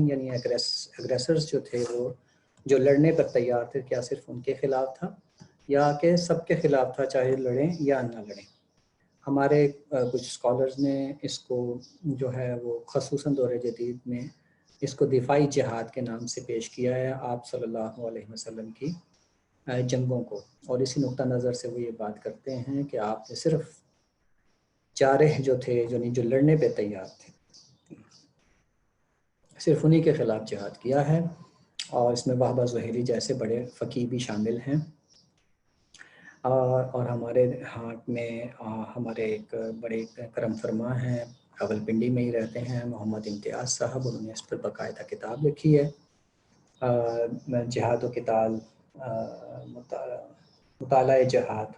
یعنی اگریسرز جو تھے وہ جو لڑنے پر تیار تھے، کیا صرف ان کے خلاف تھا یا کہ سب کے خلاف تھا، چاہے لڑیں یا نہ لڑیں؟ ہمارے کچھ اسکالرز نے اس کو جو ہے وہ خصوصاً دور جدید میں اس کو دفاعی جہاد کے نام سے پیش کیا ہے آپ صلی اللہ علیہ وسلم کی جنگوں کو، اور اسی نقطہ نظر سے وہ یہ بات کرتے ہیں کہ آپ نے صرف جارح جو تھے جو لڑنے پہ تیار تھے صرف انہی کے خلاف جہاد کیا ہے، اور اس میں وہبہ زہیری جیسے بڑے فقیہ بھی شامل ہیں، اور ہمارے ہاتھ میں ہمارے ایک بڑے کرم فرما ہیں، راولپنڈی میں ہی رہتے ہیں، محمد امتیاز صاحب، انہوں نے اس پر باقاعدہ کتاب لکھی ہے، جہاد و قتال مطالعہ جہاد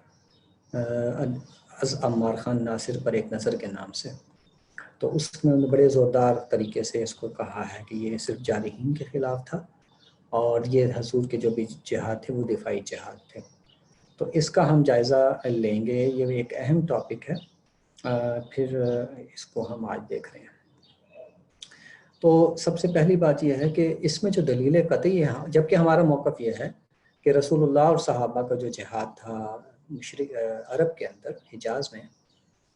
از عمار خان ناصر پر ایک نظر کے نام سے۔ تو اس میں بڑے زوردار طریقے سے اس کو کہا ہے کہ یہ صرف جارحین کے خلاف تھا، اور یہ حضور کے جو بھی جہاد تھے وہ دفاعی جہاد تھے۔ تو اس کا ہم جائزہ لیں گے، یہ ایک اہم ٹاپک ہے، پھر اس کو ہم آج دیکھ رہے ہیں۔ تو سب سے پہلی بات یہ ہے کہ اس میں جو دلیل قطعی ہے، جبکہ ہمارا موقف یہ ہے کہ رسول اللہ اور صحابہ کا جو جہاد تھا مشرق عرب کے اندر حجاز میں،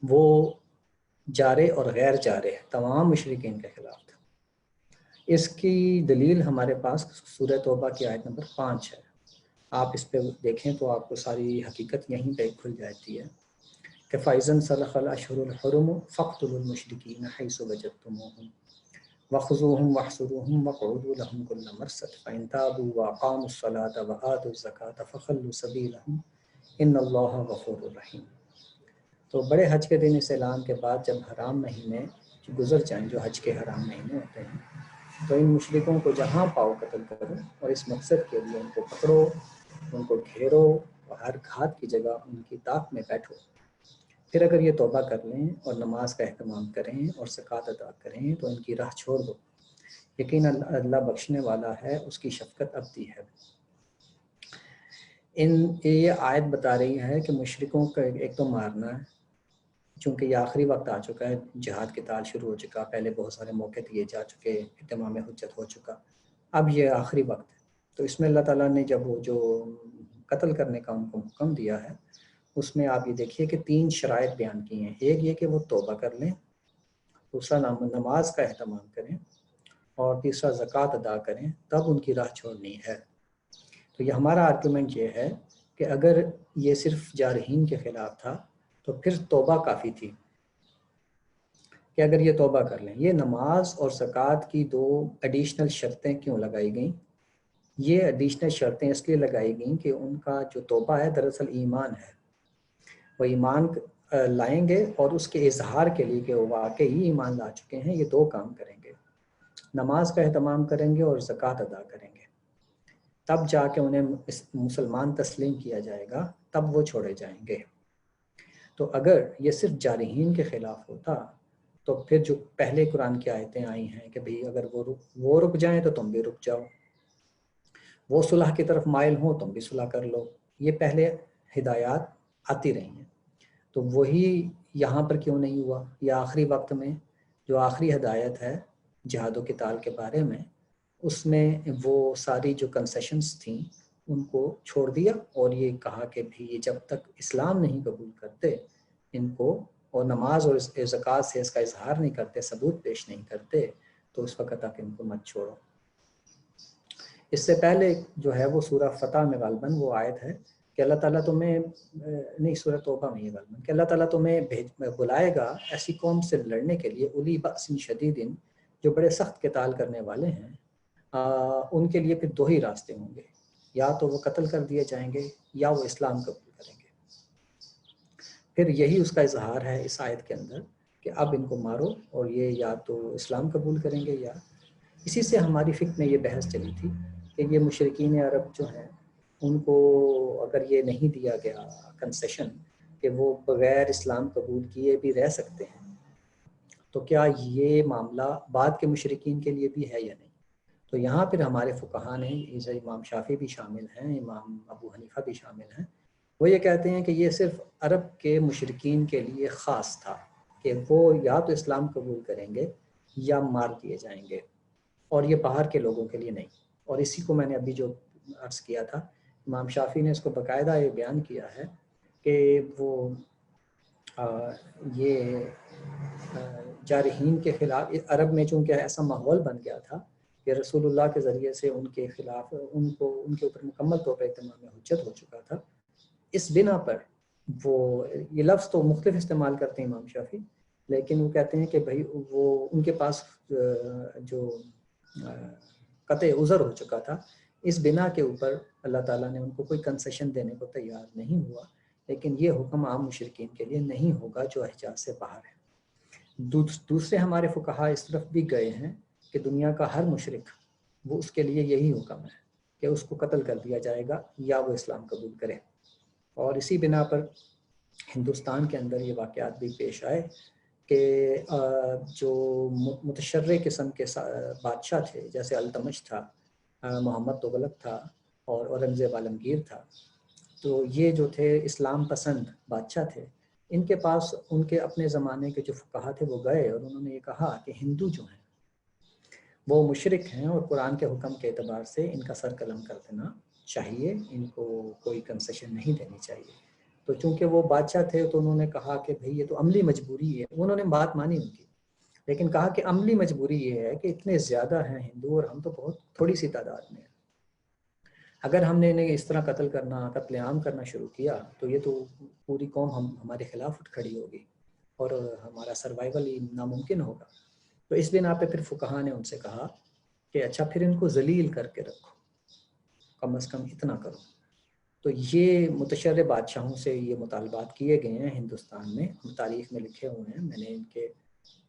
وہ جارے اور غیر جارے تمام مشرکین کے خلاف تھا۔ اس کی دلیل ہمارے پاس سورہ توبہ کی آیت نمبر 5 ہے، آپ اس پہ دیکھیں تو آپ کو ساری حقیقت یہیں پہ کھل جاتی ہے کہ فَإِذَا انْسَلَخَ الْأَشْهُرُ الْحُرُمُ فَاقْتُلُوا الْمُشْرِكِينَ حَيْثُ وَجَدتُّمُوهُمْ وَخُذُوهُمْ وَاحْصُرُوهُمْ وَاقْعُدُوا لَهُمْ كُلَّ مَرْصَدٍ فَإِنْ تَابُوا وَأَقَامُوا الصَّلَاةَ وَآتَوُا الزَّكَاةَ فَخَلُّوا سَبِيلَهُمْ إِنَّ اللَّهَ غَفُورٌ رَحِيمٌ۔ تو بڑے حج کے دن اس اعلان کے بعد جب حرام مہینے گزر جائیں، جو حج کے حرام مہینے ہوتے ہیں، تو ان مشرکوں کو جہاں پاؤ قتل کرو، اور اس مقصد کے لیے ان کو پکڑو، ان کو گھیرو، اور ہر گھات کی جگہ ان کی طاق میں بیٹھو۔ پھر اگر یہ توبہ کر لیں اور نماز کا اہتمام کریں اور زکوٰۃ ادا کریں تو ان کی راہ چھوڑ دو، یقیناً اللہ بخشنے والا ہے، اس کی شفقت ابدی ہے۔ یہ آیت بتا رہی ہے کہ مشرکوں کا ایک تو مارنا ہے، چونکہ یہ آخری وقت آ چکا ہے، جہاد قتال شروع ہو چکا، پہلے بہت سارے موقع دیے جا چکے، اتمام حجت ہو چکا، اب یہ آخری وقت ہے۔ تو اس میں اللہ تعالیٰ نے جب وہ جو قتل کرنے کا ان کو حکم دیا ہے، اس میں آپ یہ دیکھیے کہ 3 شرائط بیان کی ہیں۔ ایک یہ کہ وہ توبہ کر لیں، دوسرا نماز کا اہتمام کریں، اور تیسرا زکوٰۃ ادا کریں، تب ان کی راہ چھوڑنی ہے۔ تو یہ ہمارا آرگومنٹ یہ ہے کہ اگر یہ صرف جارحین کے خلاف تھا تو پھر توبہ کافی تھی، کہ اگر یہ توبہ کر لیں۔ یہ نماز اور زکوٰۃ کی 2 ایڈیشنل شرطیں کیوں لگائی گئیں؟ یہ ایڈیشنل شرطیں اس لیے لگائی گئیں کہ ان کا جو توبہ ہے دراصل ایمان ہے، وہ ایمان لائیں گے، اور اس کے اظہار کے لیے کہ وہ واقعی ایمان لا چکے ہیں، یہ 2 کام کریں گے، نماز کا اہتمام کریں گے اور زکوٰۃ ادا کریں گے، تب جا کے انہیں مسلمان تسلیم کیا جائے گا، تب وہ چھوڑے جائیں گے۔ تو اگر یہ صرف جارحین کے خلاف ہوتا تو پھر جو پہلے قرآن کی آیتیں آئی ہیں کہ بھئی اگر وہ رک جائیں تو تم بھی رک جاؤ، وہ صلح کی طرف مائل ہوں تم بھی صلح کر لو، یہ پہلے ہدایات آتی رہی ہیں، تو وہی یہاں پر کیوں نہیں ہوا؟ یا آخری وقت میں جو آخری ہدایت ہے جہاد و قتال کے بارے میں، اس میں وہ ساری جو کنسیشنز تھیں ان کو چھوڑ دیا، اور یہ کہا کہ بھی جب تک اسلام نہیں قبول کرتے ان کو، اور نماز اور زکوٰۃ سے اس کا اظہار نہیں کرتے، ثبوت پیش نہیں کرتے، تو اس وقت تک ان کو مت چھوڑو۔ اس سے پہلے جو ہے وہ سورہ فتح میں غالباً وہ آیت ہے کہ اللہ تعالیٰ تمہیں نہیں، سورہ توبہ میں یہ غالباً کہ اللہ تعالیٰ تمہیں بلائے گا ایسی قوم سے لڑنے کے لیے، اولی بأس شدید، جو بڑے سخت قتال کرنے والے ہیں، ان کے لیے پھر 2 ہی راستے ہوں گے، یا تو وہ قتل کر دیے جائیں گے یا وہ اسلام قبول کریں گے۔ پھر یہی اس کا اظہار ہے اس آیت کے اندر کہ اب ان کو مارو، اور یہ یا تو اسلام قبول کریں گے یا اسی سے ہماری فقہ میں یہ بحث چلی تھی کہ یہ مشرکین عرب جو ہیں ان کو اگر یہ نہیں دیا گیا کنسیشن کہ وہ بغیر اسلام قبول کیے بھی رہ سکتے ہیں، تو کیا یہ معاملہ بعد کے مشرکین کے لیے بھی ہے یا نہیں؟ تو یہاں پھر ہمارے فقہا نے، امام شافعی بھی شامل ہیں، امام ابو حنیفہ بھی شامل ہیں، وہ یہ کہتے ہیں کہ یہ صرف عرب کے مشرکین کے لیے خاص تھا کہ وہ یا تو اسلام قبول کریں گے یا مار دیے جائیں گے۔ اور یہ باہر کے لوگوں کے لیے نہیں. اور اسی کو میں نے ابھی جو عرض کیا تھا، امام شافعی نے اس کو باقاعدہ یہ بیان کیا ہے کہ وہ یہ جارحین کے خلاف عرب میں چونکہ ایسا ماحول بن گیا تھا کہ رسول اللہ کے ذریعے سے ان کے خلاف ان کے اوپر مکمل طور پر اتمام حجت ہو چکا تھا. اس بنا پر وہ یہ لفظ تو مختلف استعمال کرتے ہیں امام شافعی، لیکن وہ کہتے ہیں کہ بھائی وہ ان کے پاس جو قطع عذر ہو چکا تھا، اس بنا کے اوپر اللہ تعالیٰ نے ان کو کوئی کنسیشن دینے کو تیار نہیں ہوا. لیکن یہ حکم عام مشرکین کے لیے نہیں ہوگا جو حجاز سے باہر ہے. دوسرے ہمارے فقہا اس طرف بھی گئے ہیں کہ دنیا کا ہر مشرک وہ اس کے لیے یہی حکم ہے کہ اس کو قتل کر دیا جائے گا یا وہ اسلام قبول کرے. اور اسی بنا پر ہندوستان کے اندر یہ واقعات بھی پیش آئے کہ جو متشرع قسم کے بادشاہ تھے، جیسے التمش تھا، محمد تغلق تھا اور اورنگزیب عالمگیر تھا، تو یہ جو تھے اسلام پسند بادشاہ تھے. ان کے پاس ان کے اپنے زمانے کے جو فقہا تھے وہ گئے اور انہوں نے یہ کہا کہ ہندو جو ہیں وہ مشرک ہیں اور قرآن کے حکم کے اعتبار سے ان کا سر قلم کر دینا چاہیے، ان کو کوئی کنسیشن نہیں دینی چاہیے. تو چونکہ وہ بادشاہ تھے تو انہوں نے کہا کہ بھئی یہ تو عملی مجبوری ہے. انہوں نے بات مانی ان کی، لیکن کہا کہ عملی مجبوری یہ ہے کہ اتنے زیادہ ہیں ہندو اور ہم تو بہت تھوڑی سی تعداد میں ہیں. اگر ہم نے انہیں اس طرح قتل عام کرنا شروع کیا تو یہ تو پوری قوم ہمارے خلاف اٹھ کھڑی ہوگی اور ہمارا سروائیول ہی ناممکن ہوگا. تو اس بنا پہ پھر فقہا نے ان سے کہا کہ اچھا پھر ان کو ذلیل کر کے رکھو، کم از کم اتنا کرو. تو یہ متشرع بادشاہوں سے یہ مطالبات کیے گئے ہیں ہندوستان میں، تاریخ میں لکھے ہوئے ہیں. میں نے ان کے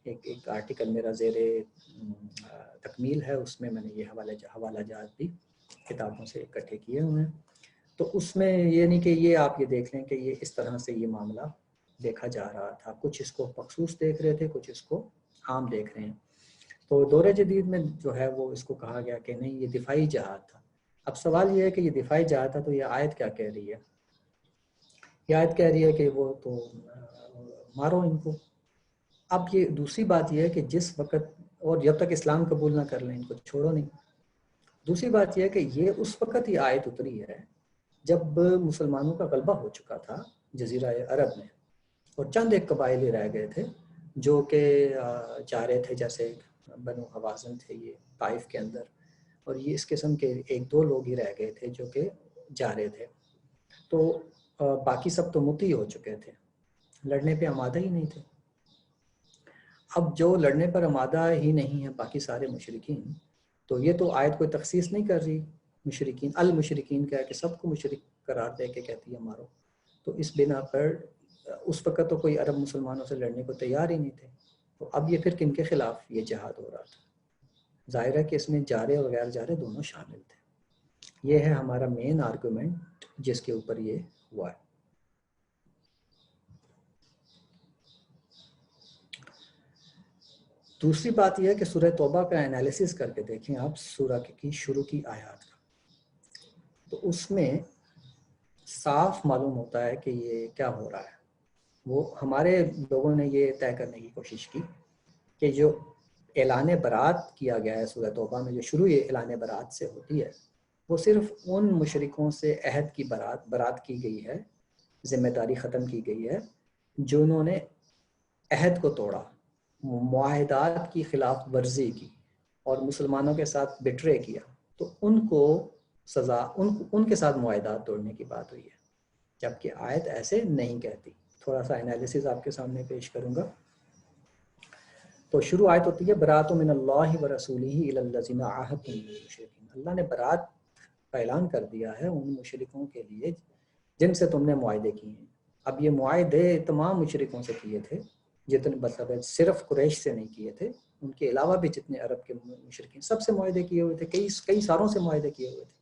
ایک آرٹیکل میرا زیر تکمیل ہے، اس میں نے یہ حوالہ جات بھی کتابوں سے اکٹھے کیے ہوئے ہیں. تو اس میں یہ نہیں کہ یہ آپ یہ دیکھ لیں کہ یہ اس طرح سے یہ معاملہ دیکھا جا رہا تھا. کچھ اس کو مخصوص دیکھ رہے تھے، کچھ اس کو عام دیکھ رہے ہیں. تو دور جدید میں جو ہے وہ اس کو کہا گیا کہ نہیں یہ دفاعی جہاد تھا. اب سوال یہ ہے کہ یہ دفاعی جہاد تھا تو یہ آیت کیا کہہ رہی ہے؟ یہ آیت کہہ رہی ہے کہ وہ تو مارو ان کو. اب یہ دوسری بات یہ ہے کہ جس وقت اور جب تک اسلام قبول نہ کر لیں ان کو چھوڑو نہیں. دوسری بات یہ ہے کہ یہ اس وقت یہ آیت اتری ہے جب مسلمانوں کا غلبہ ہو چکا تھا جزیرہ عرب میں اور چند ایک قبائل ہی رہ گئے تھے جو کہ جا رہے تھے، جیسے بنو حوازن تھے یہ طائف کے اندر، اور یہ اس قسم کے ایک دو لوگ ہی رہ گئے تھے جو کہ جا رہے تھے. تو باقی سب تو مطیع ہو چکے تھے، لڑنے پہ آمادہ ہی نہیں تھے. اب جو لڑنے پر آمادہ ہی نہیں ہیں باقی سارے مشرکین، تو یہ تو آیت کوئی تخصیص نہیں کر رہی مشرکین، المشرکین کہہ کہ سب کو مشرک قرار دے کے کہتی ہے مارو. تو اس بنا پر اس وقت تو کوئی عرب مسلمانوں سے لڑنے کو تیار ہی نہیں تھے. تو اب یہ پھر کن کے خلاف یہ جہاد ہو رہا تھا؟ ظاہر ہے کہ اس میں جارے اور غیر جارے دونوں شامل تھے. یہ ہے ہمارا مین آرگومنٹ جس کے اوپر یہ ہوا ہے. دوسری بات یہ ہے کہ سورہ توبہ کا انالیسس کر کے دیکھیں آپ سورہ کی شروع کی آیات کا، تو اس میں صاف معلوم ہوتا ہے کہ یہ کیا ہو رہا ہے. وہ ہمارے لوگوں نے یہ طے کرنے کی کوشش کی کہ جو اعلان برات کیا گیا ہے سورہ توبہ میں، جو شروع اعلان برات سے ہوتی ہے، وہ صرف ان مشرکوں سے عہد کی برات کی گئی ہے، ذمہ داری ختم کی گئی ہے جنہوں نے عہد کو توڑا، معاہدات کی خلاف ورزی کی اور مسلمانوں کے ساتھ بٹرے کیا. تو ان کو سزا، ان کے ساتھ معاہدات توڑنے کی بات ہوئی ہے، جبکہ آیت ایسے نہیں کہتی. تھوڑا سا انالیسز آپ کے سامنے پیش کروں گا. تو شروع آیت ہوتی ہے برات من اللہ و رسولہ الی الذین عاہدتم من المشرکین. اللہ نے برات کا اعلان کر دیا ہے ان مشرکوں کے لیے جن سے تم نے معاہدے کیے ہیں. اب یہ معاہدے تمام مشرکوں سے کیے تھے، جتنے مطلب ہے صرف قریش سے نہیں کیے تھے، ان کے علاوہ بھی جتنے عرب کے مشرکین سب سے معاہدے کیے ہوئے تھے، کئی ساروں سے معاہدے کیے ہوئے تھے.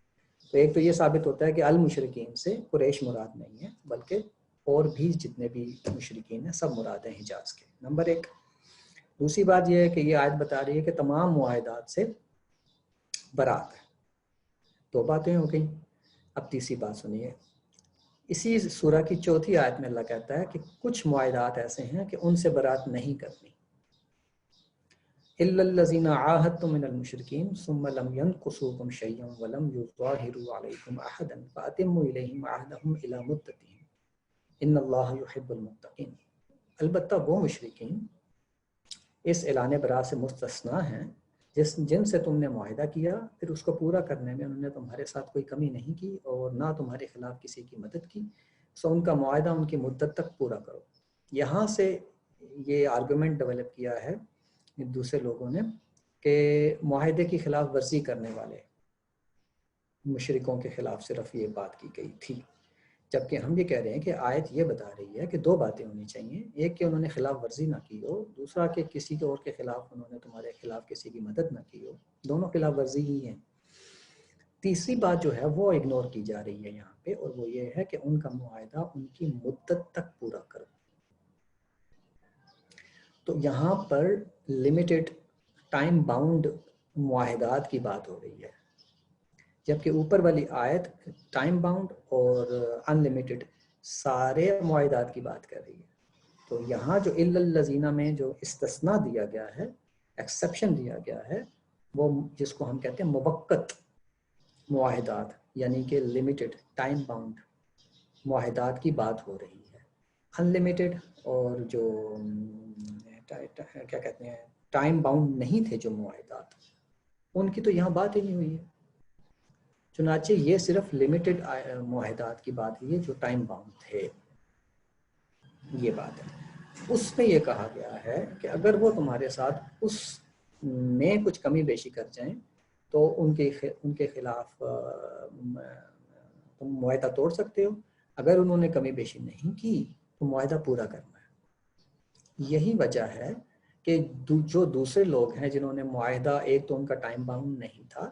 تو ایک تو یہ ثابت ہوتا ہے کہ المشرکین سے قریش مراد نہیں ہے، بلکہ اور بھی جتنے بھی مشرکین ہیں سب مراد ہیں حجاز کے. نمبر ایک. دوسری بات یہ ہے کہ یہ آیت بتا رہی ہے کہ تمام معاہدات سے برات ہے. دو باتیں ہو گئیں. اب تیسری بات سنیے. اسی سورہ کی چوتھی آیت میں اللہ کہتا ہے کہ کچھ معاہدات ایسے ہیں کہ ان سے برات نہیں کرنی. إلا الذين عاهدتم من المشركين ثم لم ينقصوكم شيئا ولم يظاهروا عليكم أحدا فأتموا إليهم عهدهم إلى مدتهم إن الله يحب المتقين. البتہ وہ مشرکین اس اعلان برات سے مستثنا ہیں جن سے تم نے معاہدہ کیا، پھر اس کو پورا کرنے میں انہوں نے تمہارے ساتھ کوئی کمی نہیں کی اور نہ تمہارے خلاف کسی کی مدد کی، سو ان کا معاہدہ ان کی مدت تک پورا کرو۔ یہاں سے یہ آرگومنٹ ڈیولپ کیا ہے دوسرے لوگوں نے کہ معاہدے کی خلاف ورزی کرنے والے مشرکوں کے خلاف صرف یہ بات کی گئی تھی، جبکہ ہم یہ کہہ رہے ہیں کہ آیت یہ بتا رہی ہے کہ دو باتیں ہونی چاہیے، ایک کہ انہوں نے خلاف ورزی نہ کی ہو، دوسرا کہ کسی کے اور کے خلاف انہوں نے تمہارے خلاف کسی کی مدد نہ کی ہو، دونوں خلاف ورزی ہی ہیں۔ تیسری بات جو ہے وہ اگنور کی جا رہی ہے یہاں پہ، اور وہ یہ ہے کہ ان کا معاہدہ ان کی مدت تک پورا کرو۔ تو یہاں پر لمیٹڈ ٹائم باؤنڈ معاہدات کی بات ہو رہی ہے، جبکہ اوپر والی آیت ٹائم باؤنڈ اور ان لمیٹڈ سارے معاہدات کی بات کر رہی ہے۔ تو یہاں جو الا الذین میں جو استثناء دیا گیا ہے، ایکسیپشن دیا گیا ہے، وہ جس کو ہم کہتے ہیں موقت معاہدات، یعنی کہ لمیٹڈ ٹائم باؤنڈ معاہدات کی بات ہو رہی ہے۔ ان لمیٹڈ اور جو کیا کہتے ہیں ٹائم باؤنڈ نہیں تھے جو معاہدات، ان کی تو یہاں بات ہی نہیں ہوئی ہے۔ چنانچہ یہ صرف لمیٹڈ معاہدات کی بات ہوئی ہے جو ٹائم باؤنڈ تھے، یہ بات ہے۔ اس میں یہ کہا گیا ہے کہ اگر وہ تمہارے ساتھ اس میں کچھ کمی بیشی کر جائیں تو ان کے خلاف تم معاہدہ توڑ سکتے ہو، اگر انہوں نے کمی بیشی نہیں کی تو معاہدہ پورا کرنا ہے۔ یہی وجہ ہے کہ جو دوسرے لوگ ہیں جنہوں نے معاہدہ، ایک تو ان کا ٹائم باؤنڈ نہیں تھا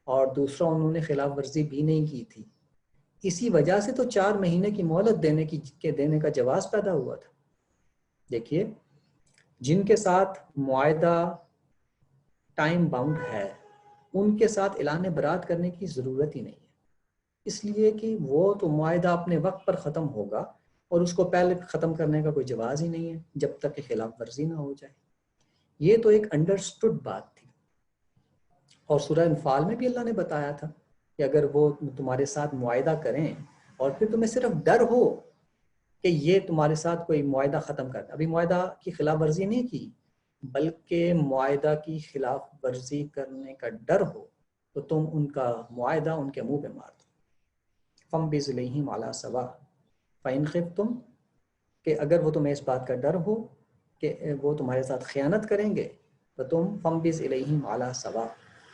اور دوسرا انہوں نے خلاف ورزی بھی نہیں کی تھی، اسی وجہ سے تو 4 مہینے کی مہلت دینے کا جواز پیدا ہوا تھا۔ دیکھیے، جن کے ساتھ معاہدہ ٹائم باؤنڈ ہے ان کے ساتھ اعلان برات کرنے کی ضرورت ہی نہیں ہے، اس لیے کہ وہ تو معاہدہ اپنے وقت پر ختم ہوگا اور اس کو پہلے ختم کرنے کا کوئی جواز ہی نہیں ہے جب تک کہ خلاف ورزی نہ ہو جائے۔ یہ تو ایک انڈرسٹوڈ بات تھی، اور سورہ انفال میں بھی اللہ نے بتایا تھا کہ اگر وہ تمہارے ساتھ معاہدہ کریں اور پھر تمہیں صرف ڈر ہو کہ یہ تمہارے ساتھ کوئی معاہدہ ختم کرتا، ابھی معاہدہ کی خلاف ورزی نہیں کی بلکہ معاہدہ کی خلاف ورزی کرنے کا ڈر ہو، تو تم ان کا معاہدہ ان کے منہ پہ مار دو۔ فَانبِذْ إِلَيْهِمْ عَلَىٰ سَوَاءٍ فَإِنْ خِفْتُمْ، کہ اگر وہ تمہیں اس بات کا ڈر ہو کہ وہ تمہارے ساتھ خیانت کریں گے تو تم فَانبِذْ إِلَيْهِمْ عَلَىٰ سَوَاءٍ،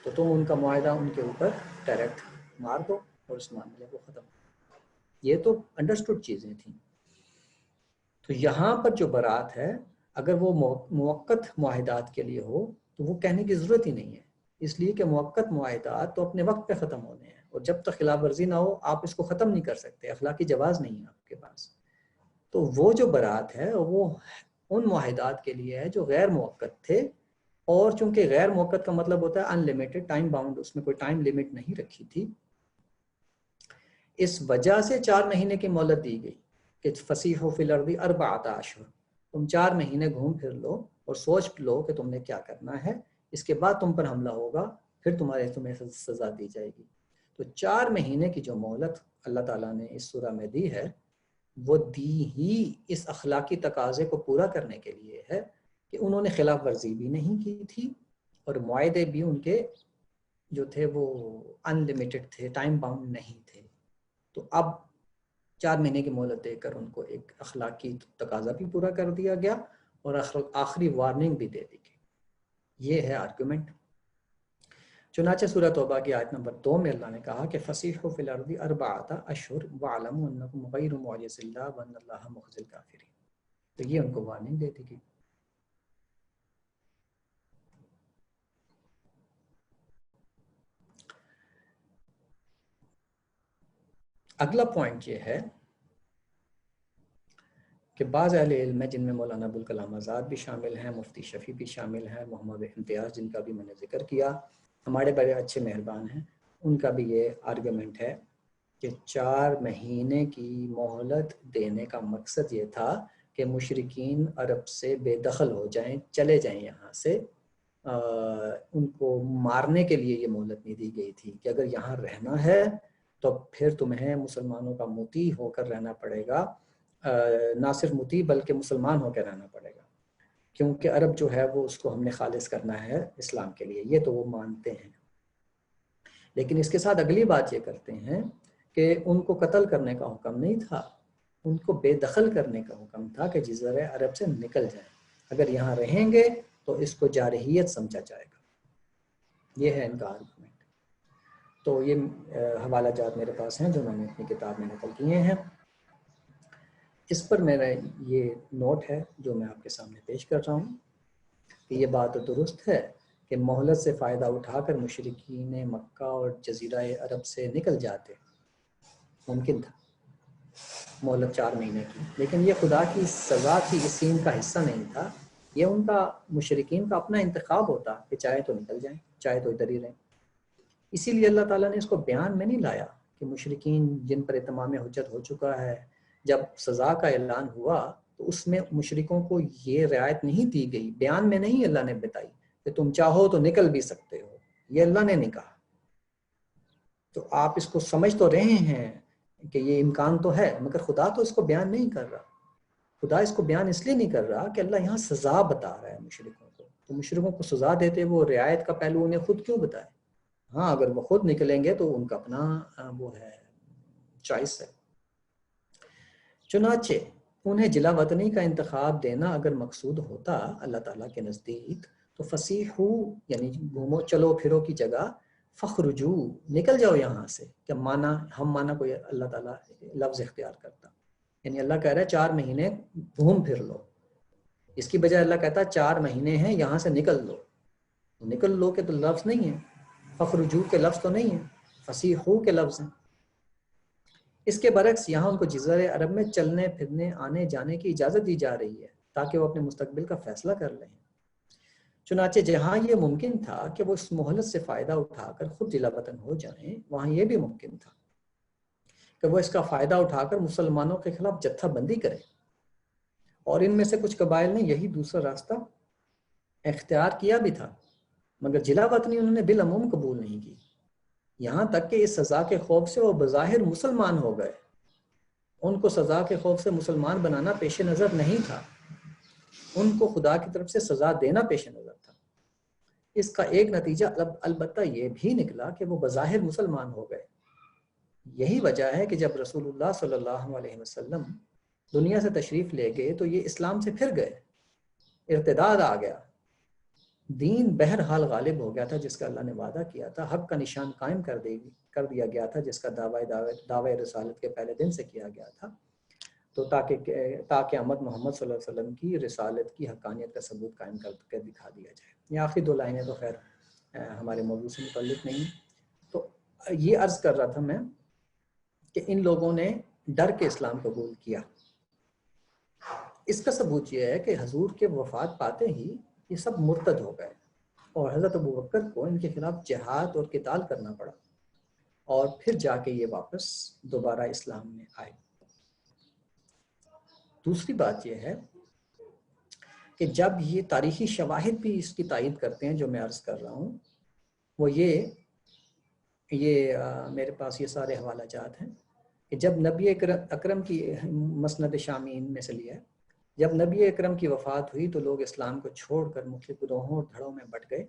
تو تم ان کا معاہدہ ان کے اوپر ڈائریکٹ مار دو اور اس معاملے کو ختم۔ یہ تو انڈرسٹوڈ چیزیں تھیں۔ تو یہاں پر جو برات ہے، اگر وہ موقت معاہدات کے لیے ہو تو وہ کہنے کی ضرورت ہی نہیں ہے، اس لیے کہ موقت معاہدات تو اپنے وقت پہ ختم ہونے ہیں، اور جب تک خلاف ورزی نہ ہو آپ اس کو ختم نہیں کر سکتے، اخلاقی جواز نہیں ہے آپ کے پاس۔ تو وہ جو برات ہے وہ ان معاہدات کے لیے ہے جو غیر موقت تھے، اور چونکہ غیر موقت کا مطلب ہوتا ہے ان لمیٹڈ ٹائم باؤنڈ، اس میں کوئی ٹائم لمٹ نہیں رکھی تھی، اس وجہ سے 4 مہینے کی مہلت دی گئی کہ فسیحوا فی الارض 4 اشہر، تم 4 مہینے گھوم پھر لو اور سوچ لو کہ تم نے کیا کرنا ہے، اس کے بعد تم پر حملہ ہوگا، پھر تمہیں سزا دی جائے گی۔ تو 4 مہینے کی جو مہلت اللہ تعالیٰ نے اس سورہ میں دی ہے، وہ دی ہی اس اخلاقی تقاضے کو پورا کرنے کے لیے ہے کہ انہوں نے خلاف ورزی بھی نہیں کی تھی اور معاہدے بھی ان کے جو تھے وہ ان لمیٹڈ تھے، ٹائم باؤنڈ نہیں تھے۔ تو اب 4 مہینے کی مہلت دے کر ان کو ایک اخلاقی تقاضا بھی پورا کر دیا گیا اور آخری وارننگ بھی دے دی گئی۔ یہ ہے آرگومنٹ۔ چنانچہ سورہ توبہ کی آیت نمبر 2 میں اللہ نے کہا کہ فسیحوا فی الارض 4 اشہر واعلموا انکم غیر معجز اللہ وان اللہ مخزی الکافرین، تو یہ ان کو وارننگ دے دی گئی۔ اگلا پوائنٹ یہ ہے کہ بعض اہل علم ہیں جن میں مولانا ابوالکلام آزاد بھی شامل ہیں، مفتی شفیع بھی شامل ہیں، محمد امتیاز جن کا بھی میں نے ذکر کیا، ہمارے بڑے اچھے مہربان ہیں، ان کا بھی یہ آرگومنٹ ہے کہ 4 مہینے کی مہلت دینے کا مقصد یہ تھا کہ مشرکین عرب سے بے دخل ہو جائیں، چلے جائیں یہاں سے، ان کو مارنے کے لیے یہ مہلت نہیں دی گئی تھی کہ اگر یہاں رہنا ہے تو پھر تمہیں مسلمانوں کا مطیع ہو کر رہنا پڑے گا، نہ صرف مطیع بلکہ مسلمان ہو کے رہنا پڑے گا، کیونکہ عرب جو ہے وہ اس کو ہم نے خالص کرنا ہے اسلام کے لیے، یہ تو وہ مانتے ہیں۔ لیکن اس کے ساتھ اگلی بات یہ کرتے ہیں کہ ان کو قتل کرنے کا حکم نہیں تھا، ان کو بے دخل کرنے کا حکم تھا کہ جزیرہ عرب سے نکل جائیں، اگر یہاں رہیں گے تو اس کو جارحیت سمجھا جائے گا۔ یہ ہے ان کا آرگومنٹ۔ تو یہ حوالہ جات میرے پاس ہیں جو میں نے اپنی کتاب میں نقل کیے ہیں۔ اس پر میرا یہ نوٹ ہے جو میں آپ کے سامنے پیش کر رہا ہوں کہ یہ بات درست ہے کہ مہلت سے فائدہ اٹھا کر مشرکین مکہ اور جزیرہ عرب سے نکل جاتے، ممکن تھا مہلت 4 مہینے کی، لیکن یہ خدا کی سزا کی اس سین کا حصہ نہیں تھا، یہ ان کا مشرکین کا اپنا انتخاب ہوتا کہ چاہے تو نکل جائیں چاہے تو ادھر ہی رہیں۔ اسی لیے اللہ تعالیٰ نے اس کو بیان میں نہیں لایا کہ مشرکین جن پر اتمام حجت ہو چکا ہے، جب سزا کا اعلان ہوا تو اس میں مشرکوں کو یہ رعایت نہیں دی گئی، بیان میں نہیں اللہ نے بتائی کہ تم چاہو تو نکل بھی سکتے ہو، یہ اللہ نے نہیں کہا۔ تو آپ اس کو سمجھ تو رہے ہیں کہ یہ امکان تو ہے، مگر خدا تو اس کو بیان نہیں کر رہا۔ خدا اس کو بیان اس لیے نہیں کر رہا کہ اللہ یہاں سزا بتا رہا ہے مشرکوں کو، تو مشرکوں کو سزا دیتے وہ رعایت کا پہلو انہیں خود کیوں بتائے؟ ہاں اگر وہ خود نکلیں گے تو ان کا اپنا وہ ہے چوائس ہے۔ چنانچہ انہیں جلا وطنی کا انتخاب دینا اگر مقصود ہوتا اللہ تعالیٰ کے نزدیک تو فسیحو یعنی گھومو چلو پھرو کی جگہ فخرجو نکل جاؤ یہاں سے، کہ ہم مانا کوئی اللہ تعالیٰ لفظ اختیار کرتا، یعنی اللہ کہہ رہا ہے 4 مہینے گھوم پھر لو، اس کی بجائے اللہ کہتا ہے 4 مہینے ہیں یہاں سے نکل لو۔ نکل لو کے تو لفظ نہیں ہے، فخرجو کے لفظ تو نہیں ہے، فسیحو کے لفظ ہیں۔ اس کے برعکس یہاں ان کو جزیرہ عرب میں چلنے پھرنے آنے جانے کی اجازت دی جا رہی ہے تاکہ وہ اپنے مستقبل کا فیصلہ کر لیں۔ چنانچہ جہاں یہ ممکن تھا کہ وہ اس مہلت سے فائدہ اٹھا کر خود جلا وطن ہو جائیں، وہاں یہ بھی ممکن تھا کہ وہ اس کا فائدہ اٹھا کر مسلمانوں کے خلاف جتھا بندی کریں، اور ان میں سے کچھ قبائل نے یہی دوسرا راستہ اختیار کیا بھی تھا، مگر جلا وطنی انہوں نے بالعموم قبول نہیں کی، یہاں تک کہ اس سزا کے خوف سے وہ بظاہر مسلمان ہو گئے۔ ان کو سزا کے خوف سے مسلمان بنانا پیش نظر نہیں تھا، ان کو خدا کی طرف سے سزا دینا پیش نظر تھا۔ اس کا ایک نتیجہ البتہ یہ بھی نکلا کہ وہ بظاہر مسلمان ہو گئے۔ یہی وجہ ہے کہ جب رسول اللہ صلی اللہ علیہ وسلم دنیا سے تشریف لے گئے تو یہ اسلام سے پھر گئے، ارتداد آ گیا، دین بہرحال غالب ہو گیا تھا جس کا اللہ نے وعدہ کیا تھا، حق کا نشان قائم کر دیا گیا تھا جس کا دعوی رسالت کے پہلے دن سے کیا گیا تھا، تو تاکہ امت محمد صلی اللہ علیہ وسلم کی رسالت کی حقانیت کا ثبوت قائم کر دکھا دیا جائے۔ یہ آخری 2 لائنیں تو خیر ہمارے موضوع سے متعلق نہیں، تو یہ عرض کر رہا تھا میں کہ ان لوگوں نے ڈر کے اسلام قبول کیا۔ اس کا ثبوت یہ ہے کہ حضور کے وفات پاتے ہی یہ سب مرتد ہو گئے، اور حضرت ابوبکر کو ان کے خلاف جہاد اور قتال کرنا پڑا، اور پھر جا کے یہ واپس دوبارہ اسلام میں آئے۔ دوسری بات یہ ہے کہ جب یہ تاریخی شواہد بھی اس کی تائید کرتے ہیں جو میں عرض کر رہا ہوں، وہ یہ میرے پاس یہ سارے حوالہ جات ہیں کہ جب نبی اکرم کی مسند شامین میں سے لیا ہے، جب نبی اکرم کی وفات ہوئی تو لوگ اسلام کو چھوڑ کر مختلف گروہوں اور دھڑوں میں بٹ گئے،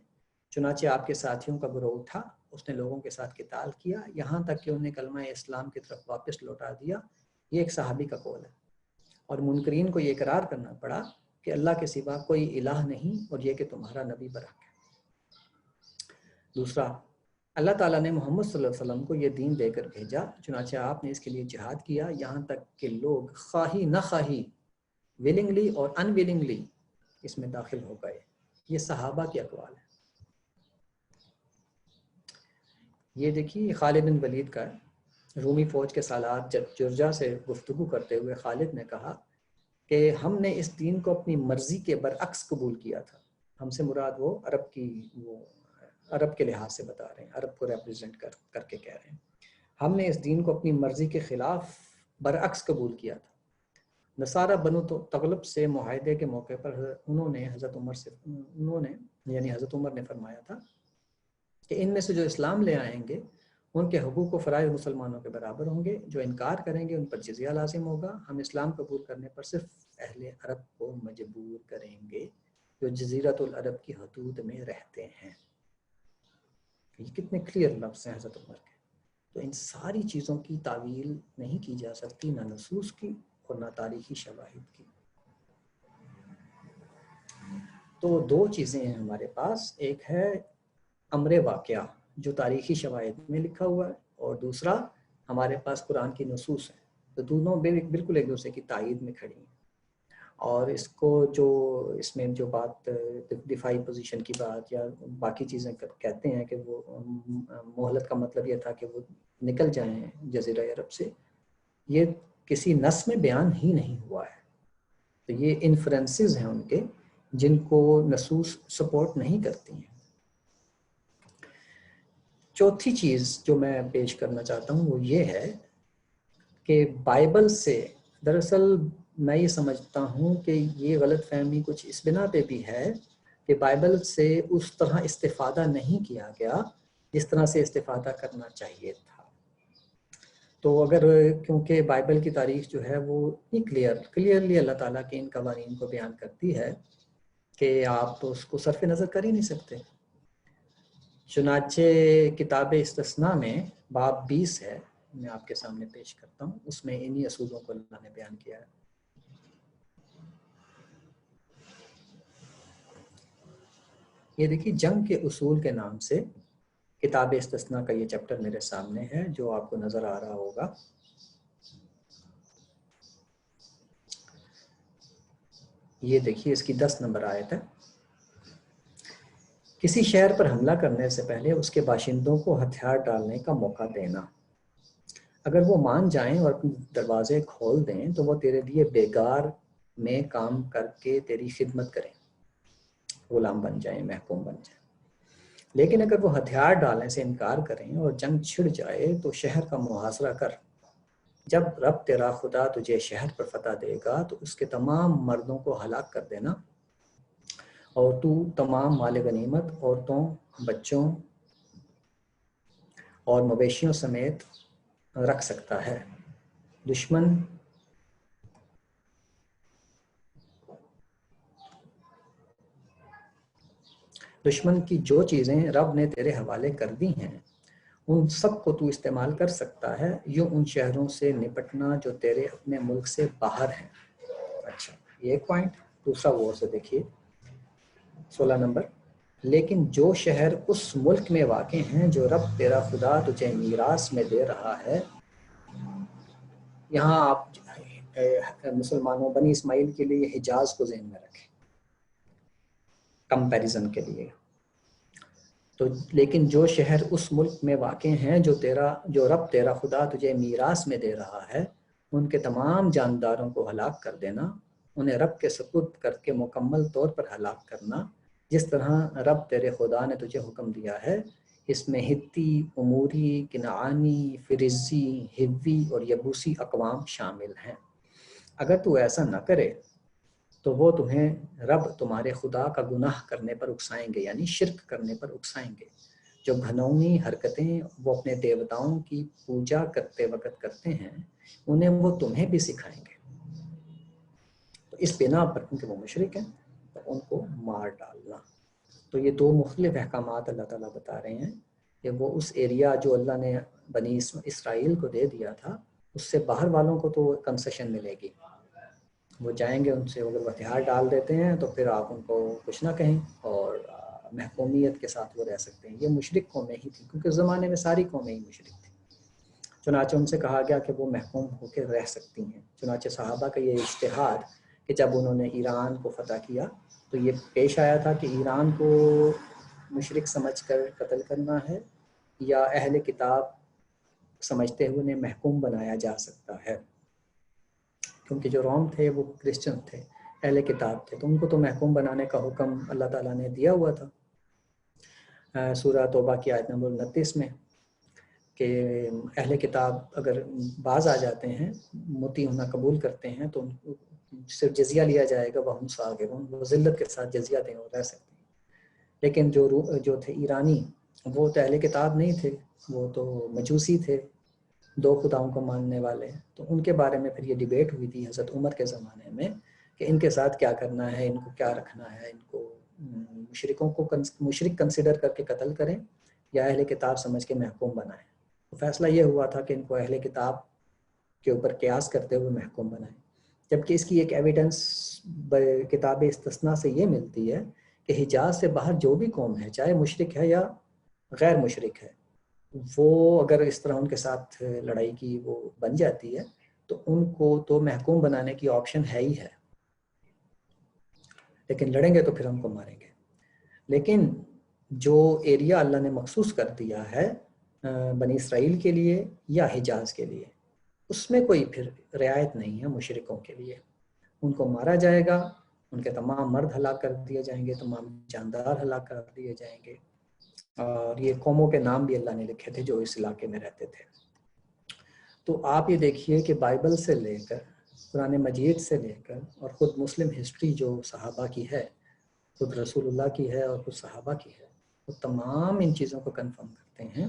چنانچہ آپ کے ساتھیوں کا گروہ اٹھا، اس نے لوگوں کے ساتھ قتال کیا یہاں تک کہ انہیں کلمہ اسلام کی طرف واپس لوٹا دیا۔ یہ ایک صحابی کا قول ہے، اور منکرین کو یہ اقرار کرنا پڑا کہ اللہ کے سوا کوئی الہ نہیں اور یہ کہ تمہارا نبی برحق ہے۔ دوسرا، اللہ تعالیٰ نے محمد صلی اللہ علیہ وسلم کو یہ دین دے کر بھیجا، چنانچہ آپ نے اس کے لیے جہاد کیا یہاں تک کہ لوگ خواہی نہ خواہی willingly اور unwillingly اس میں داخل ہو گئے۔ یہ صحابہ کی اقوال ہے۔ یہ دیکھیے خالد بن ولید کا ہے، رومی فوج کے سالار جرجا سے گفتگو کرتے ہوئے خالد نے کہا کہ ہم نے اس دین کو اپنی مرضی کے برعکس قبول کیا تھا۔ ہم سے مراد وہ عرب کے لحاظ سے بتا رہے ہیں، عرب کو ریپرزینٹ کر کے کہہ رہے ہیں، ہم نے اس دین کو اپنی مرضی کے خلاف برعکس قبول کیا تھا۔ نصارہ بنو تغلب سے معاہدے کے موقع پر انہوں نے یعنی حضرت عمر نے فرمایا تھا کہ ان میں سے جو اسلام لے آئیں گے ان کے حقوق و فرائض مسلمانوں کے برابر ہوں گے، جو انکار کریں گے ان پر جزیہ لازم ہوگا، ہم اسلام قبول کرنے پر صرف اہل عرب کو مجبور کریں گے جو جزیرۃ العرب کی حدود میں رہتے ہیں۔ یہ کتنے کلیئر لفظ ہیں حضرت عمر کے۔ تو ان ساری چیزوں کی تعویل نہیں کی جا سکتی، نہ نصوص کی اور نہ تاریخی شواہد کی۔ تو دو چیزیں ہیں ہمارے پاس، ایک ہے امر واقعہ جو تاریخی شواہد میں لکھا ہوا ہے، اور دوسرا ہمارے پاس قرآن کی نصوص ہیں۔ تو دونوں بالکل ایک دوسرے کی تائید میں کھڑی ہیں، اور اس کو جو اس میں جو بات دفاعی پوزیشن کی بات یا باقی چیزیں کہتے ہیں کہ وہ مہلت کا مطلب یہ تھا کہ وہ نکل جائیں جزیرہ عرب سے، یہ کسی نص میں بیان ہی نہیں ہوا ہے۔ تو یہ انفرنسز ہیں ان کے جن کو نصوص سپورٹ نہیں کرتی ہیں۔ چوتھی چیز جو میں پیش کرنا چاہتا ہوں وہ یہ ہے کہ بائبل سے، دراصل میں یہ سمجھتا ہوں کہ یہ غلط فہمی کچھ اس بنا پہ بھی ہے کہ بائبل سے اس طرح استفادہ نہیں کیا گیا جس طرح سے استفادہ کرنا چاہیے تھا۔ تو اگر کیونکہ بائبل کی تاریخ جو ہے وہ اتنی کلیئرلی اللہ تعالیٰ کے ان قوانین کو بیان کرتی ہے کہ آپ تو اس کو صرف نظر کر ہی نہیں سکتے۔ چنانچہ کتاب استثناء میں باب 20 ہے، میں آپ کے سامنے پیش کرتا ہوں، اس میں انہی اصولوں کو اللہ نے بیان کیا ہے۔ یہ دیکھیے، جنگ کے اصول کے نام سے کتاب استثناء کا یہ چیپٹر میرے سامنے ہے جو آپ کو نظر آ رہا ہوگا۔ یہ دیکھیے، اس کی 10 نمبر آیت ہے۔ کسی شہر پر حملہ کرنے سے پہلے اس کے باشندوں کو ہتھیار ڈالنے کا موقع دینا۔ اگر وہ مان جائیں اور اپنے دروازے کھول دیں تو وہ تیرے لیے بیگار میں کام کر کے تیری خدمت کریں، غلام بن جائیں، محکوم بن جائیں۔ لیکن اگر وہ ہتھیار ڈالنے سے انکار کریں اور جنگ چھڑ جائے تو شہر کا محاصرہ کر۔ جب رب تیرا خدا تجھے شہر پر فتح دے گا تو اس کے تمام مردوں کو ہلاک کر دینا، اور تو تمام مال غنیمت، عورتوں، بچوں اور مویشیوں سمیت رکھ سکتا ہے۔ دشمن کی جو چیزیں رب نے تیرے حوالے کر دی ہیں ان سب کو تو استعمال کر سکتا ہے، یوں ان شہروں سے نپٹنا جو تیرے اپنے ملک سے باہر ہیں۔ اچھا، یہ ایک پوائنٹ۔ دوسرا وہ سے دیکھیے 16 نمبر، لیکن جو شہر اس ملک میں واقع ہیں جو رب تیرا خدا تجھے میراث میں دے رہا ہے۔ یہاں آپ مسلمانوں بنی اسماعیل کے لیے حجاز کو ذہن میں رکھیں کمپیریزن کے لیے۔ تو لیکن جو شہر اس ملک میں واقع ہیں جو رب تیرا خدا تجھے میراث میں دے رہا ہے، ان کے تمام جانداروں کو ہلاک کر دینا، انہیں رب کے سپرد کر کے مکمل طور پر ہلاک کرنا، جس طرح رب تیرے خدا نے تجھے حکم دیا ہے۔ اس میں ہتی، اموری، کنعانی، فرزی، ہوی اور یبوسی اقوام شامل ہیں۔ اگر تو ایسا نہ کرے تو وہ تمہیں رب تمہارے خدا کا گناہ کرنے پر اکسائیں گے، یعنی شرک کرنے پر اکسائیں گے۔ جو گھنونی حرکتیں وہ اپنے دیوتاؤں کی پوجا کرتے وقت کرتے ہیں انہیں وہ تمہیں بھی سکھائیں گے۔ تو اس بنا پر کیونکہ وہ مشرک ہیں تو ان کو مار ڈالنا۔ تو یہ دو مختلف احکامات اللہ تعالیٰ بتا رہے ہیں کہ وہ اس ایریا جو اللہ نے بنی اسرائیل کو دے دیا تھا اس سے باہر والوں کو تو کنسیشن ملے گی، وہ جائیں گے، ان سے اگر وہ ہتھیار ڈال دیتے ہیں تو پھر آپ ان کو کچھ نہ کہیں اور محکومیت کے ساتھ وہ رہ سکتے ہیں۔ یہ مشرک قومیں ہی تھیں کیونکہ اس زمانے میں ساری قومیں ہی مشرک تھیں، چنانچہ ان سے کہا گیا کہ وہ محکوم ہو کے رہ سکتی ہیں۔ چنانچہ صحابہ کا یہ اجتہاد کہ جب انہوں نے ایران کو فتح کیا تو یہ پیش آیا تھا کہ ایران کو مشرک سمجھ کر قتل کرنا ہے یا اہل کتاب سمجھتے ہوئے انہیں محکوم بنایا جا سکتا ہے، کیونکہ جو روم تھے وہ کرسچن تھے، اہل کتاب تھے، تو ان کو تو محکوم بنانے کا حکم اللہ تعالیٰ نے دیا ہوا تھا سورہ توبہ کی آیت نمبر 29 میں کہ اہل کتاب اگر باز آ جاتے ہیں، مطیع ہونا قبول کرتے ہیں تو ان کو صرف جزیہ لیا جائے گا، وہ ذلت کے ساتھ جزیہ دیں اور رہ سکتے ہیں۔ لیکن جو تھے ایرانی وہ تو اہل کتاب نہیں تھے، وہ تو مجوسی تھے، 2 خداؤں کو ماننے والے. تو ان کے بارے میں پھر یہ ڈیبیٹ ہوئی تھی حضرت عمر کے زمانے میں کہ ان کے ساتھ کیا کرنا ہے، ان کو کیا رکھنا ہے، ان کو مشرکوں کو مشرک کنسیڈر کر کے قتل کریں یا اہل کتاب سمجھ کے محکوم بنائیں. تو فیصلہ یہ ہوا تھا کہ ان کو اہل کتاب کے اوپر قیاس کرتے ہوئے محکوم بنائیں. جبکہ اس کی ایک ایویڈنس کتاب استثناء سے یہ ملتی ہے کہ حجاز سے باہر جو بھی قوم ہے، چاہے مشرک ہے یا غیر مشرک ہے، وہ اگر اس طرح ان کے ساتھ لڑائی کی وہ بن جاتی ہے تو ان کو تو محکوم بنانے کی آپشن ہے ہی ہے، لیکن لڑیں گے تو پھر ہم کو ماریں گے. لیکن جو ایریا اللہ نے مخصوص کر دیا ہے بنی اسرائیل کے لیے یا حجاز کے لیے، اس میں کوئی پھر رعایت نہیں ہے مشرکوں کے لیے. ان کو مارا جائے گا، ان کے تمام مرد ہلاک کر دیے جائیں گے، تمام جاندار ہلاک کر دیے جائیں گے. اور یہ قوموں کے نام بھی اللہ نے لکھے تھے جو اس علاقے میں رہتے تھے. تو آپ یہ دیکھیے کہ بائبل سے لے کر قرآن مجید سے لے کر اور خود مسلم ہسٹری جو صحابہ کی ہے، خود رسول اللہ کی ہے اور خود صحابہ کی ہے، وہ تمام ان چیزوں کو کنفرم کرتے ہیں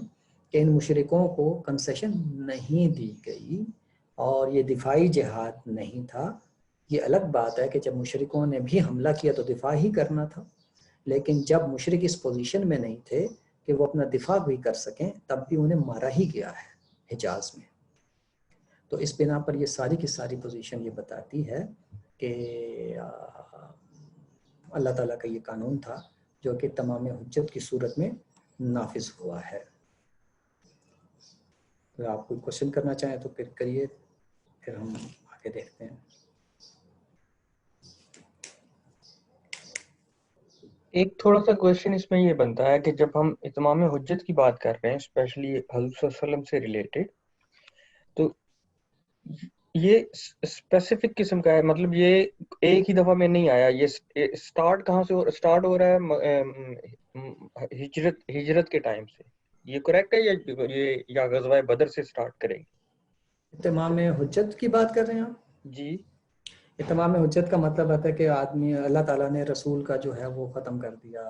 کہ ان مشرکوں کو کنسیشن نہیں دی گئی اور یہ دفاعی جہاد نہیں تھا. یہ الگ بات ہے کہ جب مشرکوں نے بھی حملہ کیا تو دفاع ہی کرنا تھا، لیکن جب مشرک اس پوزیشن میں نہیں تھے کہ وہ اپنا دفاع بھی کر سکیں تب بھی انہیں مارا ہی گیا ہے حجاز میں. تو اس بنا پر یہ ساری کی ساری پوزیشن یہ بتاتی ہے کہ اللہ تعالیٰ کا یہ قانون تھا جو کہ تمام حجت کی صورت میں نافذ ہوا ہے. اگر آپ کوئی کوشچن کرنا چاہیں تو پھر کریے، پھر ہم آگے دیکھتے ہیں. ایک تھوڑا سا کویشچن اس میں یہ بنتا ہے کہ جب ہم اتمام حجت کی بات کر رہے ہیں اسپیشلی حضور صلی اللہ علیہ وسلم سے ریلیٹڈ، تو یہ اسپیسیفک قسم کا ہے، مطلب یہ ایک ہی دفعہ میں نہیں آیا. یہ سٹارٹ کہاں سے سٹارٹ ہو رہا ہے؟ ہجرت کے ٹائم سے، یہ کریکٹ ہے یا غزوہ بدر سے سٹارٹ کریں گے؟ اتمام حجت کی بات کر رہے ہیں آپ؟ جی، اتمام حجت کا مطلب ہے کہ آدمی اللہ تعالیٰ نے رسول کا جو ہے وہ ختم کر دیا،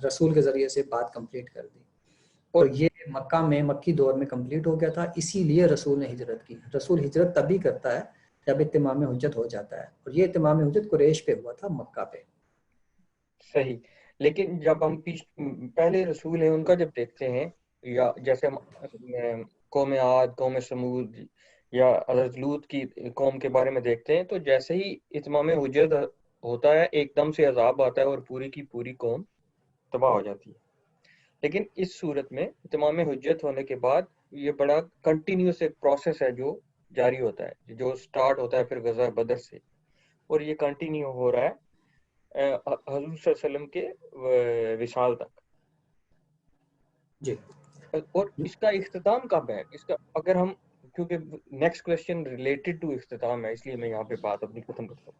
رسول کے ذریعے سے بات کمپلیٹ کر دی. تو یہ مکہ میں مکی دور میں کمپلیٹ ہو گیا تھا، اسی لیے رسول نے ہجرت کی. رسول ہجرت تبھی کرتا ہے جب اتمام حجت ہو جاتا ہے، اور یہ اتمام حجت قریش پہ ہوا تھا، مکہ پہ. صحیح. لیکن جب ہم پہلے رسول ہیں ان کا جب دیکھتے ہیں، یا جیسے قوم عاد، قوم سمود یا حضرت لوط کی قوم کے بارے میں دیکھتے ہیں، تو جیسے ہی اتمام حجت ہوتا ہے ایک دم سے عذاب آتا ہے اور پوری کی پوری قوم تباہ ہو جاتی ہے. لیکن اس صورت میں اتمام حجت ہونے کے بعد یہ بڑا کنٹینیوس ایک پروسیس ہے جو جاری ہوتا ہے، جو سٹارٹ ہوتا ہے پھر غزوہ بدر سے، اور یہ کنٹینیو ہو رہا ہے حضور صلی اللہ علیہ وسلم کے وصال تک. جی. اور اس کا اختتام کب ہے؟ اس کا اگر ہم، کیونکہ نیکسٹ کویسچن ریلیٹڈ ٹو اختتام ہے، اس لیے میں یہاں پہ بات اپنی ختم کرتا ہوں.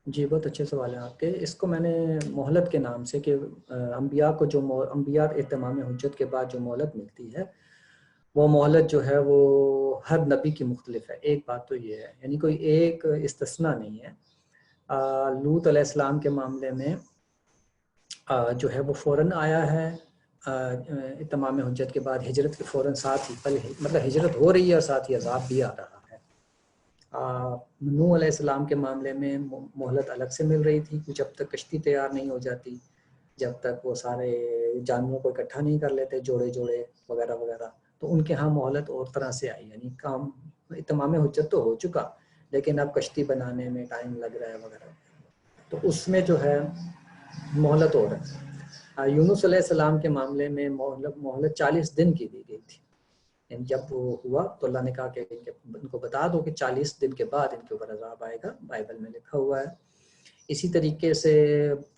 جی، بہت اچھے سوال ہیں آپ کے. اس کو میں نے مہلت کے نام سے، کہ انبیاء کو جو انبیاء اتمام حجت کے بعد جو مہلت ملتی ہے، وہ مہلت جو ہے وہ ہر نبی کی مختلف ہے. ایک بات تو یہ ہے، یعنی کوئی ایک استثناء نہیں ہے. لوط علیہ السلام کے معاملے میں جو ہے وہ فوراً آیا ہے اتمام حجت کے بعد، ہجرت کے فوراً ساتھ ہی، مطلب ہجرت ہو رہی ہے اور ساتھ ہی عذاب بھی آ رہا ہے. نوح علیہ السلام کے معاملے میں مہلت الگ سے مل رہی تھی، جب تک کشتی تیار نہیں ہو جاتی، جب تک وہ سارے جانوروں کو اکٹھا نہیں کر لیتے، جوڑے جوڑے وغیرہ وغیرہ. تو ان کے ہاں مہلت اور طرح سے آئی، یعنی کام اتمام حجت تو ہو چکا لیکن اب کشتی بنانے میں ٹائم لگ رہا ہے وغیرہ. تو اس میں جو ہے مہلت ہو رہا ہے. یونس علیہ السلام کے معاملے میں مہلت 40 دن کی دی گئی تھی. جب وہ ہوا تو اللہ نے کہا کہ ان کو بتا دو کہ 40 دن کے بعد ان کے اوپر عذاب آئے گا، بائبل میں لکھا ہوا ہے. اسی طریقے سے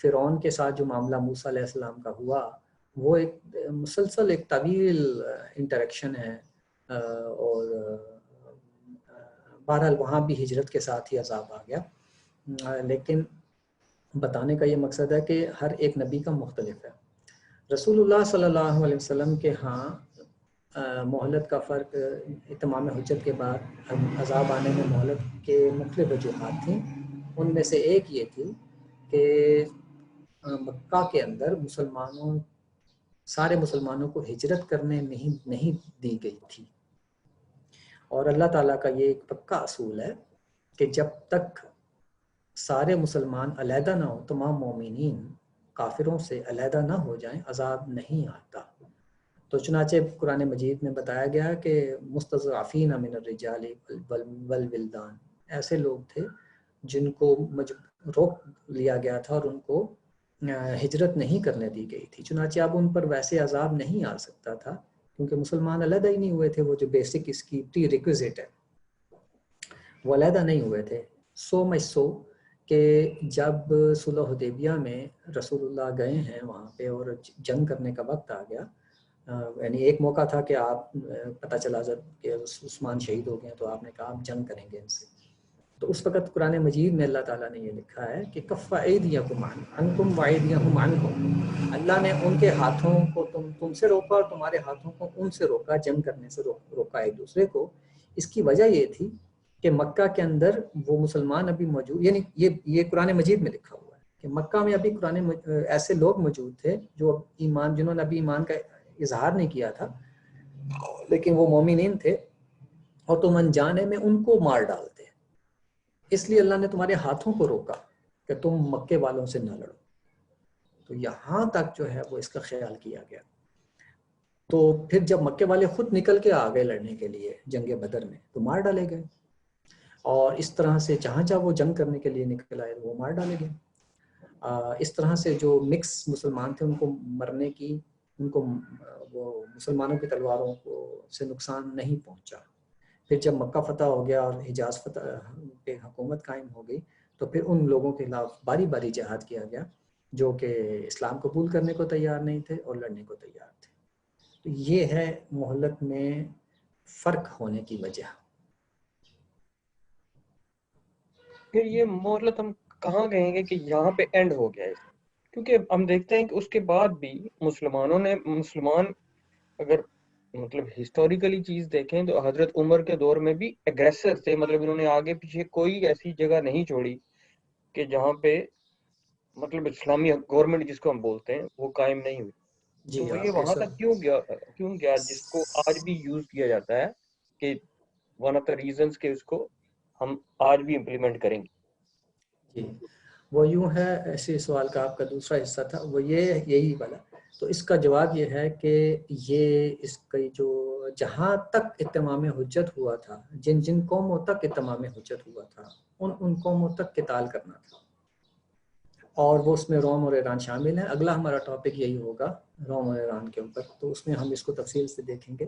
فرعون کے ساتھ جو معاملہ موسیٰ علیہ السلام کا ہوا، وہ ایک مسلسل ایک طویل انٹریکشن ہے، اور بہرحال وہاں بھی ہجرت کے ساتھ ہی عذاب آ گیا. لیکن بتانے کا یہ مقصد ہے کہ ہر ایک نبی کا مختلف ہے. رسول اللہ صلی اللہ علیہ وسلم کے ہاں مہلت کا فرق، اتمام حجت کے بعد عذاب آنے میں مہلت کے مختلف وجوہات تھیں. ان میں سے ایک یہ تھی کہ مکہ کے اندر سارے مسلمانوں کو ہجرت کرنے نہیں دی گئی تھی. اور اللہ تعالیٰ کا یہ ایک پکا اصول ہے کہ جب تک سارے مسلمان علیحدہ نہ ہو، تمام مومنین کافروں سے علیحدہ نہ ہو جائیں، عذاب نہیں آتا. تو چنانچہ قرآن مجید میں بتایا گیا کہ مستضعفین من الرجال والولدان، ایسے لوگ تھے جن کو روک لیا گیا تھا اور ان کو ہجرت نہیں کرنے دی گئی تھی. چنانچہ اب ان پر ویسے عذاب نہیں آ سکتا تھا کیونکہ مسلمان علیحدہ ہی نہیں ہوئے تھے. وہ جو بیسک اس کی پری ریکوزٹ ہے وہ علیحدہ نہیں ہوئے تھے. سو مچ سو کہ جب صلح حدیبیہ میں رسول اللہ گئے ہیں وہاں پہ اور جنگ کرنے کا وقت آ گیا، یعنی ایک موقع تھا کہ آپ پتہ چلا جب کہ عثمان شہید ہو گئے تو آپ نے کہا آپ جنگ کریں گے ان سے. تو اس وقت قرآن مجید میں اللہ تعالیٰ نے یہ لکھا ہے کہ کف ایدیکم عنکم وایدیہم عنکم، اللہ نے ان کے ہاتھوں کو تم سے روکا اور تمہارے ہاتھوں کو ان سے روکا، جنگ کرنے سے روکا ایک دوسرے کو. اس کی وجہ یہ تھی کہ مکہ کے اندر وہ مسلمان ابھی موجود، یعنی یہ قرآن مجید میں لکھا ہوا ہے کہ مکہ میں ابھی ایسے لوگ موجود تھے جو جنہوں نے ابھی ایمان کا اظہار نہیں کیا تھا لیکن وہ مومنین تھے، اور تم انجانے میں ان کو مار ڈالتے. اس لیے اللہ نے تمہارے ہاتھوں کو روکا کہ تم مکے والوں سے نہ لڑو. تو یہاں تک جو ہے وہ اس کا خیال کیا گیا. تو پھر جب مکے والے خود نکل کے آ گئے لڑنے کے لیے جنگ بدر میں تو مار ڈالے گئے، اور اس طرح سے جہاں وہ جنگ کرنے کے لیے نکل آئے وہ مار ڈالے گئے. اس طرح سے جو مکس مسلمان تھے ان کو مرنے کی، ان کو وہ مسلمانوں کی تلواروں کو سے نقصان نہیں پہنچا. پھر جب مکہ فتح ہو گیا اور حجاز فتح پہ حکومت قائم ہو گئی تو پھر ان لوگوں کے خلاف باری باری جہاد کیا گیا جو کہ اسلام قبول کرنے کو تیار نہیں تھے اور لڑنے کو تیار تھے. تو یہ ہے مہلت میں فرق ہونے کی وجہ. پھر یہ مہلت ہم کہاں کہیں گے کہ یہاں پہ اینڈ ہو گیا ہے؟ کیونکہ ہم دیکھتے ہیں کہ اس کے بعد بھی مسلمان اگر مطلب ہسٹوریکلی چیز دیکھیں تو حضرت عمر کے دور میں بھی اگریسر تھے، مطلب انہوں نے آگے پیچھے کوئی ایسی جگہ نہیں چھوڑی کہ جہاں پہ مطلب اسلامی گورنمنٹ جس کو ہم بولتے ہیں وہ قائم نہیں ہوئی. جی تو یہ وہاں تک کیوں گیا جس کو آج بھی یوز کیا جاتا ہے کہ ون آف دا ریزنس کہ اس کو ہم آج بھی امپلیمنٹ کریں گے. جی وہ یوں ہے، ایسے سوال کا آپ کا دوسرا حصہ تھا وہ یہی والا. تو اس کا جواب یہ ہے کہ یہ اس کی جو جہاں تک اتمام حجت ہوا تھا، جن قوموں تک اتمام حجت ہوا تھا ان قوموں تک قتال کرنا تھا، اور وہ اس میں روم اور ایران شامل ہیں. اگلا ہمارا ٹاپک یہی ہوگا روم اور ایران کے اوپر، تو اس میں ہم اس کو تفصیل سے دیکھیں گے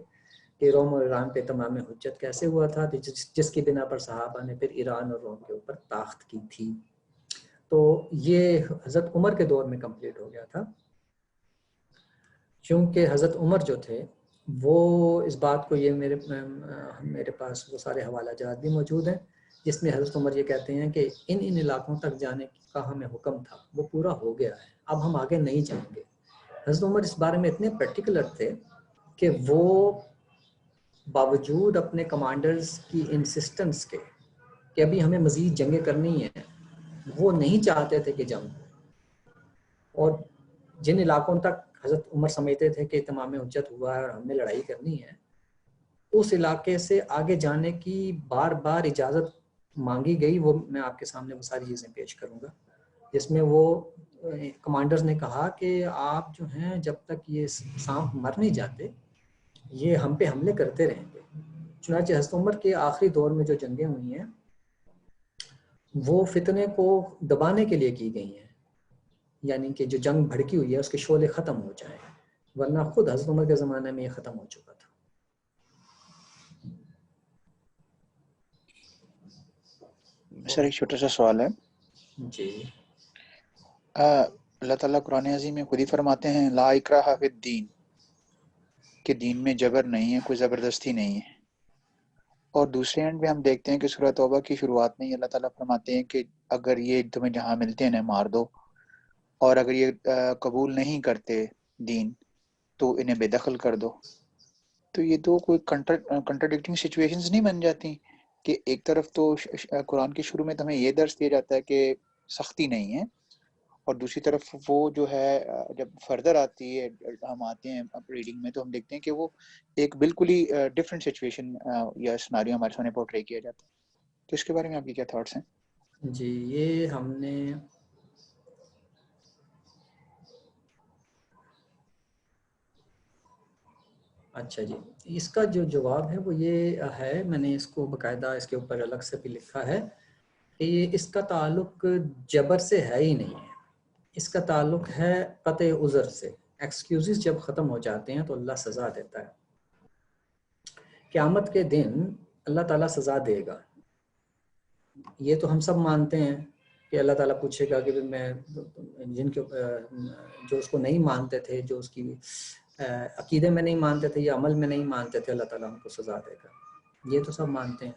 کہ روم اور ایران پہ تمام حجت کیسے ہوا تھا، جس کی بنا پر صحابہ نے پھر ایران اور روم کے اوپر طاقت کی تھی. تو یہ حضرت عمر کے دور میں کمپلیٹ ہو گیا تھا، کیونکہ حضرت عمر جو تھے وہ اس بات کو، یہ میرے پاس وہ سارے حوالہ جات بھی موجود ہیں جس میں حضرت عمر یہ کہتے ہیں کہ ان علاقوں تک جانے کا ہمیں حکم تھا وہ پورا ہو گیا ہے، اب ہم آگے نہیں جائیں گے. حضرت عمر اس بارے میں اتنے پرٹیکولر تھے کہ وہ باوجود اپنے کمانڈرز کی انسسٹنس کے کہ ابھی ہمیں مزید جنگیں کرنی ہیں، وہ نہیں چاہتے تھے کہ جنگ ہو. اور جن علاقوں تک حضرت عمر سمجھتے تھے کہ تمام حجت ہوا ہے اور ہم نے لڑائی کرنی ہے، اس علاقے سے آگے جانے کی بار بار اجازت مانگی گئی. وہ میں آپ کے سامنے وہ ساری چیزیں پیش کروں گا جس میں وہ کمانڈرز نے کہا کہ آپ جو ہیں جب تک یہ سانپ مر نہیں جاتے یہ ہم پہ حملے کرتے رہیں گے. چنانچہ حضرت عمر کے آخری دور میں جو جنگیں ہوئی ہیں وہ فتنے کو دبانے کے لیے کی گئی ہیں، یعنی کہ جو جنگ بھڑکی ہوئی ہے اس کے شعلے ختم ہو جائیں، ورنہ خود حضرت عمر کے زمانے میں یہ ختم ہو چکا تھا. سر ایک چھوٹا سا سوال ہے. جی اللہ تعالیٰ قرآن عظیم میں خود ہی فرماتے ہیں لا اکراہ فی الدین، کہ دین میں جبر نہیں ہے، کوئی زبردستی نہیں ہے. اور دوسرے اینڈ پہ ہم دیکھتے ہیں کہ سورہ توبہ کی شروعات میں اللہ تعالیٰ فرماتے ہیں کہ اگر یہ تمہیں جہاں ملتے ہیں انہیں مار دو، اور اگر یہ قبول نہیں کرتے دین تو انہیں بے دخل کر دو. تو یہ دو کوئی کنٹراڈکٹنگ سچویشنز نہیں بن جاتی کہ ایک طرف تو قرآن کے شروع میں تو ہمیں یہ درس دیا جاتا ہے کہ سختی نہیں ہے، اور دوسری طرف وہ جو ہے جب فردر آتی ہے ہم آتے ہیں ریڈنگ میں تو ہم دیکھتے ہیں کہ وہ ایک بالکل ہی ڈفرینٹ سچویشن یا سناریو ہمارے سامنے پورٹری کیا جاتا ہے. تو اس کے بارے میں آپ کے کیا تھاٹس ہیں؟ جی یہ ہم نے اچھا جی اس کا جو جواب ہے وہ یہ ہے، میں نے اس کو باقاعدہ اس کے اوپر الگ سے بھی لکھا ہے کہ یہ اس کا تعلق جبر سے ہے ہی نہیں ہے، اس کا تعلق ہے قطع عذر سے. ایکسکیوزز جب ختم ہو جاتے ہیں تو اللہ سزا دیتا ہے. قیامت کے دن اللہ تعالیٰ سزا دے گا، یہ تو ہم سب مانتے ہیں کہ اللہ تعالیٰ پوچھے گا کہ میں جن کے جو اس کو نہیں مانتے تھے، جو اس کی عقیدے میں نہیں مانتے تھے یا عمل میں نہیں مانتے تھے، اللہ تعالیٰ ان کو سزا دے گا، یہ تو سب مانتے ہیں.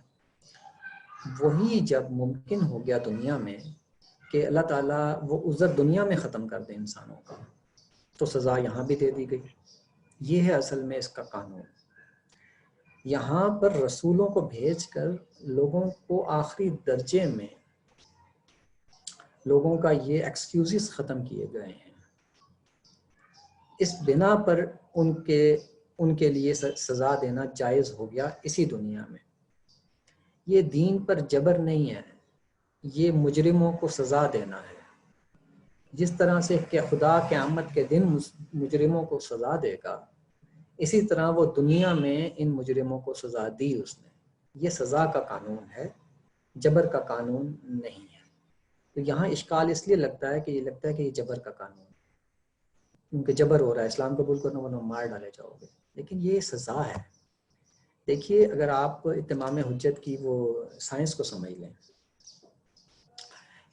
وہی جب ممکن ہو گیا دنیا میں کہ اللہ تعالیٰ وہ عذر دنیا میں ختم کر دے انسانوں کا، تو سزا یہاں بھی دے دی گئی. یہ ہے اصل میں اس کا قانون. یہاں پر رسولوں کو بھیج کر لوگوں کو آخری درجے میں لوگوں کا یہ ایکسکیوزز ختم کیے گئے ہیں. اس بنا پر ان کے لیے سزا دینا جائز ہو گیا اسی دنیا میں. یہ دین پر جبر نہیں ہے، یہ مجرموں کو سزا دینا ہے. جس طرح سے کہ خدا قیامت کے دن مجرموں کو سزا دے گا، اسی طرح وہ دنیا میں ان مجرموں کو سزا دی اس نے. یہ سزا کا قانون ہے، جبر کا قانون نہیں ہے. تو یہاں اشکال اس لیے لگتا ہے کہ یہ جبر کا قانون ہے، کیونکہ جبر ہو رہا ہے، اسلام قبول کرنا ورنہ مار ڈالے جاؤ گے. لیکن یہ سزا ہے. دیکھیے اگر آپ اتمام حجت کی وہ سائنس کو سمجھ لیں،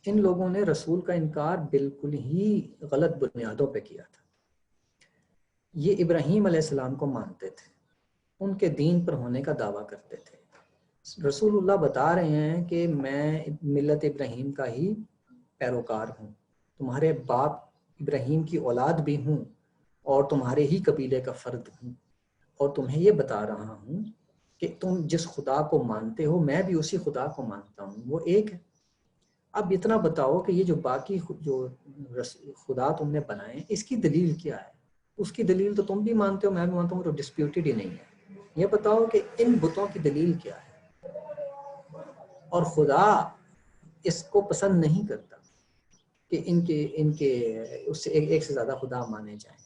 ان لوگوں نے رسول کا انکار بالکل ہی غلط بنیادوں پہ کیا تھا. یہ ابراہیم علیہ السلام کو مانتے تھے، ان کے دین پر ہونے کا دعویٰ کرتے تھے. رسول اللہ بتا رہے ہیں کہ میں ملت ابراہیم کا ہی پیروکار ہوں، تمہارے باپ ابراہیم کی اولاد بھی ہوں اور تمہارے ہی قبیلے کا فرد ہوں، اور تمہیں یہ بتا رہا ہوں کہ تم جس خدا کو مانتے ہو میں بھی اسی خدا کو مانتا ہوں، وہ ایک ہے. اب اتنا بتاؤ کہ یہ جو باقی جو خدا تم نے بنائے اس کی دلیل کیا ہے؟ اس کی دلیل تو تم بھی مانتے ہو میں بھی مانتا ہوں، تو ڈسپیوٹڈ ہی نہیں ہے. یہ بتاؤ کہ ان بتوں کی دلیل کیا ہے؟ اور خدا اس کو پسند نہیں کرتا کہ ان کے اس سے ایک سے زیادہ خدا مانے جائیں.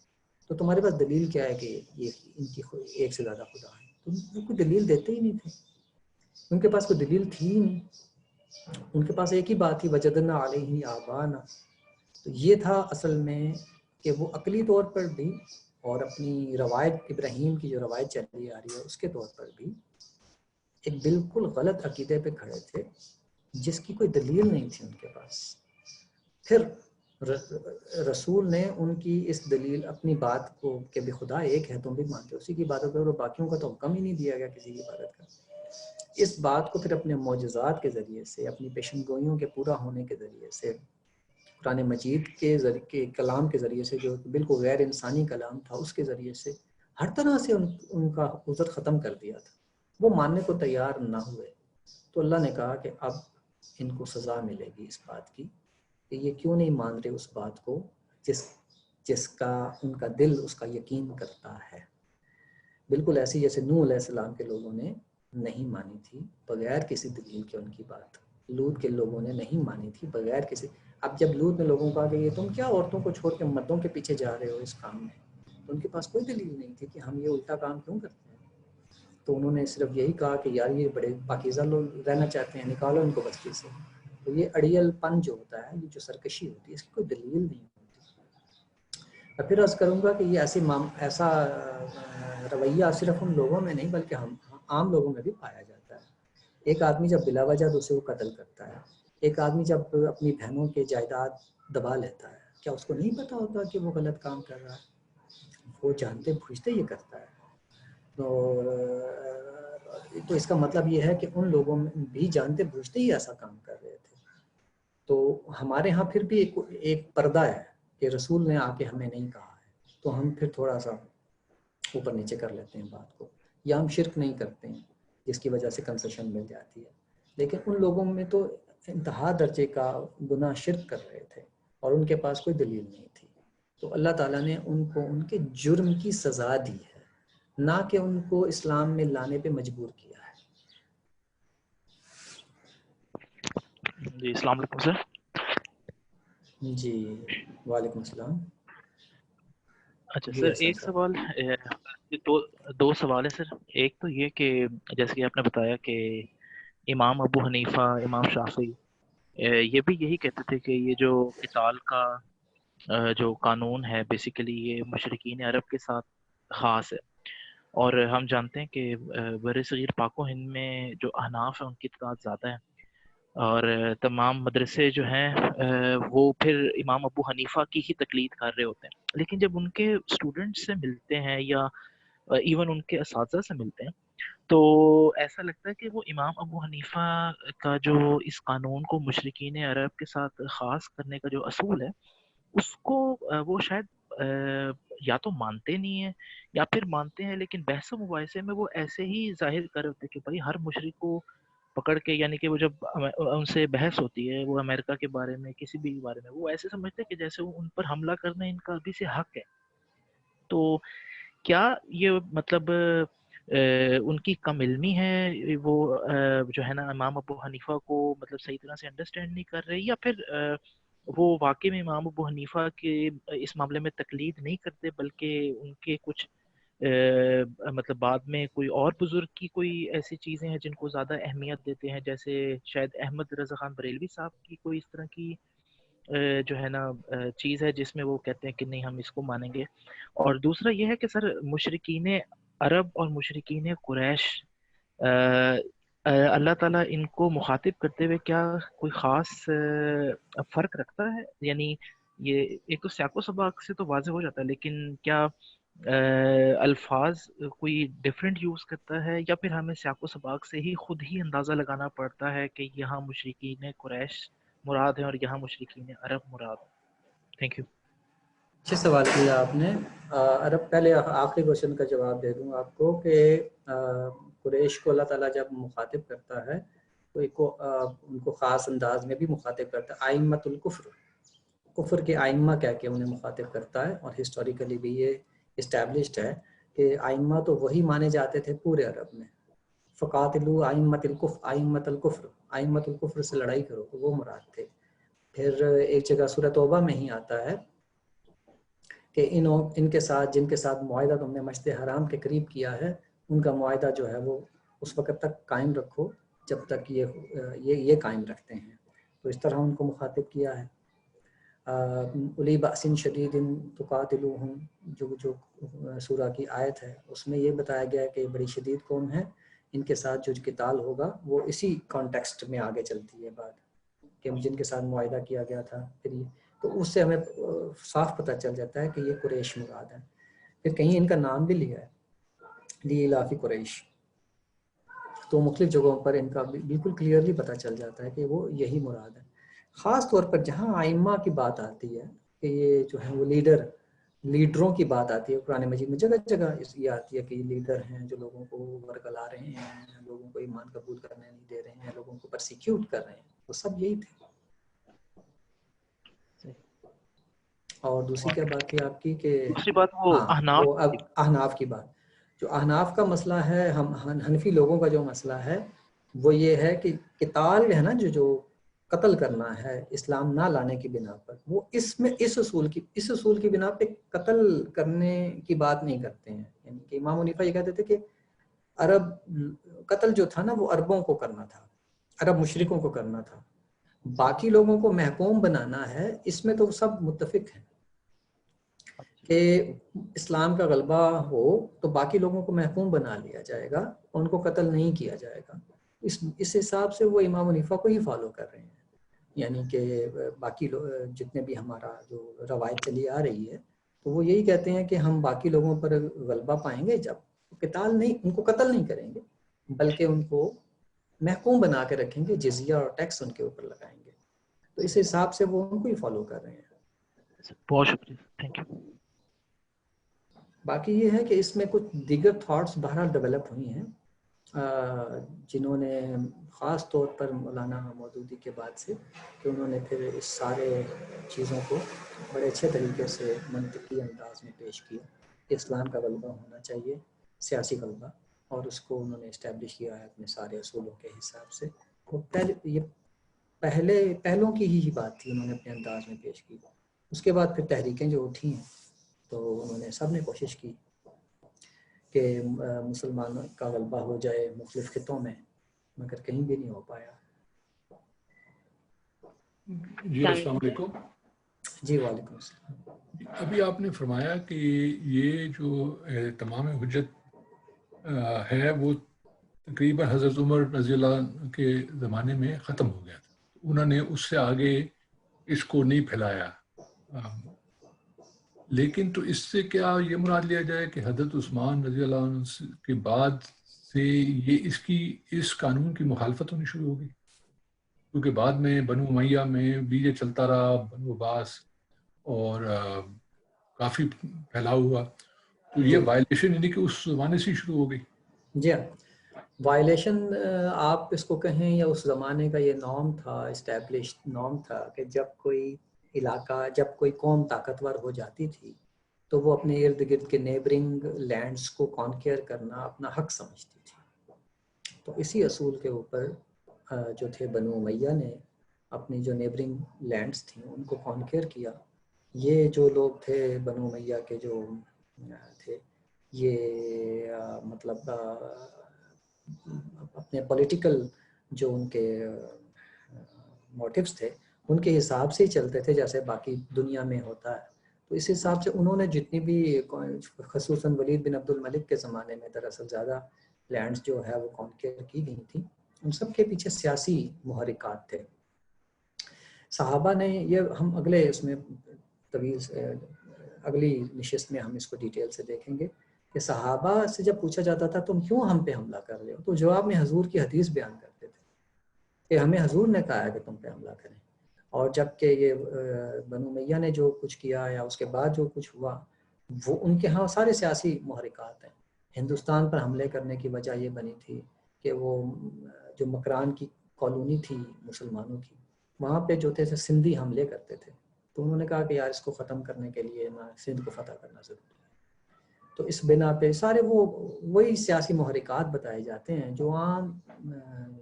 تو تمہارے پاس دلیل کیا ہے کہ یہ ان کی ایک سے زیادہ خدا ہے؟ تم کوئی دلیل دیتے ہی نہیں تھے، ان کے پاس کوئی دلیل تھی ہی نہیں. ان کے پاس ایک ہی بات تھی، وجدنا علیہ آبانا. تو یہ تھا اصل میں کہ وہ عقلی طور پر بھی اور اپنی روایت ابراہیم کی جو روایت چلی آ رہی ہے اس کے طور پر بھی ایک بالکل غلط عقیدے پہ کھڑے تھے جس کی کوئی دلیل نہیں تھی ان کے پاس. پھر رسول نے ان کی اس دلیل اپنی بات کو کہ بھی خدا ایک ہے تم بھی مانتے اسی کی عبادت کرو، باقیوں کا تو حکم ہی نہیں دیا گیا کسی کی عبادت کا. اس بات کو پھر اپنے معجزات کے ذریعے سے، اپنی پیشن گوئیوں کے پورا ہونے کے ذریعے سے، قرآن مجید کے ذریعے کلام کے ذریعے سے جو بالکل غیر انسانی کلام تھا اس کے ذریعے سے ہر طرح سے ان کا عذر ختم کر دیا تھا. وہ ماننے کو تیار نہ ہوئے تو اللہ نے کہا کہ اب ان کو سزا ملے گی اس بات کی کہ یہ کیوں نہیں مان رہے اس بات کو جس کا ان کا دل اس کا یقین کرتا ہے. بالکل ایسی جیسے نوح علیہ السلام کے لوگوں نے نہیں مانی تھی بغیر کسی دلیل کے ان کی بات، لوط کے لوگوں نے نہیں مانی تھی بغیر کسی. اب جب لوط نے لوگوں کو کہا کہ یہ تم کیا عورتوں کو چھوڑ کے مردوں کے پیچھے جا رہے ہو اس کام میں، تو ان کے پاس کوئی دلیل نہیں تھی کہ ہم یہ الٹا کام کیوں کرتے ہیں. تو انہوں نے صرف یہی کہا کہ یار یہ بڑے پاکیزہ لوگ رہنا چاہتے ہیں، نکالو ان کو بستی سے. تو یہ اڑیل پن جو ہوتا ہے، یہ جو سرکشی ہوتی ہے، اس کی کوئی دلیل نہیں ہوتی. اور پھر عرض کروں گا کہ یہ ایسا رویہ صرف ان لوگوں میں نہیں بلکہ ہم عام لوگوں میں بھی پایا جاتا ہے. ایک آدمی جب بلا وجہ دوسرے کو قتل کرتا ہے، ایک آدمی جب اپنی بہنوں کے جائیداد دبا لیتا ہے، کیا اس کو نہیں پتا ہوتا کہ وہ غلط کام کر رہا ہے؟ وہ جانتے بوجھتے یہ کرتا ہے. تو اس کا مطلب یہ ہے کہ ان لوگوں میں بھی جانتے بوجھتے ہی ایسا کام کر رہے تھے. تو ہمارے ہاں پھر بھی ایک پردہ ہے کہ رسول نے آ کے ہمیں نہیں کہا ہے، تو ہم پھر تھوڑا سا اوپر نیچے کر لیتے ہیں بات کو، یا ہم شرک نہیں کرتے ہیں جس کی وجہ سے کنسیشن مل جاتی ہے. لیکن ان لوگوں میں تو انتہا درجے کا گناہ شرک کر رہے تھے اور ان کے پاس کوئی دلیل نہیں تھی. تو اللہ تعالیٰ نے ان کو ان کے جرم کی سزا دی ہے، نہ کہ ان کو اسلام میں لانے پہ مجبور کیا ہے. جی السلام علیکم سر. جی وعلیکم السلام. اچھا جی سر احسان ایک صاحب. سوال، دو سوال ہے سر. ایک تو یہ کہ جیسے کہ آپ نے بتایا کہ امام ابو حنیفہ، امام شافعی یہ بھی یہی کہتے تھے کہ یہ جو قتال کا جو قانون ہے بیسیکلی یہ مشرکین عرب کے ساتھ خاص ہے. اور ہم جانتے ہیں کہ بر صغیر پاک و ہند میں جو احناف ہیں ان کی تعداد زیادہ ہے، اور تمام مدرسے جو ہیں وہ پھر امام ابو حنیفہ کی ہی تقلید کر رہے ہوتے ہیں. لیکن جب ان کے اسٹوڈنٹ سے ملتے ہیں یا ایون ان کے اساتذہ سے ملتے ہیں تو ایسا لگتا ہے کہ وہ امام ابو حنیفہ کا جو اس قانون کو مشرکین عرب کے ساتھ خاص کرنے کا جو اصول ہے اس کو وہ شاید یا تو مانتے نہیں ہیں یا پھر مانتے ہیں لیکن بحث و مباحثے میں وہ ایسے ہی ظاہر کر ہوتے کہ بھائی ہر مشرک کو پکڑ کے، یعنی کہ وہ جب ان سے بحث ہوتی ہے وہ امریکہ کے بارے میں کسی بھی بارے میں، وہ ایسے سمجھتے کہ جیسے وہ ان پر حملہ کرنا ان کا ابھی سے حق ہے. تو کیا یہ مطلب ان کی کم علمی ہے، وہ جو ہے نا امام ابو حنیفہ کو مطلب صحیح طرح سے انڈرسٹینڈ نہیں کر رہے، یا پھر وہ واقعی میں امام ابو حنیفہ کے اس معاملے میں تقلید نہیں کرتے بلکہ ان کے کچھ مطلب بعد میں کوئی اور بزرگ کی کوئی ایسی چیزیں ہیں جن کو زیادہ اہمیت دیتے ہیں، جیسے شاید احمد رضا خان بریلوی صاحب کی کوئی اس طرح کی جو ہے نا چیز ہے جس میں وہ کہتے ہیں کہ نہیں ہم اس کو مانیں گے. اور دوسرا یہ ہے کہ سر مشرکین عرب اور مشرکین قریش اللہ تعالیٰ ان کو مخاطب کرتے ہوئے کیا کوئی خاص فرق رکھتا ہے؟ یعنی یہ ایک تو سیاق و سباق سے تو واضح ہو جاتا ہے، لیکن کیا الفاظ کوئی ڈیفرنٹ یوز کرتا ہے یا پھر ہمیں سیاق و سباق سے ہی خود ہی اندازہ لگانا پڑتا ہے کہ یہاں مشرکین قریش مراد ہیں اور یہاں مشرکین عرب مراد ہیں؟ Thank you. اچھا سوال کیا آپ نے. عرب پہلے آخری کوشچن کا جواب دے دوں آپ کو کہ قریش کو اللہ تعالیٰ جب مخاطب کرتا ہے تو ان کو خاص انداز میں بھی مخاطب کرتا ہے. ائمۃ الکفر، کفر کے ائمہ کہہ کے انہیں مخاطب کرتا ہے، اور ہسٹوریکلی بھی یہ اسٹیبلشڈ ہے کہ ائمہ تو وہی مانے جاتے تھے پورے عرب میں. فقاتلوا ائمۃ الکفر، ائمۃ الکفر، ائمۃ الکفر سے لڑائی کرو، تو وہ مراد تھے. پھر ایک جگہ سورۃ توبہ میں ہی آتا ہے کہ ان کے ساتھ جن کے ساتھ معاہدہ تم نے مشت حرام کے قریب کیا ہے ان کا معاہدہ جو ہے وہ اس وقت تک قائم رکھو جب تک یہ قائم رکھتے ہیں. تو اس طرح ان کو مخاطب کیا ہے. الی بأس شدید تقاتلوہم، جو سورہ کی آیت ہے اس میں یہ بتایا گیا ہے کہ بڑی شدید قوم ہے، ان کے ساتھ جو قتال ہوگا وہ اسی کانٹیکسٹ میں آگے چلتی ہے بات کہ جن کے ساتھ معاہدہ کیا گیا تھا. پھر تو اس سے ہمیں صاف پتہ چل جاتا ہے کہ یہ قریش مراد ہے. پھر کہیں ان کا نام بھی لیا ہے لیلاف قریش، تو مختلف جگہوں پر ان کا بالکل کلیئرلی پتہ چل جاتا ہے کہ وہ یہی مراد ہے. خاص طور پر جہاں ائمہ کی بات آتی ہے کہ یہ جو ہے وہ لیڈروں کی بات آتی ہے قرآن مجید میں جگہ جگہ یہ آتی ہے کہ یہ لیڈر ہیں جو لوگوں کو ورگلا رہے ہیں، لوگوں کو ایمان قبول کرنے نہیں دے رہے ہیں، لوگوں کو پرسیکیوٹ کر رہے ہیں، وہ سب یہی تھے. اور دوسری کیا بات تھی آپ کی کہ دوسری بات وہ ہاں وہ اب احناف کی بات، جو احناف کا مسئلہ ہے، ہم حنفی لوگوں کا جو مسئلہ ہے وہ یہ ہے کہ قتال ہے نا جو قتل کرنا ہے اسلام نہ لانے کی بنا پر، وہ اس اصول کی بنا پہ قتل کرنے کی بات نہیں کرتے ہیں. یعنی کہ امام حنیفہ یہ کہتے تھے کہ عرب قتل جو تھا نا وہ عربوں کو کرنا تھا، عرب مشرکوں کو کرنا تھا. باقی لوگوں کو محکوم بنانا ہے، اس میں تو سب متفق ہیں کہ اسلام کا غلبہ ہو تو باقی لوگوں کو محکوم بنا لیا جائے گا، ان کو قتل نہیں کیا جائے گا. اس حساب سے وہ امام حنیفہ کو ہی فالو کر رہے ہیں. یعنی کہ باقی جتنے بھی ہمارا جو روایت چلی آ رہی ہے تو وہ یہی کہتے ہیں کہ ہم باقی لوگوں پر غلبہ پائیں گے جب قتال نہیں، ان کو قتل نہیں کریں گے بلکہ ان کو محکوم بنا کے رکھیں گے، جزیہ اور ٹیکس ان کے اوپر لگائیں گے. تو اس حساب سے وہ ان کو ہی فالو کر رہے ہیں. بہت شکریہ، تھینک یو. باقی یہ ہے کہ اس میں کچھ دیگر تھاٹس بہرحال ڈیولپ ہوئی ہیں جنہوں نے خاص طور پر مولانا مودودی کے بعد سے کہ انہوں نے پھر اس سارے چیزوں کو بڑے اچھے طریقے سے منطقی انداز میں پیش کیا کہ اسلام کا غلبہ ہونا چاہیے، سیاسی غلبہ، اور اس کو انہوں نے اسٹیبلش کیا ہے اپنے سارے اصولوں کے حساب سے. وہ یہ پہلوں کی ہی بات تھی، انہوں نے اپنے انداز میں پیش کی. اس کے بعد پھر تحریکیں جو اٹھی ہیں تو انہوں نے سب نے کوشش کی کہ مسلمانوں کا غلبہ ہو جائے مختلف خطوں میں، مگر کہیں بھی نہیں ہو پایا. جی السلام علیکم. جی وعلیکم السلام. ابھی آپ نے فرمایا کہ یہ جو تمام حجت ہے وہ تقریباً حضرت عمر رضی اللہ عنہ کے زمانے میں ختم ہو گیا تھا. انہوں نے اس سے آگے اس کو نہیں پھیلایا. لیکن تو اس سے کیا یہ مراد لیا جائے کہ حضرت عثمان رضی اللہ عنہ کے بعد سے یہ اس قانون کی مخالفت ہونی شروع ہو گئی؟ کیونکہ بعد میں بنو امیہ میں بھی یہ چلتا رہا، بنو عباس، اور کافی پھیلاؤ ہوا. تو یہ وائلیشن یعنی کہ اس زمانے سے شروع ہو گئی. جی ہاں، وائلیشن آپ اس کو کہیں یا اس زمانے کا یہ نارم تھا، اسٹیبلشڈ نارم تھا کہ جب کوئی علاقہ، جب کوئی قوم طاقتور ہو جاتی تھی تو وہ اپنے ارد گرد کے نیبرنگ لینڈز کو کانکیئر کرنا اپنا حق سمجھتی تھی. تو اسی اصول کے اوپر جو تھے بنو امیہ نے اپنی جو نیبرنگ لینڈز تھیں ان کو کانکیئر کیا. یہ جو لوگ تھے بنو امیہ کے جو تھے، یہ مطلب اپنے پولیٹیکل جو ان کے موٹیوز تھے ان کے حساب سے ہی چلتے تھے جیسے باقی دنیا میں ہوتا ہے. تو اس حساب سے انہوں نے جتنی بھی، خصوصاً ولید بن عبد الملک کے زمانے میں دراصل زیادہ لینڈز جو ہے وہ کانکیئر کی گئی تھی، ان سب کے پیچھے سیاسی محرکات تھے. صحابہ نے یہ، ہم اگلے اس میں طویل اگلی نشست میں ہم اس کو ڈیٹیل سے دیکھیں گے کہ صحابہ سے جب پوچھا جاتا تھا تم کیوں ہم پہ حملہ کر رہے ہو، تو جواب میں حضور کی حدیث بیان کرتے تھے کہ ہمیں حضور نے کہا ہے کہ تم پہ حملہ کریں. اور جب کہ یہ بنو امیہ نے جو کچھ کیا یا اس کے بعد جو کچھ ہوا، وہ ان کے ہاں سارے سیاسی محرکات ہیں. ہندوستان پر حملے کرنے کی وجہ یہ بنی تھی کہ وہ جو مکران کی کالونی تھی مسلمانوں کی، وہاں پہ جو تھے سندھی حملے کرتے تھے. تو انہوں نے کہا کہ یار اس کو ختم کرنے کے لیے نا سندھ کو فتح کرنا ضروری ہے. تو اس بنا پہ سارے وہی سیاسی محرکات بتائے جاتے ہیں جو عام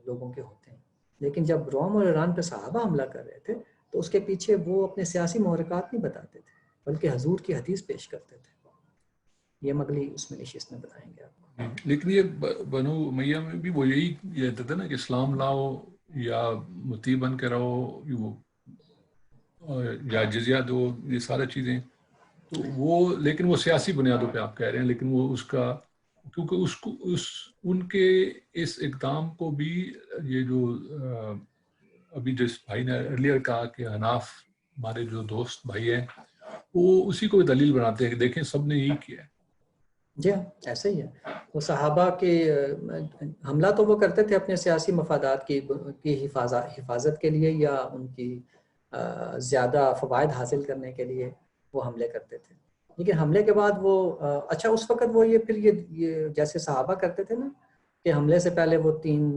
لوگوں کے ہوتے ہیں. لیکن جب روم اور ایران پہ صحابہ حملہ کر رہے تھے تو اس کے پیچھے وہ اپنے سیاسی محرکات نہیں بتاتے تھے بلکہ حضور کی حدیث پیش کرتے تھے. یہ مغلی اس میں نشست میں بتائیں گے آپ کو. لیکن یہ بنو امیہ میں بھی وہ یہی کہتے تھے نا کہ اسلام لاؤ یا مطیع بن کے رہو یا جزیہ دو، یہ سارے چیزیں. تو وہ لیکن وہ سیاسی بنیادوں پہ آپ کہہ رہے ہیں، لیکن وہ اس کا کیونکہ اس کو ان کے اس اقدام کو بھی یہ جو ابھی جس بھائی نے ارلیئر کہا کہ حناف ہمارے جو دوست بھائی ہیں وہ اسی کو دلیل بناتے ہیں کہ دیکھیں سب نے یہی کیا ہے. جی ہاں ایسا ہی ہے. وہ صحابہ کے حملہ تو وہ کرتے تھے اپنے سیاسی مفادات کی حفاظت کے لیے یا ان کی زیادہ فوائد حاصل کرنے کے لیے وہ حملے کرتے تھے. لیکن حملے کے بعد وہ اچھا اس وقت وہ یہ جیسے صحابہ کرتے تھے نا کہ حملے سے پہلے وہ 3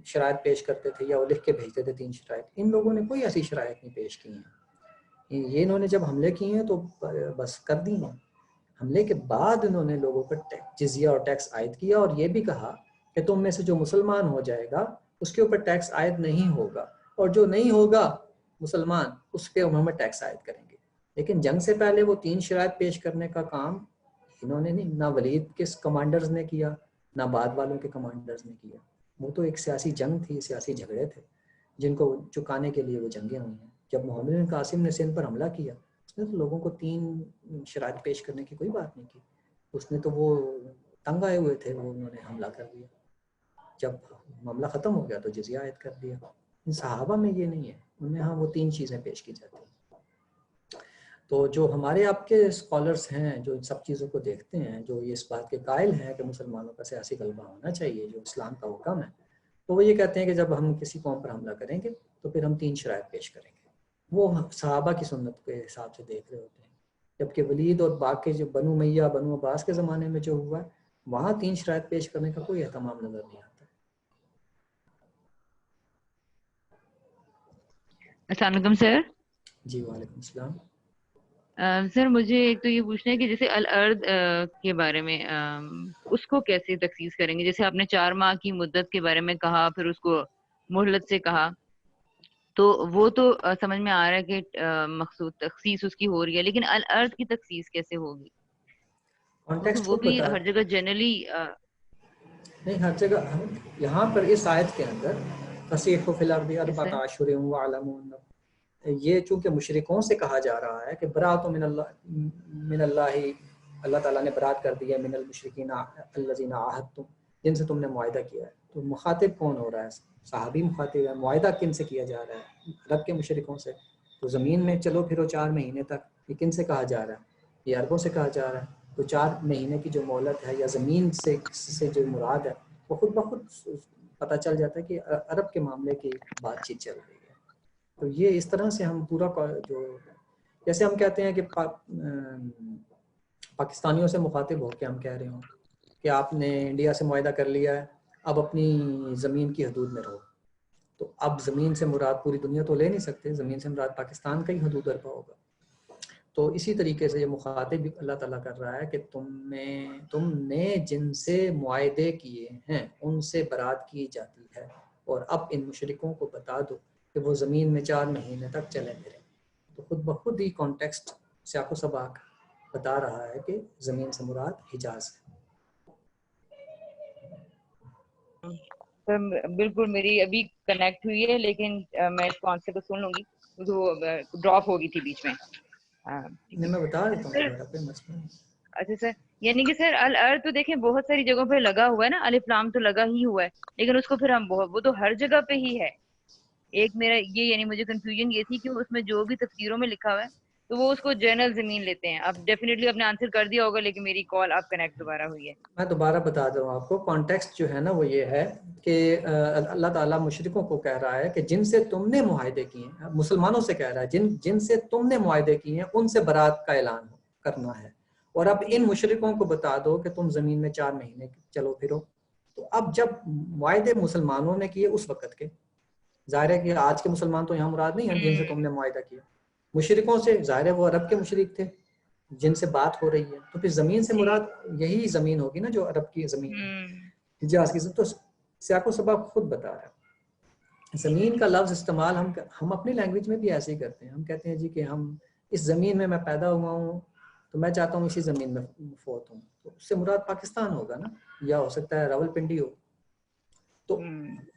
شرائط پیش کرتے تھے یا وہ لکھ کے بھیجتے تھے 3 شرائط. ان لوگوں نے کوئی ایسی شرائط نہیں پیش کی ہیں. یہ انہوں نے جب حملے کیے ہیں تو بس کر دی ہیں. حملے کے بعد انہوں نے لوگوں پر جزیہ اور ٹیکس عائد کیا اور یہ بھی کہا کہ تم میں سے جو مسلمان ہو جائے گا اس کے اوپر ٹیکس عائد نہیں ہوگا، اور جو نہیں ہوگا مسلمان اس پہ ہم ٹیکس عائد کریں گے. لیکن جنگ سے پہلے وہ 3 شرائط پیش کرنے کا کام انہوں نے نہیں، نہ ولید کے کمانڈرز نے کیا نہ بعد والوں کے کمانڈرز نے کیا. وہ تو ایک سیاسی جنگ تھی، سیاسی جھگڑے تھے جن کو چکانے کے لیے وہ جنگیں ہوئی ہیں. جب محمد بن قاسم نے سندھ پر حملہ کیا اس نے تو لوگوں کو 3 شرائط پیش کرنے کی کوئی بات نہیں کی. اس نے تو وہ تنگ آئے ہوئے تھے، وہ انہوں نے حملہ کر دیا. جب معاملہ ختم ہو گیا تو جزیہ عائد کر دیا. ان صحابہ میں یہ نہیں ہے، ان میں ہاں وہ 3 چیزیں پیش کی جاتی ہیں. تو جو ہمارے آپ کے اسکالرس ہیں جو ان سب چیزوں کو دیکھتے ہیں، جو یہ اس بات کے قائل ہیں کہ مسلمانوں کا سیاسی غلبہ ہونا چاہیے جو اسلام کا حکم ہے، تو وہ یہ کہتے ہیں کہ جب ہم کسی قوم پر حملہ کریں گے تو پھر ہم 3 شرائط پیش کریں گے. وہ صحابہ کی سنت کے حساب سے دیکھ رہے ہوتے ہیں. جبکہ ولید اور باقی جو بنو امیہ بنو عباس کے زمانے میں جو ہوا ہے وہاں 3 شرائط پیش کرنے کا کوئی اہتمام نظر نہیں آتا. السلام علیکم سر. جی وعلیکم السلام. سر مجھے ایک تو یہ پوچھنا ہے کہ جیسے الارض کے بارے میں اس کو کیسے تخصیص کریں گے؟ جیسے آپ نے 4 ماہ کی مدت کے بارے میں کہا، پھر اس کو مہلت سے کہا، تو وہ تو سمجھ میں آ رہا ہے کہ مقصود تخصیص اس کی ہو رہی ہے، لیکن الارض کی تخصیص کیسے ہوگی؟ کانٹیکسٹ وہ خود بھی بتا ہر جگہ جنرلی نہیں، ہر جگہ یہاں پر اس آیت کے اندر فسیحوا فی الارض اربعۃ اشہر واعلموا، یہ چونکہ مشرکوں سے کہا جا رہا ہے کہ برات من اللہ، اللہ تعالیٰ نے برات کر دی ہے من المشرکین الذین عاہدتم، جن سے تم نے معاہدہ کیا ہے. تو مخاطب کون ہو رہا ہے؟ صحابی مخاطب ہے. معاہدہ کن سے کیا جا رہا ہے؟ عرب کے مشرکوں سے. تو زمین میں چلو پھرو 4 مہینے تک، یہ کن سے کہا جا رہا ہے؟ یہ عربوں سے کہا جا رہا ہے. تو 4 مہینے کی جو مہلت ہے یا زمین سے جو مراد ہے، وہ خود بخود پتہ چل جاتا ہے کہ عرب کے معاملے کی بات چیت چل رہی ہے. تو یہ اس طرح سے ہم پورا جو جیسے ہم کہتے ہیں کہ پاکستانیوں سے مخاطب ہو کے ہم کہہ رہے ہوں کہ آپ نے انڈیا سے معاہدہ کر لیا ہے، اب اپنی زمین کی حدود میں رہو. تو اب زمین سے مراد پوری دنیا تو لے نہیں سکتے، زمین سے مراد پاکستان کا ہی حدود اربا ہوگا. تو اسی طریقے سے یہ مخاطب اللہ تعالیٰ کر رہا ہے کہ تم نے جن سے معاہدے کیے ہیں ان سے برات کی جاتی ہے، اور اب ان مشرکوں کو بتا دو کہ وہ زمین میں 4 مہینے تک چلے پھریں. تو خود بخود ہی کانٹیکسٹ سیاق و سباق بتا رہا ہے کہ زمین سے مراد حجاز ہے. بالکل میری ابھی کنیکٹ ہوئی ہے، لیکن میں اس کو آنسر کو سن لوں گی، وہ ڈراپ ہو گئی تھی بیچ میں. میں بتا دیتا ہوں دوبارہ پہ مسئلہ. اچھا سر، یعنی کہ سر الارض تو دیکھیں بہت ساری جگہوں پہ لگا ہوا ہے نا، الف لام تو لگا ہی ہوا ہے، لیکن اس کو پھر ہم وہ تو ہر جگہ پہ ہی ہے. ایک میرا یہ یعنی مجھے کنفیوژن یہ تھی کہ اس میں جو بھی تفسیروں میں لکھا ہوا ہے تو وہ اس کو جنرل زمین لیتے ہیں. اب ڈیفینیٹلی آپ نے آنسر کر دیا ہوگا، لیکن میری کال آپ کنیکٹ دوبارہ ہوئی ہے. میں دوبارہ بتا دوں آپ کو، کانٹیکسٹ جو ہے نا وہ یہ ہے کہ اللہ تعالیٰ مشرکوں کو کہہ رہا ہے کہ جن سے تم نے معاہدے کیے ہیں، مسلمانوں سے کہہ رہا ہے جن سے تم نے معاہدے کیے ہیں ان سے برات کا اعلان کرنا ہے، اور اب ان مشرکوں کو بتا دو کہ تم زمین میں 4 مہینے چلو پھرو. تو اب جب معاہدے مسلمانوں نے کیے اس وقت کے، ظاہر ہے کہ آج کے مسلمان تو یہاں مراد نہیں ہیں جن سے تم نے معاہدہ کیا. مشرکوں سے ظاہر ہے وہ عرب کے مشرک تھے جن سے بات ہو رہی ہے، تو پھر زمین سے مراد یہی زمین ہوگی نا جو عرب کی زمین ہے، حجاز کی زمین. تو سیاق و سباق خود بتا رہا ہے. زمین کا لفظ استعمال ہم اپنی لینگویج میں بھی ایسے ہی کرتے ہیں. ہم کہتے ہیں جی کہ ہم اس زمین میں پیدا ہوا ہوں، تو میں چاہتا ہوں اسی زمین میں فوت ہوں. تو اس سے مراد پاکستان ہوگا نا، یا ہو سکتا ہے راول پنڈی ہو. تو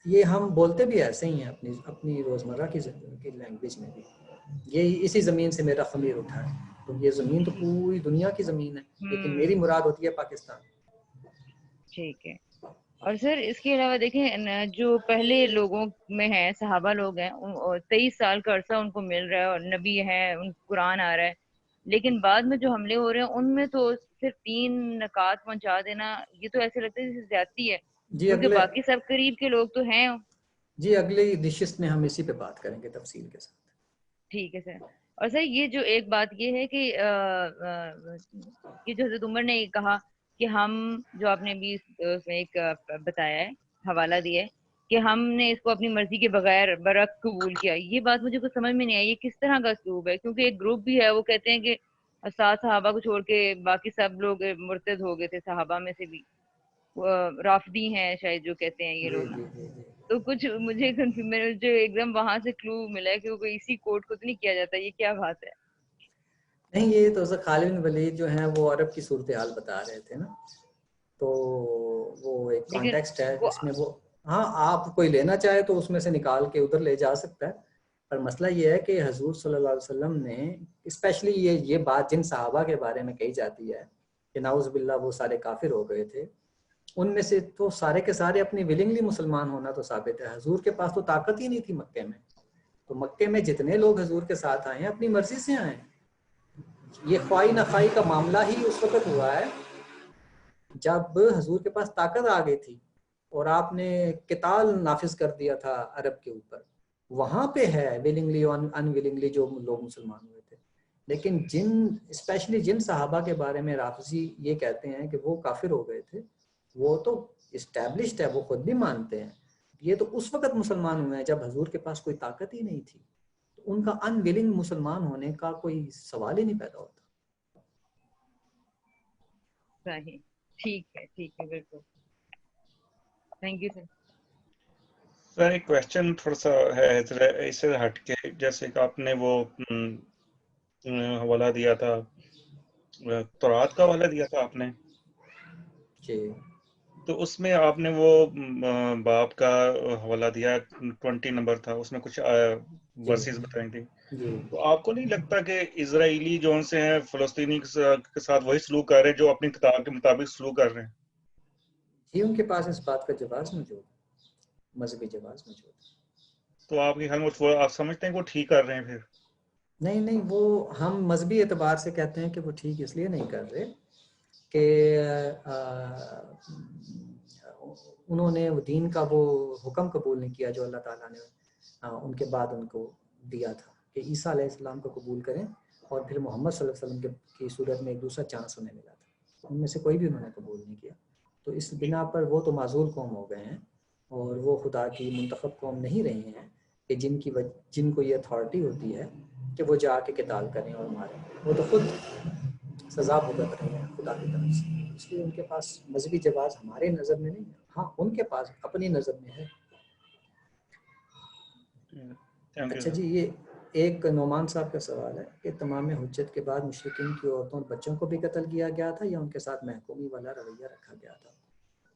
یہ ہم بولتے بھی ایسے ہی ہیں اپنی روزمرہ کی لینگویج میں بھی. یہ اسی زمین سے میرا خمیر اٹھا ہے. تو یہ زمین تو پوری دنیا کی زمین ہے، لیکن میری مراد ہوتی ہے پاکستان. ٹھیک ہے. اور سر اس کے علاوہ دیکھیں جو پہلے لوگوں میں ہیں، صحابہ لوگ ہیں، 23 سال کا عرصہ ان کو مل رہا ہے اور نبی ہیں، ان قرآن آ رہا ہے، لیکن بعد میں جو حملے ہو رہے ہیں ان میں تو صرف 3 نکات پہنچا دینا، یہ تو ایسے لگتا ہے جیسے زیادتی ہے، کیونکہ باقی سب قریب کے لوگ تو ہیں. جی اگلی نشست میں ہم اسی پہ بات کریں گے تفصیل کے ساتھ. ٹھیک ہے سر. اور سر یہ جو ایک بات یہ ہے کہ یہ جو حضرت عمر نے کہا کہ ہم جو آپ نے بھی اس میں ایک بتایا ہے، حوالہ دیا ہے کہ ہم نے اس کو اپنی مرضی کے بغیر برحق قبول کیا، یہ بات مجھے کچھ سمجھ میں نہیں آئی، یہ کس طرح کا اسلوب ہے؟ کیونکہ ایک گروپ بھی ہے وہ کہتے ہیں کہ 7 صحابہ کو چھوڑ کے باقی سب لوگ مرتد ہو گئے تھے، صحابہ میں سے بھی رافضی ہیں شاید جو کہتے ہیں یہ لوگ نا. تو کچھ مجھے ایک دم وہاں سے کلو ملا ہے کہ وہ اسی کوڈ کو تو نہیں کیا جاتا، یہ کیا بات ہے؟ نہیں، یہ تو خالد بن ولید جو ہیں وہ عرب کی صورتحال بتا رہے تھے نا، تو وہ ایک کانٹیکسٹ ہے جس میں وہ ہاں آپ کوئی لینا چاہے تو اس میں سے نکال کے ادھر لے جا سکتا ہے. پر مسئلہ یہ ہے کہ حضور صلی اللہ علیہ وسلم نے اسپیشلی یہ بات جن صحابہ کے بارے میں کہی جاتی ہے کہ نعوذ باللہ وہ سارے کافر ہو گئے تھے، ان میں سے تو سارے کے سارے اپنی ولنگلی مسلمان ہونا تو ثابت ہے. حضور کے پاس تو طاقت ہی نہیں تھی مکے میں. تو مکے میں جتنے لوگ حضور کے ساتھ آئے ہیں اپنی مرضی سے آئے ہیں. یہ خوائی نخوائی کا معاملہ ہی اس وقت ہوا ہے جب حضور کے پاس طاقت آ گئی تھی اور آپ نے قتال نافذ کر دیا تھا عرب کے اوپر. وہاں پہ ہے ولنگلی اور ان ولنگلی جو لوگ مسلمان ہوئے تھے. لیکن اسپیشلی جن صحابہ کے بارے میں رافضی یہ کہتے ہیں کہ وہ کافر ہو گئے تھے، وہ تو اسٹیبلشڈ ہے، وہ خود بھی مانتے ہیں. یہ تو اس وقت مسلمان ہوئے ہیں جب حضور کے پاس کوئی طاقت ہی نہیں تھی. ان کا انویلنگ مسلمان ہونے کا کوئی سوال ہی نہیں پیدا ہوتا. صحیح, ٹھیک ہے, بالکل. Thank you sir. سر ایک کویشچن تھوڑا سا ہے اس سے ہٹ کے, جیسے کہ آپ نے وہ حوالہ دیا تھا, تورات کا حوالہ دیا تھا آپ نے, جی تو اس میں آپ نے وہ باپ کا حوالہ دیا 20 نمبر تھا, اس میں کچھ ورسز بتائیں تھیں. جی تو آپ کو نہیں لگتا کہ اسرائیلی جو سے ہیں فلسطینی کے ساتھ وہی سلوک کر رہے ہیں جو اپنی کتاب کے مطابق سلوک کر رہے ہیں؟ جی ان کے پاس اس بات کا جواز موجود ہے, مذہبی جواز موجود ہے. تو آپ کی خیال میں آپ سمجھتے ہیں کہ وہ ٹھیک کر رہے ہیں پھر؟ نہیں, وہ ہم مذہبی اعتبار سے کہتے ہیں کہ وہ ٹھیک اس لیے نہیں کر رہے کہ انہوں نے دین کا وہ حکم قبول نہیں کیا جو اللہ تعالیٰ نے ان کے بعد ان کو دیا تھا کہ عیسیٰ علیہ السلام کو قبول کریں, اور پھر محمد صلی اللہ علیہ وسلم کی صورت میں ایک دوسرا چانس انہیں ملا تھا. ان میں سے کوئی بھی انہوں نے قبول نہیں کیا. تو اس بنا پر وہ تو معذور قوم ہو گئے ہیں, اور وہ خدا کی منتخب قوم نہیں رہی ہیں کہ جن کو یہ اتھارٹی ہوتی ہے کہ وہ جا کے قتال کریں اور ماریں. وہ تو خود سزا بھگت رہے ہیں خدا کی طرف سے, اس لیے ان کے پاس مذہبی جواز ہمارے نظر میں نہیں ہے. ہاں ان کے پاس اپنی نظر میں ہے. اچھا جی, یہ ایک نعمان صاحب کا سوال ہے کہ تمام حجت کے بعد مشرکین کی عورتوں اور بچوں کو بھی قتل کیا گیا تھا یا ان کے ساتھ محکومی والا رویہ رکھا گیا تھا؟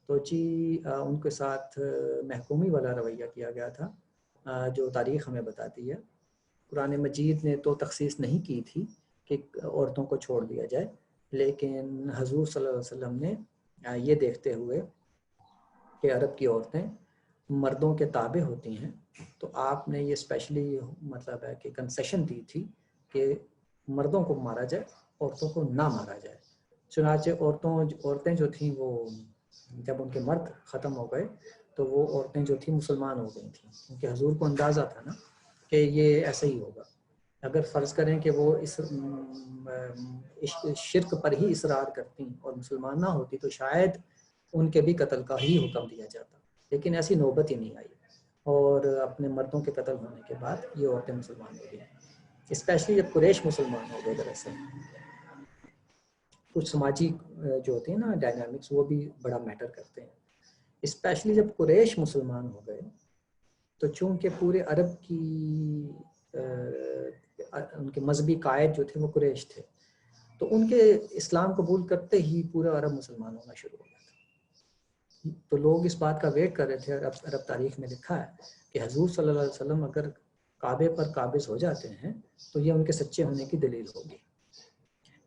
تو جی ان کے ساتھ محکومی والا رویہ کیا گیا تھا, جو تاریخ ہمیں بتاتی ہے. قرآن مجید نے تو تخصیص نہیں کی تھی کہ عورتوں کو چھوڑ دیا جائے, لیکن حضور صلی اللہ علیہ وسلم نے یہ دیکھتے ہوئے کہ عرب کی عورتیں مردوں کے تابع ہوتی ہیں, تو آپ نے یہ اسپیشلی مطلب ہے کہ کنسیشن دی تھی کہ مردوں کو مارا جائے, عورتوں کو نہ مارا جائے. چنانچہ عورتیں جو تھیں وہ جب ان کے مرد ختم ہو گئے تو وہ عورتیں جو تھیں مسلمان ہو گئی تھیں, کیونکہ حضور کو اندازہ تھا نا کہ یہ ایسا ہی ہوگا. اگر فرض کریں کہ وہ اس شرک پر ہی اصرار کرتی اور مسلمان نہ ہوتی تو شاید ان کے بھی قتل کا ہی حکم دیا جاتا, لیکن ایسی نوبت ہی نہیں آئی, اور اپنے مردوں کے قتل ہونے کے بعد یہ عورتیں مسلمان ہو گئی. اسپیشلی جب قریش مسلمان ہو گئے, دراصل کچھ سماجی جو ہوتے ہیں نا ڈائنامکس, وہ بھی بڑا میٹر کرتے ہیں. اسپیشلی جب قریش مسلمان ہو گئے تو چونکہ پورے عرب کی ان کے مذہبی قائد جو تھے وہ قریش تھے, تو ان کے اسلام قبول کرتے ہی پورا عرب مسلمان ہونا شروع ہو گیا تھا. تو لوگ اس بات کا ویٹ کر رہے تھے, عرب تاریخ میں لکھا ہے کہ حضور صلی اللہ علیہ وسلم اگر کعبے پر قابض ہو جاتے ہیں تو یہ ان کے سچے ہونے کی دلیل ہوگی,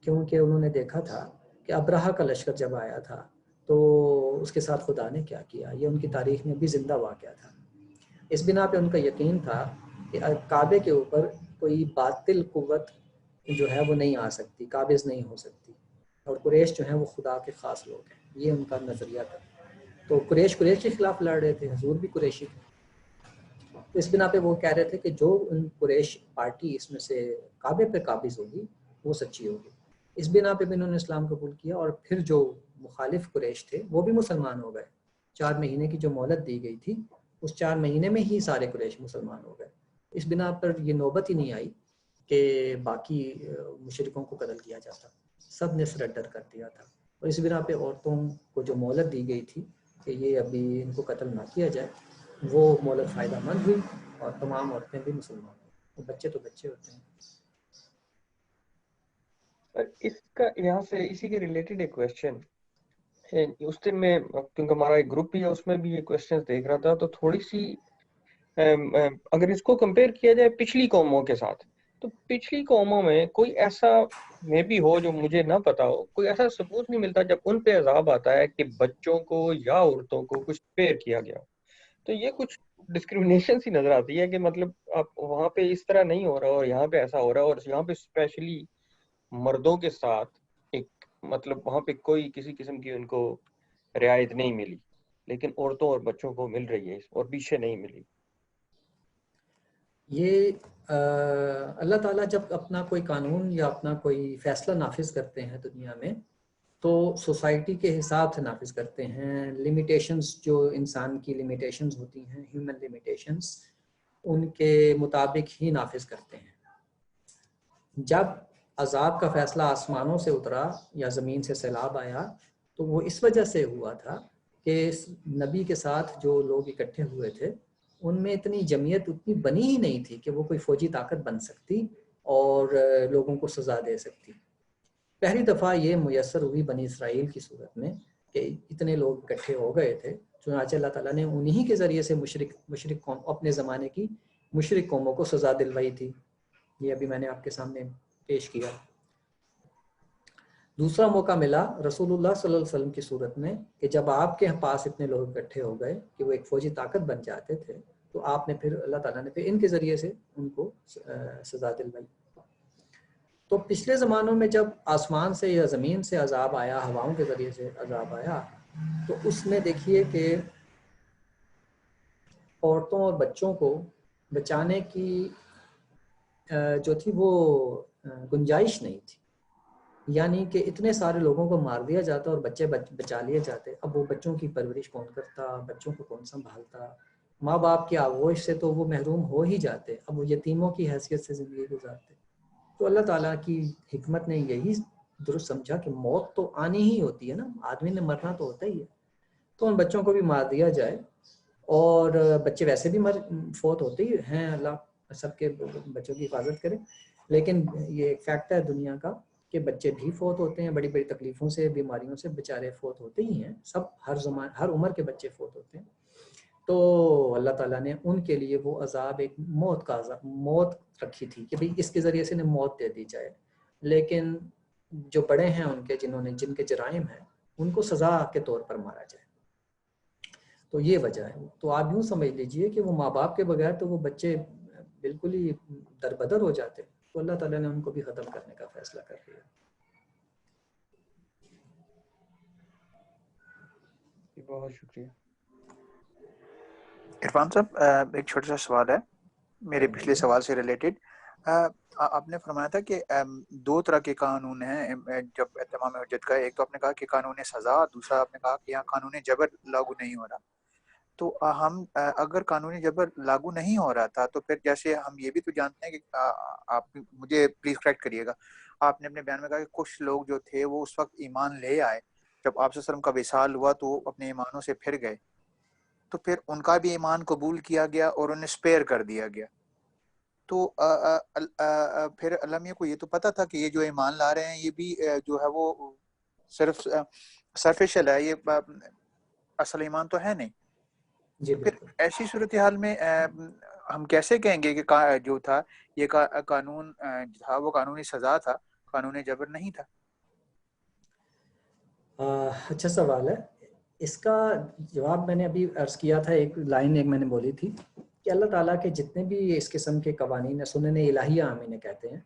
کیونکہ انہوں نے دیکھا تھا کہ ابرہہ کا لشکر جب آیا تھا تو اس کے ساتھ خدا نے کیا کیا, یہ ان کی تاریخ میں بھی زندہ واقعہ تھا. اس بنا پہ ان کا یقین تھا کہ کعبے کے اوپر کوئی باطل قوت جو ہے وہ نہیں آ سکتی, قابض نہیں ہو سکتی, اور قریش جو ہیں وہ خدا کے خاص لوگ ہیں, یہ ان کا نظریہ تھا. تو قریش کے خلاف لڑ رہے تھے, حضور بھی قریشی تھے. تو اس بنا پہ وہ کہہ رہے تھے کہ جو ان قریش پارٹی اس میں سے کعبے پہ قابض ہوگی وہ سچی ہوگی. اس بنا پہ بھی انہوں نے اسلام قبول کیا, اور پھر جو مخالف قریش تھے وہ بھی مسلمان ہو گئے. 4 مہینے کی جو مہلت دی گئی تھی اس 4 مہینے میں ہی سارے قریش مسلمان ہو گئے. اس بنا پر یہ نوبت ہی نہیں آئی کہ باقی مشرکوں کو قتل کیا جاتا, سب نے سرنڈر کر دیا تھا. اور اس بنا پہ عورتوں کو جو مہلت دی گئی تھی کہ یہ ابھی ان کو قتل نہ کیا جائے, وہ مہلت فائدہ مند ہوئی, اور تمام عورتیں بھی مسلمان ہوئی. بچے تو بچے ہوتے ہیں. اس کا یہاں سے اسی کے ریلیٹڈ ایک کویشچن ہے. اس دن میں کیونکہ ہمارا ایک گروپ بھی ہے, اس میں بھی یہ کویشچن دیکھ رہا تھا, تو تھوڑی سی اگر اس کو کمپیئر کیا جائے پچھلی قوموں کے ساتھ, تو پچھلی قوموں میں کوئی ایسا میں بھی ہو جو مجھے نہ پتا ہو, کوئی ایسا ثبوت نہیں ملتا جب ان پہ عذاب آتا ہے کہ بچوں کو یا عورتوں کو کچھ پیر کیا گیا. تو یہ کچھ ڈسکریمنیشن سی نظر آتی ہے کہ مطلب آپ وہاں پہ اس طرح نہیں ہو رہا اور یہاں پہ ایسا ہو رہا ہے, اور یہاں پہ اسپیشلی مردوں کے ساتھ ایک مطلب وہاں پہ کوئی کسی قسم کی ان کو رعایت نہیں ملی, لیکن عورتوں اور بچوں کو مل رہی ہے اور پیچھے نہیں ملی. یہ اللہ تعالیٰ جب اپنا کوئی قانون یا اپنا کوئی فیصلہ نافذ کرتے ہیں دنیا میں تو سوسائٹی کے حساب سے نافذ کرتے ہیں. لمیٹیشنز جو انسان کی لمیٹیشنز ہوتی ہیں, ہیومن لمیٹیشنز, ان کے مطابق ہی نافذ کرتے ہیں. جب عذاب کا فیصلہ آسمانوں سے اترا یا زمین سے سیلاب آیا تو وہ اس وجہ سے ہوا تھا کہ نبی کے ساتھ جو لوگ اکٹھے ہوئے تھے ان میں اتنی جمعیت اتنی بنی ہی نہیں تھی کہ وہ کوئی فوجی طاقت بن سکتی اور لوگوں کو سزا دے سکتی. پہلی دفعہ یہ میسر ہوئی بنی اسرائیل کی صورت میں کہ اتنے لوگ اکٹھے ہو گئے تھے. چنانچہ اللہ تعالیٰ نے انہی کے ذریعے سے مشرک قوم اپنے زمانے کی مشرک قوموں کو سزا دلوائی تھی. یہ ابھی میں نے آپ کے سامنے پیش کیا. دوسرا موقع ملا رسول اللہ صلی اللہ علیہ وسلم کی صورت میں کہ جب آپ کے پاس اتنے لوگ اکٹھے ہو گئے کہ وہ ایک فوجی طاقت بن جاتے تھے تو آپ نے پھر اللہ تعالیٰ نے پھر ان کے ذریعے سے ان کو سزا دلوائی. تو پچھلے زمانوں میں جب آسمان سے یا زمین سے عذاب آیا, ہواؤں کے ذریعے سے عذاب آیا, تو اس میں دیکھیے کہ عورتوں اور بچوں کو بچانے کی جو تھی وہ گنجائش نہیں تھی. یعنی کہ اتنے سارے لوگوں کو مار دیا جاتا اور بچے بچا لیے جاتے. اب وہ بچوں کی پرورش کون کرتا, بچوں کو کون سنبھالتا, ماں باپ کی آغوش سے تو وہ محروم ہو ہی جاتے. اب وہ یتیموں کی حیثیت سے زندگی گزارتے. تو اللہ تعالیٰ کی حکمت نے یہی درست سمجھا کہ موت تو آنی ہی ہوتی ہے نا, آدمی نے مرنا تو ہوتا ہی ہے, تو ان بچوں کو بھی مار دیا جائے. اور بچے ویسے بھی فوت ہوتے ہی ہیں, اللہ سب کے بچوں کی حفاظت کرے, لیکن یہ ایک فیکٹ ہے دنیا کا کہ بچے بھی فوت ہوتے ہیں, بڑی بڑی تکلیفوں سے بیماریوں سے بیچارے فوت ہوتے ہی ہیں. سب ہر عمر کے بچے فوت ہوتے ہیں. تو اللہ تعالیٰ نے ان کے لیے وہ عذاب ایک موت کا عذاب موت رکھی تھی کہ بھئی اس کے ذریعے سے انہیں موت دے دی جائے. لیکن جو بڑے ہیں ان کے جن کے جرائم ہیں ان کو سزا کے طور پر مارا جائے. تو یہ وجہ ہے. تو آپ یوں سمجھ لیجئے کہ وہ ماں باپ کے بغیر تو وہ بچے بالکل ہی دربدر ہو جاتے. تو اللہ تعالیٰ نے ان کو بھی ختم کرنے کا فیصلہ کر لیا. بہت شکریہ. عرفان صاحب ایک چھوٹا سا سوال ہے میرے پچھلے سوال سے ریلیٹڈ. آپ نے فرمایا تھا کہ دو طرح کے قانون ہیں جب اتمام حجت کا. ایک تو آپ نے کہا کہ قانون سزا, دوسرا آپ نے کہا کہ یہاں قانون جبر لاگو نہیں ہو رہا. تو ہم اگر قانون جبر لاگو نہیں ہو رہا تھا تو پھر جیسے ہم یہ بھی تو جانتے ہیں کہ آپ مجھے پلیز کریکٹ کریے گا, آپ نے اپنے بیان میں کہا کہ کچھ لوگ جو تھے وہ اس وقت ایمان لے آئے جب آپ صلی اللہ علیہ وسلم کا وصال ہوا تو اپنے ایمانوں سے پھر گئے, تو پھر ان کا بھی ایمان قبول کیا گیا اور انہیں سپیئر کر دیا گیا. تو پھر اللہ میاں کو یہ تو پتا تھا کہ یہ جو ایمان لا رہے ہیں یہ بھی جو ہے وہ صرف سرفیشل ہے, یہ اصل ایمان تو ہے نہیں. جی پھر ایسی صورتحال میں ہم کیسے کہیں گے کہ جو تھا یہ قانون تھا وہ قانونی سزا تھا, قانون جبر نہیں تھا؟ اچھا سوال ہے. اس کا جواب میں نے ابھی عرض کیا تھا, ایک میں نے بولی تھی کہ اللہ تعالیٰ کے جتنے بھی اس قسم کے قوانین سنن الہیہ ہم انہیں کہتے ہیں,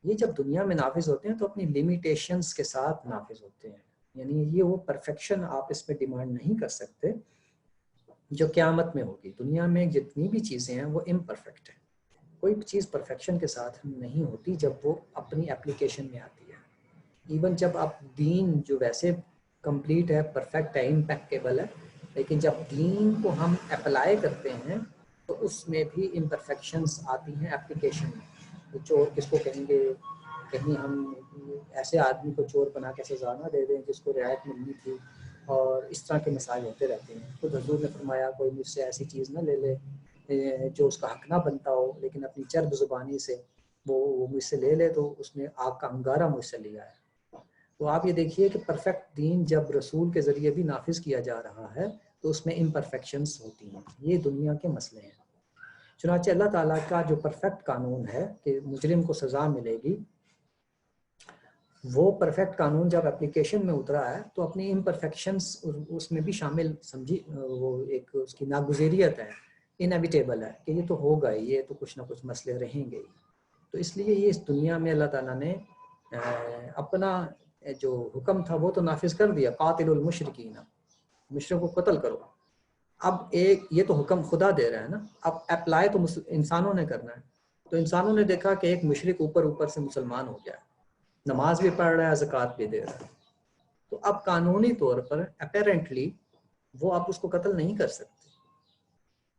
یہ جب دنیا میں نافذ ہوتے ہیں تو اپنی لیمیٹیشنز کے ساتھ نافذ ہوتے ہیں. یعنی یہ وہ پرفیکشن آپ اس میں ڈیمانڈ نہیں کر سکتے جو قیامت میں ہوگی. دنیا میں جتنی بھی چیزیں ہیں وہ امپرفیکٹ ہیں, کوئی چیز پرفیکشن کے ساتھ نہیں ہوتی جب وہ اپنی اپلیکیشن میں آتی ہے. ایون جب آپ دین جو ویسے کمپلیٹ ہے, پرفیکٹ ہے, امپیکیبل ہے, لیکن جب دین کو ہم اپلائی کرتے ہیں تو اس میں بھی امپرفیکشنز آتی ہیں اپلیکیشن میں. چور کس کو کہیں گے, کہیں ہم ایسے آدمی کو چور بنا کے سزا نہ دے دیں جس کو رعایت ملنی تھی, اور اس طرح کے مسائل ہوتے رہتے ہیں. خود حضور نے فرمایا کوئی مجھ سے ایسی چیز نہ لے لے جو اس کا حق نہ بنتا ہو, لیکن اپنی چرب زبانی سے وہ مجھ سے لے لے تو اس نے آگ کا انگارہ مجھ سے لیا ہے. تو آپ یہ دیکھیے کہ پرفیکٹ دین جب رسول کے ذریعے بھی نافذ کیا جا رہا ہے تو اس میں امپرفیکشنز ہوتی ہیں. یہ دنیا کے مسئلے ہیں. چنانچہ اللہ تعالیٰ کا جو پرفیکٹ قانون ہے کہ مجرم کو سزا ملے گی, وہ پرفیکٹ قانون جب اپلیکیشن میں اترا ہے تو اپنی امپرفیکشنز اس میں بھی شامل سمجھی, وہ ایک اس کی ناگزیریت ہے, انیویٹیبل ہے کہ یہ تو ہوگا ہی, یہ تو کچھ نہ کچھ مسئلے رہیں گے. تو اس لیے یہ اس دنیا میں اللہ تعالیٰ نے اپنا جو حکم تھا وہ تو نافذ کر دیا, قاتل المشرکین, مشرکوں کو قتل کرو. اب یہ تو حکم خدا دے رہا ہے نا, اب اپلائی تو انسانوں نے کرنا ہے. تو انسانوں نے دیکھا کہ ایک مشرک اوپر سے مسلمان ہو گیا, نماز بھی پڑھ رہا ہے, زکوٰۃ بھی دے رہا ہے, تو اب قانونی طور پر اپیرنٹلی وہ آپ اس کو قتل نہیں کر سکتے.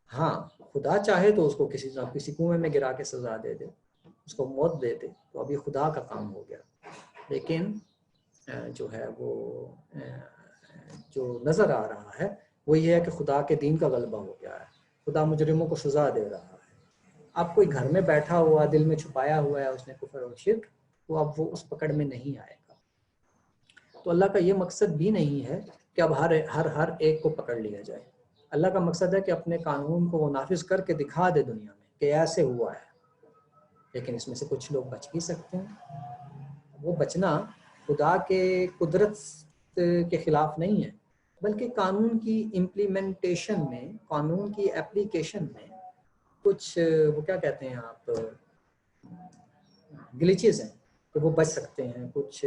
ہاں خدا چاہے تو اس کو کسی کنویں میں گرا کے سزا دے دے، اس کو موت دے دے، تو ابھی خدا کا کام ہو گیا. لیکن جو ہے وہ جو نظر آ رہا ہے وہ یہ ہے کہ خدا کے دین کا غلبہ ہو گیا ہے، خدا مجرموں کو سزا دے رہا ہے. اب کوئی گھر میں بیٹھا ہوا دل میں چھپایا ہوا ہے اس نے کفر اور شرک، تو اب وہ اس پکڑ میں نہیں آئے گا. تو اللہ کا یہ مقصد بھی نہیں ہے کہ اب ہر ایک کو پکڑ لیا جائے. اللہ کا مقصد ہے کہ اپنے قانون کو وہ نافذ کر کے دکھا دے دنیا میں کہ ایسے ہوا ہے. لیکن اس میں سے کچھ لوگ بچ بھی سکتے ہیں. وہ بچنا خدا کے قدرت کے خلاف نہیں ہے، بلکہ قانون کی امپلیمنٹیشن میں، قانون کی اپلیکیشن میں کچھ وہ کیا کہتے ہیں آپ گلیچز ہیں کہ وہ بچ سکتے ہیں، کچھ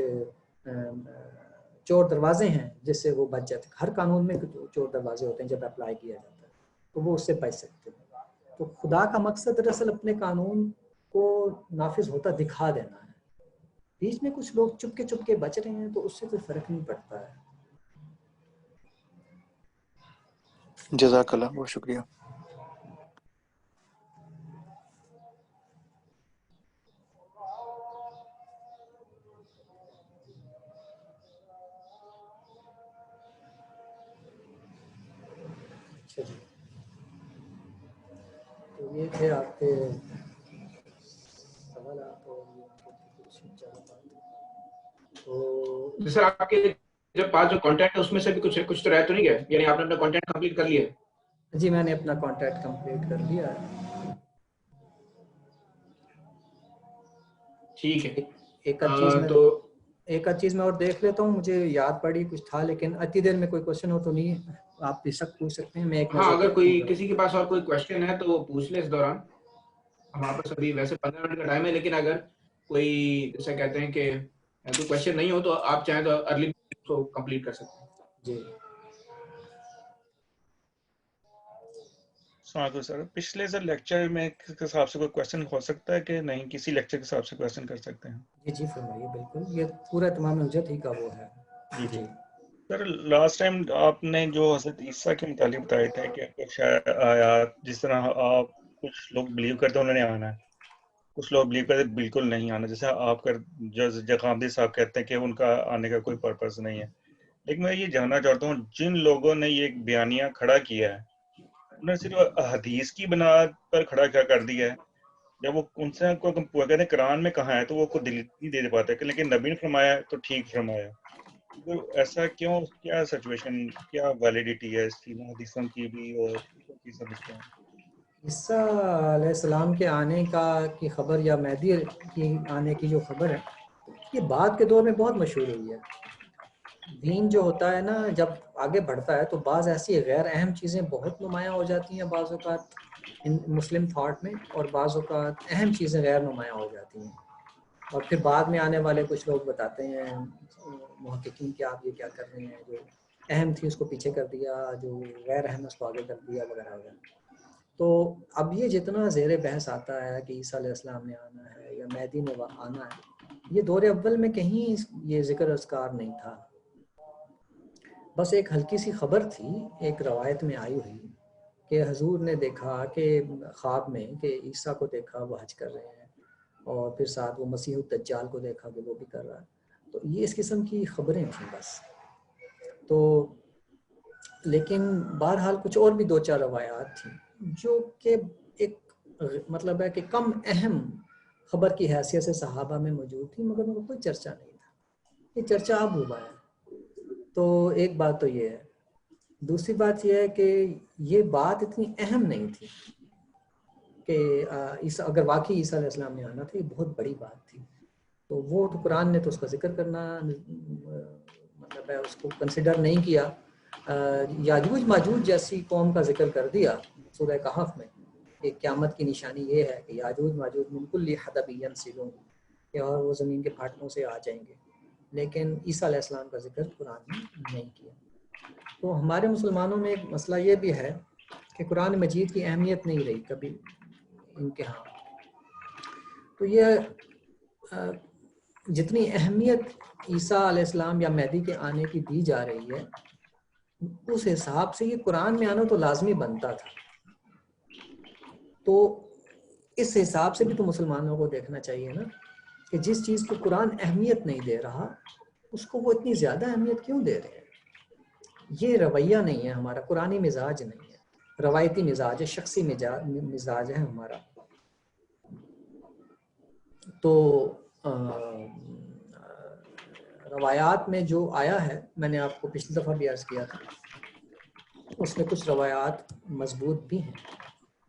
چور دروازے ہیں جس سے وہ بچ جاتے ہیں. ہر قانون میں چور دروازے ہوتے ہیں جب اپلائی کیا جاتا ہے تو وہ اس سے بچ سکتے ہیں. تو خدا کا مقصد دراصل اپنے قانون کو نافذ ہوتا دکھا دینا ہے. بیچ میں کچھ لوگ چپ کے بچ رہے ہیں تو اس سے کوئی فرق نہیں پڑتا ہے. جزاک اللہ، بہت شکریہ. اچھا جی، تو یہ تھے آپ کے سوالات اور کچھ جوابات. تو سر آپ کے جب پاس جو کانٹیکٹ ہے اس میں سے بھی کچھ تو رہ تو نہیں گیا، یعنی آپ نے اپنا کانٹیکٹ کمپلیٹ کر لیا؟ جی میں نے اپنا کانٹیکٹ کمپلیٹ کر لیا ہے. ٹھیک ہے. ایک آدھ چیز میں اور دیکھ لیتا ہوں، مجھے یاد پڑی کچھ تھا، لیکن اتنی دیر میں کوئی کوشچن ہو تو نہیں آپ بھی سب پوچھ سکتے ہیں. میں ایک ہاں اگر کوئی کسی کے پاس اور کوئی کوشچن ہے تو وہ پوچھ لے اس دوران. ہمارے پاس ابھی ویسے 15 منٹ کا ٹائم ہے، لیکن اگر کوئی جیسے کہتے ہیں کہ کوئی کوشچن نہیں ہو تو آپ چاہیں تو ارلی کو کمپلیٹ کر سکتے ہیں. جی سر پچھلے سر لیکچر میں کے حساب سے کوئی کوشچن ہو سکتا ہے کہ نہیں؟ کسی لیکچر کے حساب سے کوشچن کر سکتے ہیں؟ جی فرمائیے. بالکل، یہ پورا تمام حجت ہی کا وہ ہے. جی سر لاسٹ ٹائم آپ نے جو حضرت عیسیٰ کے متعلق بتایا تھا کہ کچھ آیات جس طرح آپ کچھ لوگ بلیو کرتے ہیں انہوں نے آنا ہے، کچھ لوگ بلیو کرتے بالکل نہیں آنا، جیسے آپ کا جقامدی صاحب کہتے ہیں کہ ان کا آنے کا کوئی پرپز نہیں ہے. لیکن میں یہ جاننا چاہتا ہوں جن لوگوں نے یہ بیانیہ کھڑا کیا ہے انہوں نے صرف حدیث کی بنیاد پر کھڑا کیا کر دیا ہے، جب وہ ان سے کہتے ہیں قرآن میں کہاں ہے تو وہ کو دل نہیں دے پاتے، لیکن نبی نے فرمایا تو ٹھیک فرمایا. تو ایسا کیوں؟ کیا سچویشن، کیا ویلیڈیٹی ہے اس کی حدیثوں کی بھی اور کی سمجھتے ہیں؟ عیسیٰ علیہ السلام کے آنے کی خبر یا مہدی کی آنے کی جو خبر ہے یہ بعد کے دور میں بہت مشہور ہوئی ہے. دین جو ہوتا ہے نا جب آگے بڑھتا ہے تو بعض ایسی غیر اہم چیزیں بہت نمایاں ہو جاتی ہیں بعض اوقات مسلم تھاٹ میں، اور بعض اوقات اہم چیزیں غیر نمایاں ہو جاتی ہیں، اور پھر بعد میں آنے والے کچھ لوگ بتاتے ہیں محققین کہ آپ یہ کیا کر رہے ہیں، جو اہم تھی اس کو پیچھے کر دیا، جو غیر اہم اس کو آگے کر دیا وغیرہ وغیرہ. تو اب یہ جتنا زیر بحث آتا ہے کہ عیسیٰ علیہ السلام نے آنا ہے یا مہدی نے آنا ہے، یہ دور اول میں کہیں یہ ذکر اذکار نہیں تھا. بس ایک ہلکی سی خبر تھی ایک روایت میں آئی ہوئی کہ حضور نے دیکھا کہ خواب میں کہ عیسیٰ کو دیکھا وہ حج کر رہے ہیں، اور پھر ساتھ وہ مسیح الدجال کو دیکھا کہ وہ بھی کر رہا ہے. تو یہ اس قسم کی خبریں تھیں بس. تو لیکن بہرحال کچھ اور بھی دو چار روایات تھیں جو کہ ایک مطلب ہے کہ کم اہم خبر کی حیثیت سے صحابہ میں موجود تھی، مگر ان کو کوئی چرچا نہیں تھا. یہ چرچا اب ہوا ہے. تو ایک بات تو یہ ہے. دوسری بات یہ ہے کہ یہ بات اتنی اہم نہیں تھی کہ اگر واقعی عیسیٰ علیہ السلام نے آنا تھا، یہ بہت بڑی بات تھی. تو وہ تو قرآن نے تو اس کا ذکر کرنا مطلب ہے اس کو کنسیڈر نہیں کیا. یاجوج ماجوج جیسی قوم کا ذکر کر دیا سورہ کہف میں کہ قیامت کی نشانی یہ ہے کہ یاجوج ماجوج من کل حدب ینسلون، کہ اور وہ زمین کے پھاٹنوں سے آ جائیں گے، لیکن عیسیٰ علیہ السلام کا ذکر قرآن نے نہیں کیا. تو ہمارے مسلمانوں میں ایک مسئلہ یہ بھی ہے کہ قرآن مجید کی اہمیت نہیں رہی کبھی ان کے ہاں. تو یہ جتنی اہمیت عیسیٰ علیہ السلام یا مہدی کے آنے کی دی جا رہی ہے اس حساب سے یہ قرآن میں آنا تو لازمی بنتا تھا. تو اس حساب سے بھی تو مسلمانوں کو دیکھنا چاہیے نا کہ جس چیز کو قرآن اہمیت نہیں دے رہا اس کو وہ اتنی زیادہ اہمیت کیوں دے رہے ہیں. یہ رویہ نہیں ہے ہمارا، قرآنی مزاج نہیں ہے، روایتی مزاج ہے، شخصی مزاج ہے ہمارا. تو روایات میں جو آیا ہے، میں نے آپ کو پچھلی دفعہ بھی عرض کیا تھا، اس میں کچھ روایات مضبوط بھی ہیں.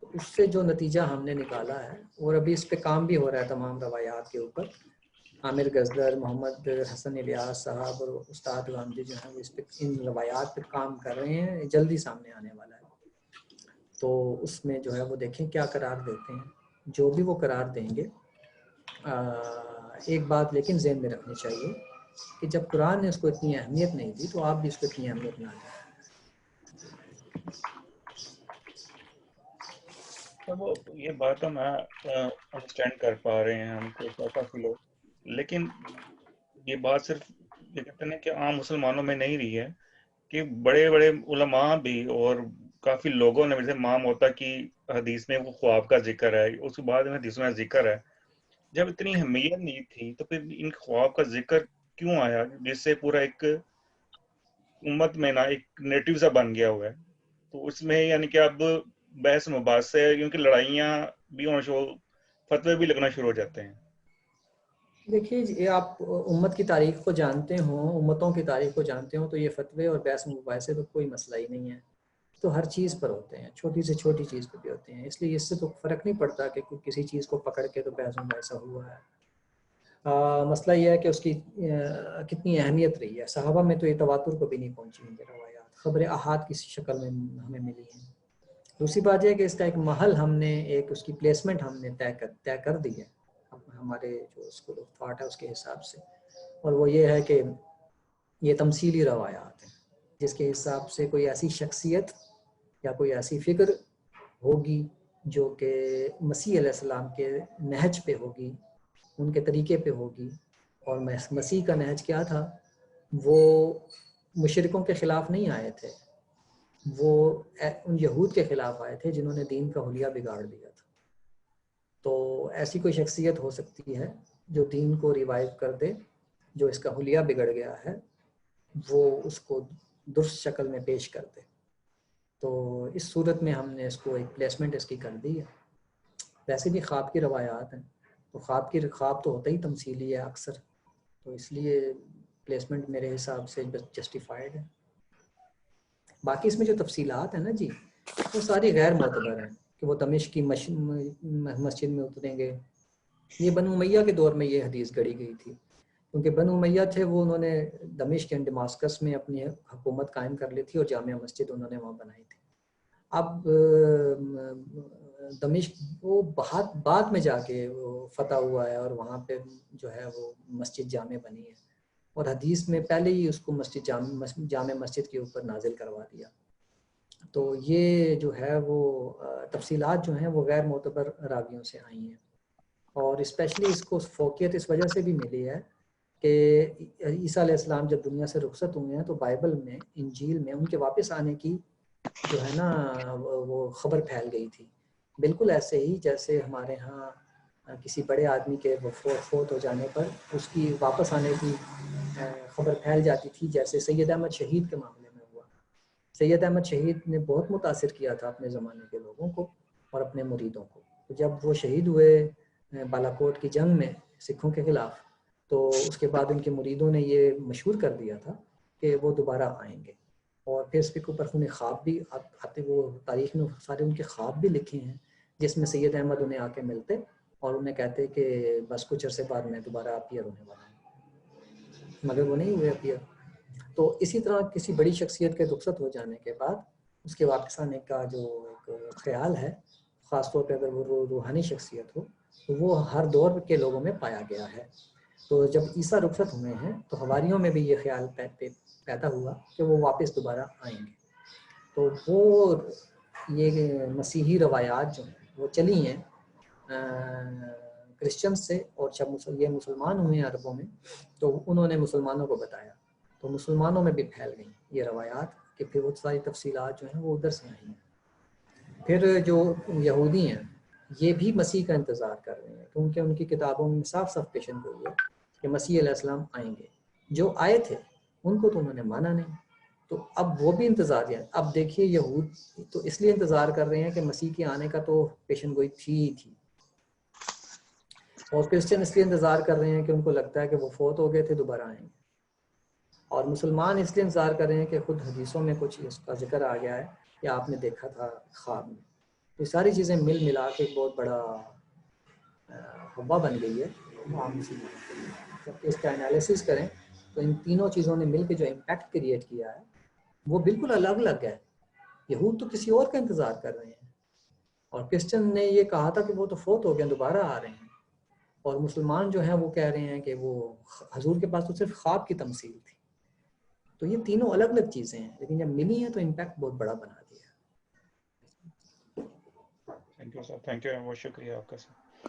اس سے جو نتیجہ ہم نے نکالا ہے، اور ابھی اس پہ کام بھی ہو رہا ہے تمام روایات کے اوپر. عامر غزدر، محمد حسن الیاس صاحب اور استاد غامدی جو ہیں وہ اس پہ ان روایات پہ کام کر رہے ہیں، جلدی سامنے آنے والا ہے. تو اس میں جو ہے وہ دیکھیں کیا قرار دیتے ہیں. جو بھی وہ قرار دیں گے، ایک بات لیکن ذہن میں رکھنی چاہیے کہ جب قرآن نے اس کو اتنی اہمیت نہیں دی تو آپ بھی اس کو اتنی اہمیت نہ دیں. وہ یہ بات ہم انڈرسٹینڈ کر پا رہے ہیں ہم کو کافی لوگ، لیکن یہ بات صرف یہ کہتے ہیں کہ عام مسلمانوں میں نہیں رہی ہے کہ بڑے بڑے علماء بھی اور کافی لوگوں نے، جیسے امام ہوتا کی حدیث میں وہ خواب کا ذکر ہے، اس کے بعد میں حدیث میں ذکر ہے. جب اتنی اہمیت نہیں تھی تو پھر ان خواب کا ذکر کیوں آیا جس سے پورا ایک امت میں نا ایک نیٹو سا بن گیا ہوا ہے. تو اس میں یعنی کہ اب بحث مباحث سے کیونکہ لڑائیاں بھی ہونا شروع، فتوے بھی لگنا شروع ہو جاتے ہیں. دیکھیے جی، آپ امت کی تاریخ کو جانتے ہوں، امتوں کی تاریخ کو جانتے ہوں، تو یہ فتوے اور بحث مباحثے تو کوئی مسئلہ ہی نہیں ہے. تو ہر چیز پر ہوتے ہیں، چھوٹی سے چھوٹی چیز پہ بھی ہوتے ہیں. اس لیے اس سے تو فرق نہیں پڑتا کہ کسی چیز کو پکڑ کے تو بحث مباحثہ ہوا ہے. مسئلہ یہ ہے کہ اس کی کتنی اہمیت رہی ہے. صحابہ میں تو یہ تواتر کو بھی نہیں پہنچی ان کی روایات، خبر احاد کی شکل میں ہمیں ملی ہیں. دوسری بات یہ ہے کہ اس کا ایک محل ہم نے، ایک اس کی پلیسمنٹ ہم نے طے کر دی ہے ہمارے جو اسکول آف تھاٹ ہے اس کے حساب سے، اور وہ یہ ہے کہ یہ تمثیلی روایات ہیں جس کے حساب سے کوئی ایسی شخصیت یا کوئی ایسی فکر ہوگی جو کہ مسیح علیہ السلام کے نہج پہ ہوگی، ان کے طریقے پہ ہوگی. اور مسیح کا نہج کیا تھا؟ وہ مشرکوں کے خلاف نہیں آئے تھے، وہ ان یہود کے خلاف آئے تھے جنہوں نے دین کا حلیہ بگاڑ دیا تھا. تو ایسی کوئی شخصیت ہو سکتی ہے جو دین کو ریوائیو کر دے، جو اس کا حلیہ بگڑ گیا ہے وہ اس کو درست شکل میں پیش کر دے. تو اس صورت میں ہم نے اس کو ایک پلیسمنٹ اس کی کر دی ہے. ویسے بھی خواب کی روایات ہیں، تو خواب تو ہوتا ہی تمثیلی ہے اکثر، تو اس لیے پلیسمنٹ میرے حساب سے جسٹیفائڈ ہے. باقی اس میں جو تفصیلات ہیں نا جی، وہ ساری غیر معتبر ہیں کہ وہ دمشق کی مسجد میں اتریں گے. یہ بنو امیہ کے دور میں یہ حدیث گڑی گئی تھی، کیونکہ بنو امیہ تھے وہ، انہوں نے دمشق اینڈ ڈماسکس میں اپنی حکومت قائم کر لی تھی اور جامع مسجد انہوں نے وہاں بنائی تھی. اب دمشق وہ بہت بعد میں جا کے وہ فتح ہوا ہے اور وہاں پہ جو ہے وہ مسجد جامع بنی ہے، اور حدیث میں پہلے ہی اس کو جامع مسجد کے اوپر نازل کروا دیا. تو یہ جو ہے وہ تفصیلات جو ہیں وہ غیر معتبر راویوں سے آئی ہیں، اور اسپیشلی اس کو فوقیت اس وجہ سے بھی ملی ہے کہ عیسیٰ علیہ السلام جب دنیا سے رخصت ہوئے ہیں تو بائبل میں، انجیل میں ان کے واپس آنے کی جو ہے نا وہ خبر پھیل گئی تھی. بالکل ایسے ہی جیسے ہمارے ہاں کسی بڑے آدمی کے فوت ہو جانے پر اس کی واپس آنے کی خبر پھیل جاتی تھی، جیسے سید احمد شہید کے معاملے میں ہوا. سید احمد شہید نے بہت متاثر کیا تھا اپنے زمانے کے لوگوں کو اور اپنے مریدوں کو. تو جب وہ شہید ہوئے بالاکوٹ کی جنگ میں سکھوں کے خلاف، تو اس کے بعد ان کے مریدوں نے یہ مشہور کر دیا تھا کہ وہ دوبارہ آئیں گے. اور پھر اس کے اوپر انہیں خواب بھی آتے، وہ تاریخ میں سارے ان کے خواب بھی لکھے ہیں جس میں سید احمد انہیں آ کے ملتے اور انہیں کہتے کہ بس کچھ عرصے بعد میں دوبارہ اپیئر ہونے والا ہوں، مگر وہ نہیں ہوئے اپیئر. تو اسی طرح کسی بڑی شخصیت کے رخصت ہو جانے کے بعد اس کے واپس آنے کا جو ایک خیال ہے، خاص طور پہ اگر وہ روحانی شخصیت ہو، تو وہ ہر دور کے لوگوں میں پایا گیا ہے. تو جب عیسیٰ رخصت ہوئے ہیں تو حواریوں میں بھی یہ خیال پیدا ہوا کہ وہ واپس دوبارہ آئیں گے. تو وہ یہ مسیحی روایات جو ہیں وہ چلی ہیں کرسچن سے، اور جب یہ مسلمان ہوئے ہیں عربوں میں تو انہوں نے مسلمانوں کو بتایا، تو مسلمانوں میں بھی پھیل گئیں یہ روایات کہ پھر وہ ساری تفصیلات جو ہیں وہ ادھر سے آئی ہیں. پھر جو یہودی ہیں یہ بھی مسیح کا انتظار کر رہے ہیں، کیونکہ ان کی کتابوں میں صاف صاف پیشن گوئی ہے کہ مسیح علیہ السلام آئیں گے. جو آئے تھے ان کو تو انہوں نے مانا نہیں، تو اب وہ بھی انتظار ہے. اب دیکھیے یہود تو اس لیے انتظار کر رہے ہیں کہ مسیح کے آنے کا تو پیشن گوئی تھی، اور کرسچن اس لیے انتظار کر رہے ہیں کہ ان کو لگتا ہے کہ وہ فوت ہو گئے تھے، دوبارہ آئیں گے. اور مسلمان اس لیے انتظار کر رہے ہیں کہ خود حدیثوں میں کچھ اس کا ذکر آ گیا ہے کہ آپ نے دیکھا تھا خواب میں. یہ ساری چیزیں مل ملا کے ایک بہت بڑا ہوا بن گئی ہے عام مسلمان. جب اس کا انالیسس کریں تو ان تینوں چیزوں نے مل کے جو امپیکٹ کریٹ کیا ہے وہ بالکل الگ الگ ہے. یہود تو کسی اور کا انتظار کر رہے ہیں، اور کرسچن نے یہ کہا تھا کہ وہ تو فوت ہو گئے، دوبارہ آ رہے ہیں. اور مسلمان جو ہیں وہ کہہ رہے ہیں کہ وہ حضور کے پاس تو صرف خواب کی تمثیل تھی. تو یہ تینوں الگ الگ چیزیں ہیں، لیکن جب ملی ہیں تو امپیکٹ بہت بڑا بنا دیا. Thank you sir, thank you, بہت شکریہ آپ کا سر.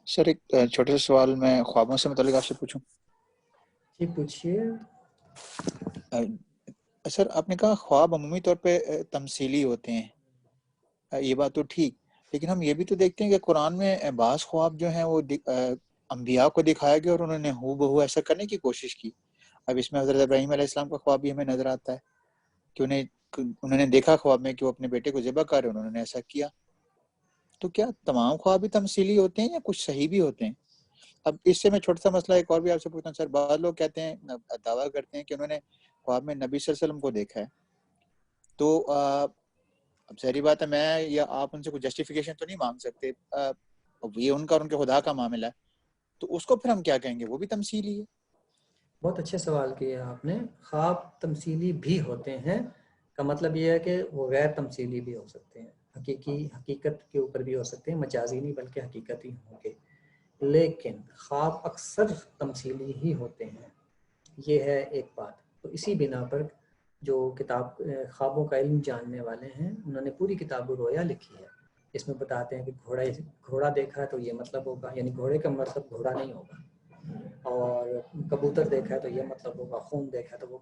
سر ایک چھوٹا سا سوال میں خوابوں سے متعلق آپ سے پوچھوں؟ جی پوچھیے. سر آپ نے کہا خواب عمومی طور پہ تمثیلی ہوتے ہیں، یہ بات تو ٹھیک، لیکن ہم یہ بھی تو دیکھتے ہیں کہ قرآن میں بعض خواب جو ہیں وہ انبیاء کو دکھایا گیا اور انہوں نے ہو بہو ایسا کرنے کی کوشش کی. اب اس میں حضرت ابراہیم علیہ السلام کا خواب بھی ہمیں نظر آتا ہے کہ انہوں نے دیکھا خواب میں کہ وہ اپنے بیٹے کو ذبح کر رہے ہیں، انہوں نے ایسا کیا. تو کیا تمام خواب بھی تمثیلی ہوتے ہیں یا کچھ صحیح بھی ہوتے ہیں؟ اب اس سے میں چھوٹا سا مسئلہ ایک اور بھی آپ سے پوچھتا ہوں. سر بعض لوگ کہتے ہیں، دعویٰ کرتے ہیں کہ انہوں نے خواب میں نبی صلی اللہ علیہ وسلم کو دیکھا ہے. تو اب ظاہری بات ہے میں یا آپ ان سے کوئی جسٹیفیکیشن تو نہیں مانگ سکتے، یہ ان کا اور ان کے خدا کا معاملہ ہے، تو اس کو پھر ہم کیا کہیں گے؟ وہ بھی تمثیلی ہے؟ بہت اچھا سوال کیا آپ نے. خواب تمثیلی بھی ہوتے ہیں کا مطلب یہ ہے کہ وہ غیر تمثیلی بھی ہو سکتے ہیں، حقیقت کے اوپر بھی ہو سکتے ہیں، مجازی نہیں بلکہ حقیقت ہی ہوں گے. لیکن خواب اکثر تمثیلی ہی ہوتے ہیں، یہ ہے ایک بات. تو اسی بنا پر جو کتاب خوابوں کا علم جاننے والے ہیں انہوں نے پوری کتاب رویا لکھی ہے. اس میں بتاتے ہیں کہ گھوڑا دیکھا ہے تو یہ مطلب ہوگا، یعنی گھوڑے کا مطلب گھوڑا نہیں ہوگا، اور کبوتر دیکھا ہے تو یہ مطلب ہوگا، خون دیکھا ہے تو وہ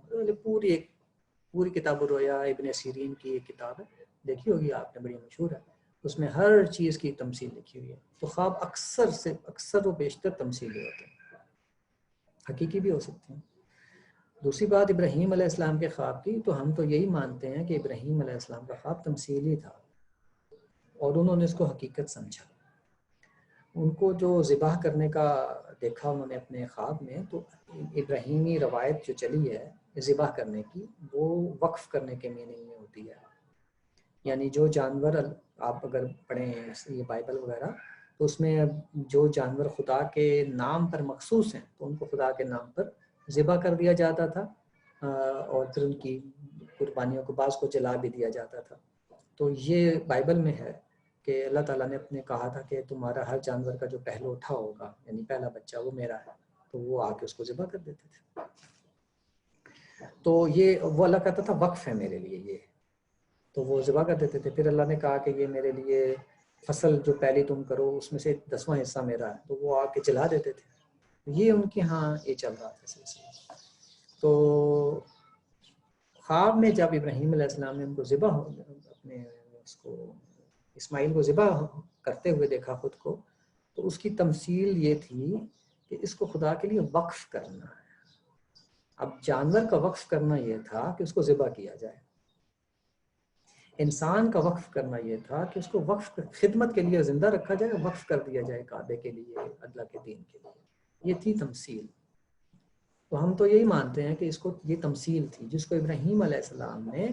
پوری کتاب رویا ابن سیرین کی ایک کتاب ہے، دیکھی ہوگی آپ نے، بڑی مشہور ہے. اس میں ہر چیز کی تمثیل لکھی ہوئی ہے. تو خواب اکثر و بیشتر تمثیلی ہوتے ہیں، حقیقی بھی ہو سکتے ہیں. دوسری بات ابراہیم علیہ السلام کے خواب کی، تو ہم تو یہی مانتے ہیں کہ ابراہیم علیہ السلام کا خواب تمثیلی تھا اور انہوں نے اس کو حقیقت سمجھا. ان کو جو ذبح کرنے کا دیکھا انہوں نے اپنے خواب میں، تو ابراہیمی روایت جو چلی ہے ذبح کرنے کی، وہ وقف کرنے کے میننگ میں ہوتی ہے. یعنی جو جانور، آپ اگر پڑھیں یہ بائبل وغیرہ، تو اس میں جو جانور خدا کے نام پر مخصوص ہیں تو ان کو خدا کے نام پر ذبح کر دیا جاتا تھا، اور پھر ان کی قربانیوں کو بعض کو جلا بھی دیا جاتا تھا. تو یہ بائبل میں ہے کہ اللہ تعالیٰ نے اپنے کہا تھا کہ تمہارا ہر جانور کا جو پہلو اٹھا ہوگا، یعنی پہلا بچہ، وہ میرا ہے. تو وہ آ کے اس کو ذبح کر دیتے تھے. تو یہ وہ اللہ کہتا تھا وقف ہے میرے لیے یہ، تو وہ ذبح کر دیتے تھے. پھر اللہ نے کہا کہ یہ میرے لیے فصل جو پہلی تم کرو اس میں سے 10واں حصہ میرا ہے، تو وہ آ کے جلا دیتے تھے. یہ ان کے ہاں یہ چل رہا تھا سلسلہ. تو خواب میں جب ابراہیم علیہ السلام نے ان کو ذبح اپنے اس کو اسماعیل کو ذبح کرتے ہوئے دیکھا خود کو، تو اس کی تمثیل یہ تھی کہ اس کو خدا کے لیے وقف کرنا ہے. اب جانور کا وقف کرنا یہ تھا کہ اس کو ذبح کیا جائے، انسان کا وقف کرنا یہ تھا کہ اس کو وقف خدمت کے لیے زندہ رکھا جائے، وقف کر دیا جائے کعبے کے لیے، اللہ کے دین کے لیے. یہ تھی تمثیل. تو ہم تو یہی مانتے ہیں کہ اس کو یہ تمثیل تھی جس کو ابراہیم علیہ السلام نے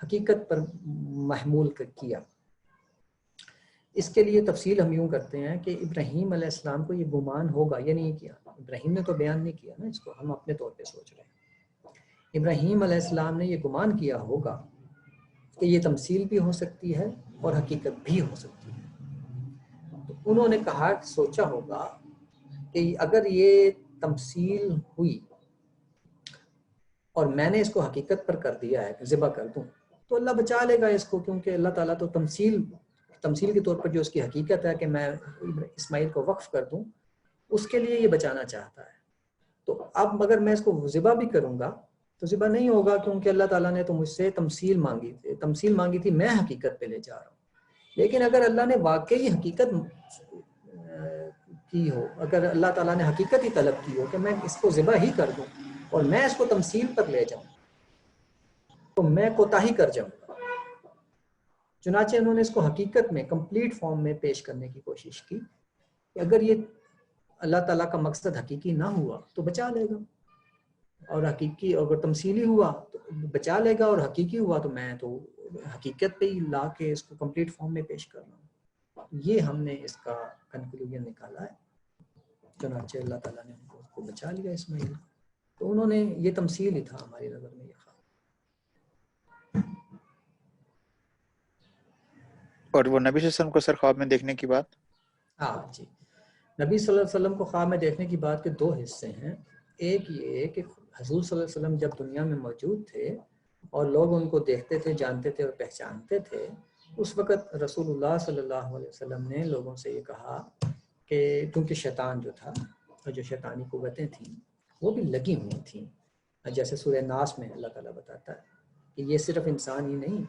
حقیقت پر محمول کیا. اس کے لیے تفصیل ہم یوں کرتے ہیں کہ ابراہیم علیہ السلام کو یہ گمان ہوگا، یہ نہیں کیا ابراہیم نے تو بیان نہیں کیا نا، اس کو ہم اپنے طور پہ سوچ رہے ہیں. ابراہیم علیہ السلام نے یہ گمان کیا ہوگا کہ یہ تمثیل بھی ہو سکتی ہے اور حقیقت بھی ہو سکتی ہے. تو انہوں نے کہا، سوچا ہوگا کہ اگر یہ تمثیل ہوئی اور میں نے اس کو حقیقت پر کر دیا ہے کہ ذبح کر دوں، تو اللہ بچا لے گا اس کو، کیونکہ اللہ تعالیٰ تو تمثیل کے طور پر جو اس کی حقیقت ہے کہ میں اسماعیل کو وقف کر دوں، اس کے لیے یہ بچانا چاہتا ہے. تو اب اگر میں اس کو ذبح بھی کروں گا تو ذبح نہیں ہوگا، کیونکہ اللہ تعالیٰ نے تو مجھ سے تمثیل مانگی تھی، میں حقیقت پہ لے جا رہا ہوں. لیکن اگر اللہ نے واقعی حقیقت کی ہو، اگر اللہ تعالیٰ نے حقیقت ہی طلب کی ہو کہ میں اس کو ذبح ہی کر دوں اور میں اس کو تمثیل پر لے جاؤں، تو میں کوتاہی کر جاؤں گا۔ چنانچہ انہوں نے اس کو حقیقت میں کمپلیٹ فارم میں پیش کرنے کی کوشش کی کہ اگر یہ اللہ تعالیٰ کا مقصد حقیقی نہ ہوا تو بچا لے گا، اور حقیقی اگر تمثیلی ہوا تو بچا لے گا، اور حقیقی ہوا تو میں تو حقیقت پہ ہی لا کے اس کو کمپلیٹ فارم میں پیش کرنا ہوں۔ یہ ہم نے اس کا کنکلوژن نکالا ہے۔ چنانچہ اللہ تعالیٰ نے ان کو بچا لیا اسماعیل، تو انہوں نے یہ تمثیل ہی تھا ہماری نظر میں یہ خواب۔ اور وہ نبی صلی اللہ علیہ وسلم کو سر خواب میں دیکھنے کی بات؟ ہاں جی، نبی صلی اللہ علیہ وسلم کو خواب میں دیکھنے کی بات کے دو حصے ہیں۔ ایک یہ کہ حضور صلی اللہ علیہ وسلم جب دنیا میں موجود تھے اور لوگ ان کو دیکھتے تھے، جانتے تھے اور پہچانتے تھے، اس وقت رسول اللہ صلی اللہ علیہ وسلم نے لوگوں سے یہ کہا کہ کیونکہ شیطان جو تھا اور جو شیطانی قوتیں تھیں وہ بھی لگی ہوئی تھیں، جیسے سورہ ناس میں اللہ تعالیٰ بتاتا ہے کہ یہ صرف انسان ہی نہیں،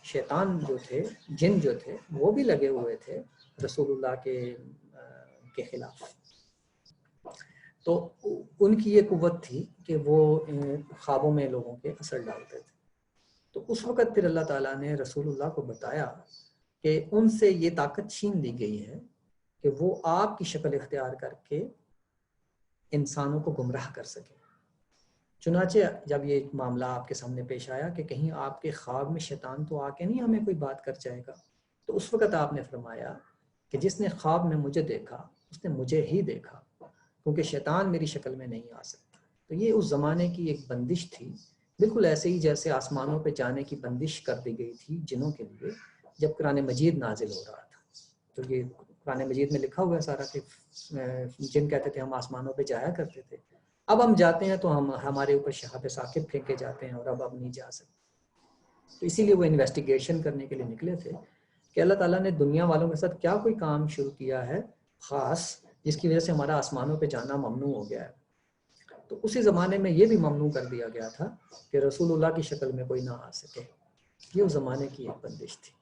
شیطان جو تھے، جن جو تھے، وہ بھی لگے ہوئے تھے رسول اللہ کے خلاف۔ تو ان کی یہ قوت تھی کہ وہ خوابوں میں لوگوں کے اثر ڈالتے تھے۔ تو اس وقت پھر اللہ تعالیٰ نے رسول اللہ کو بتایا کہ ان سے یہ طاقت چھین لی گئی ہے کہ وہ آپ کی شکل اختیار کر کے انسانوں کو گمراہ کر سکیں۔ چنانچہ جب یہ معاملہ آپ کے سامنے پیش آیا کہ کہیں آپ کے خواب میں شیطان تو آ کے نہیں ہمیں کوئی بات کر جائے گا، تو اس وقت آپ نے فرمایا کہ جس نے خواب میں مجھے دیکھا اس نے مجھے ہی دیکھا، کیونکہ شیطان میری شکل میں نہیں آ سکتا۔ تو یہ اس زمانے کی ایک بندش تھی، بالکل ایسے ہی جیسے آسمانوں پہ جانے کی بندش کر دی گئی تھی جنوں کے لیے جب قرآن مجید نازل ہو رہا تھا۔ تو یہ قرآن مجید میں لکھا ہوا ہے سارا کہ جن کہتے تھے ہم آسمانوں پہ جایا کرتے تھے، اب ہم جاتے ہیں تو ہمارے اوپر شہاب ثاقب پھینکے جاتے ہیں اور اب نہیں جا سکتے۔ تو اسی لیے وہ انویسٹیگیشن کرنے کے لیے نکلے تھے کہ اللہ تعالیٰ نے دنیا والوں کے ساتھ کیا کوئی کام شروع کیا ہے خاص جس کی وجہ سے ہمارا آسمانوں پہ جانا ممنوع ہو گیا ہے۔ تو اسی زمانے میں یہ بھی ممنوع کر دیا گیا تھا کہ رسول اللہ کی شکل میں کوئی نہ آ سکے۔ یہ اس زمانے کی ایک بندش تھی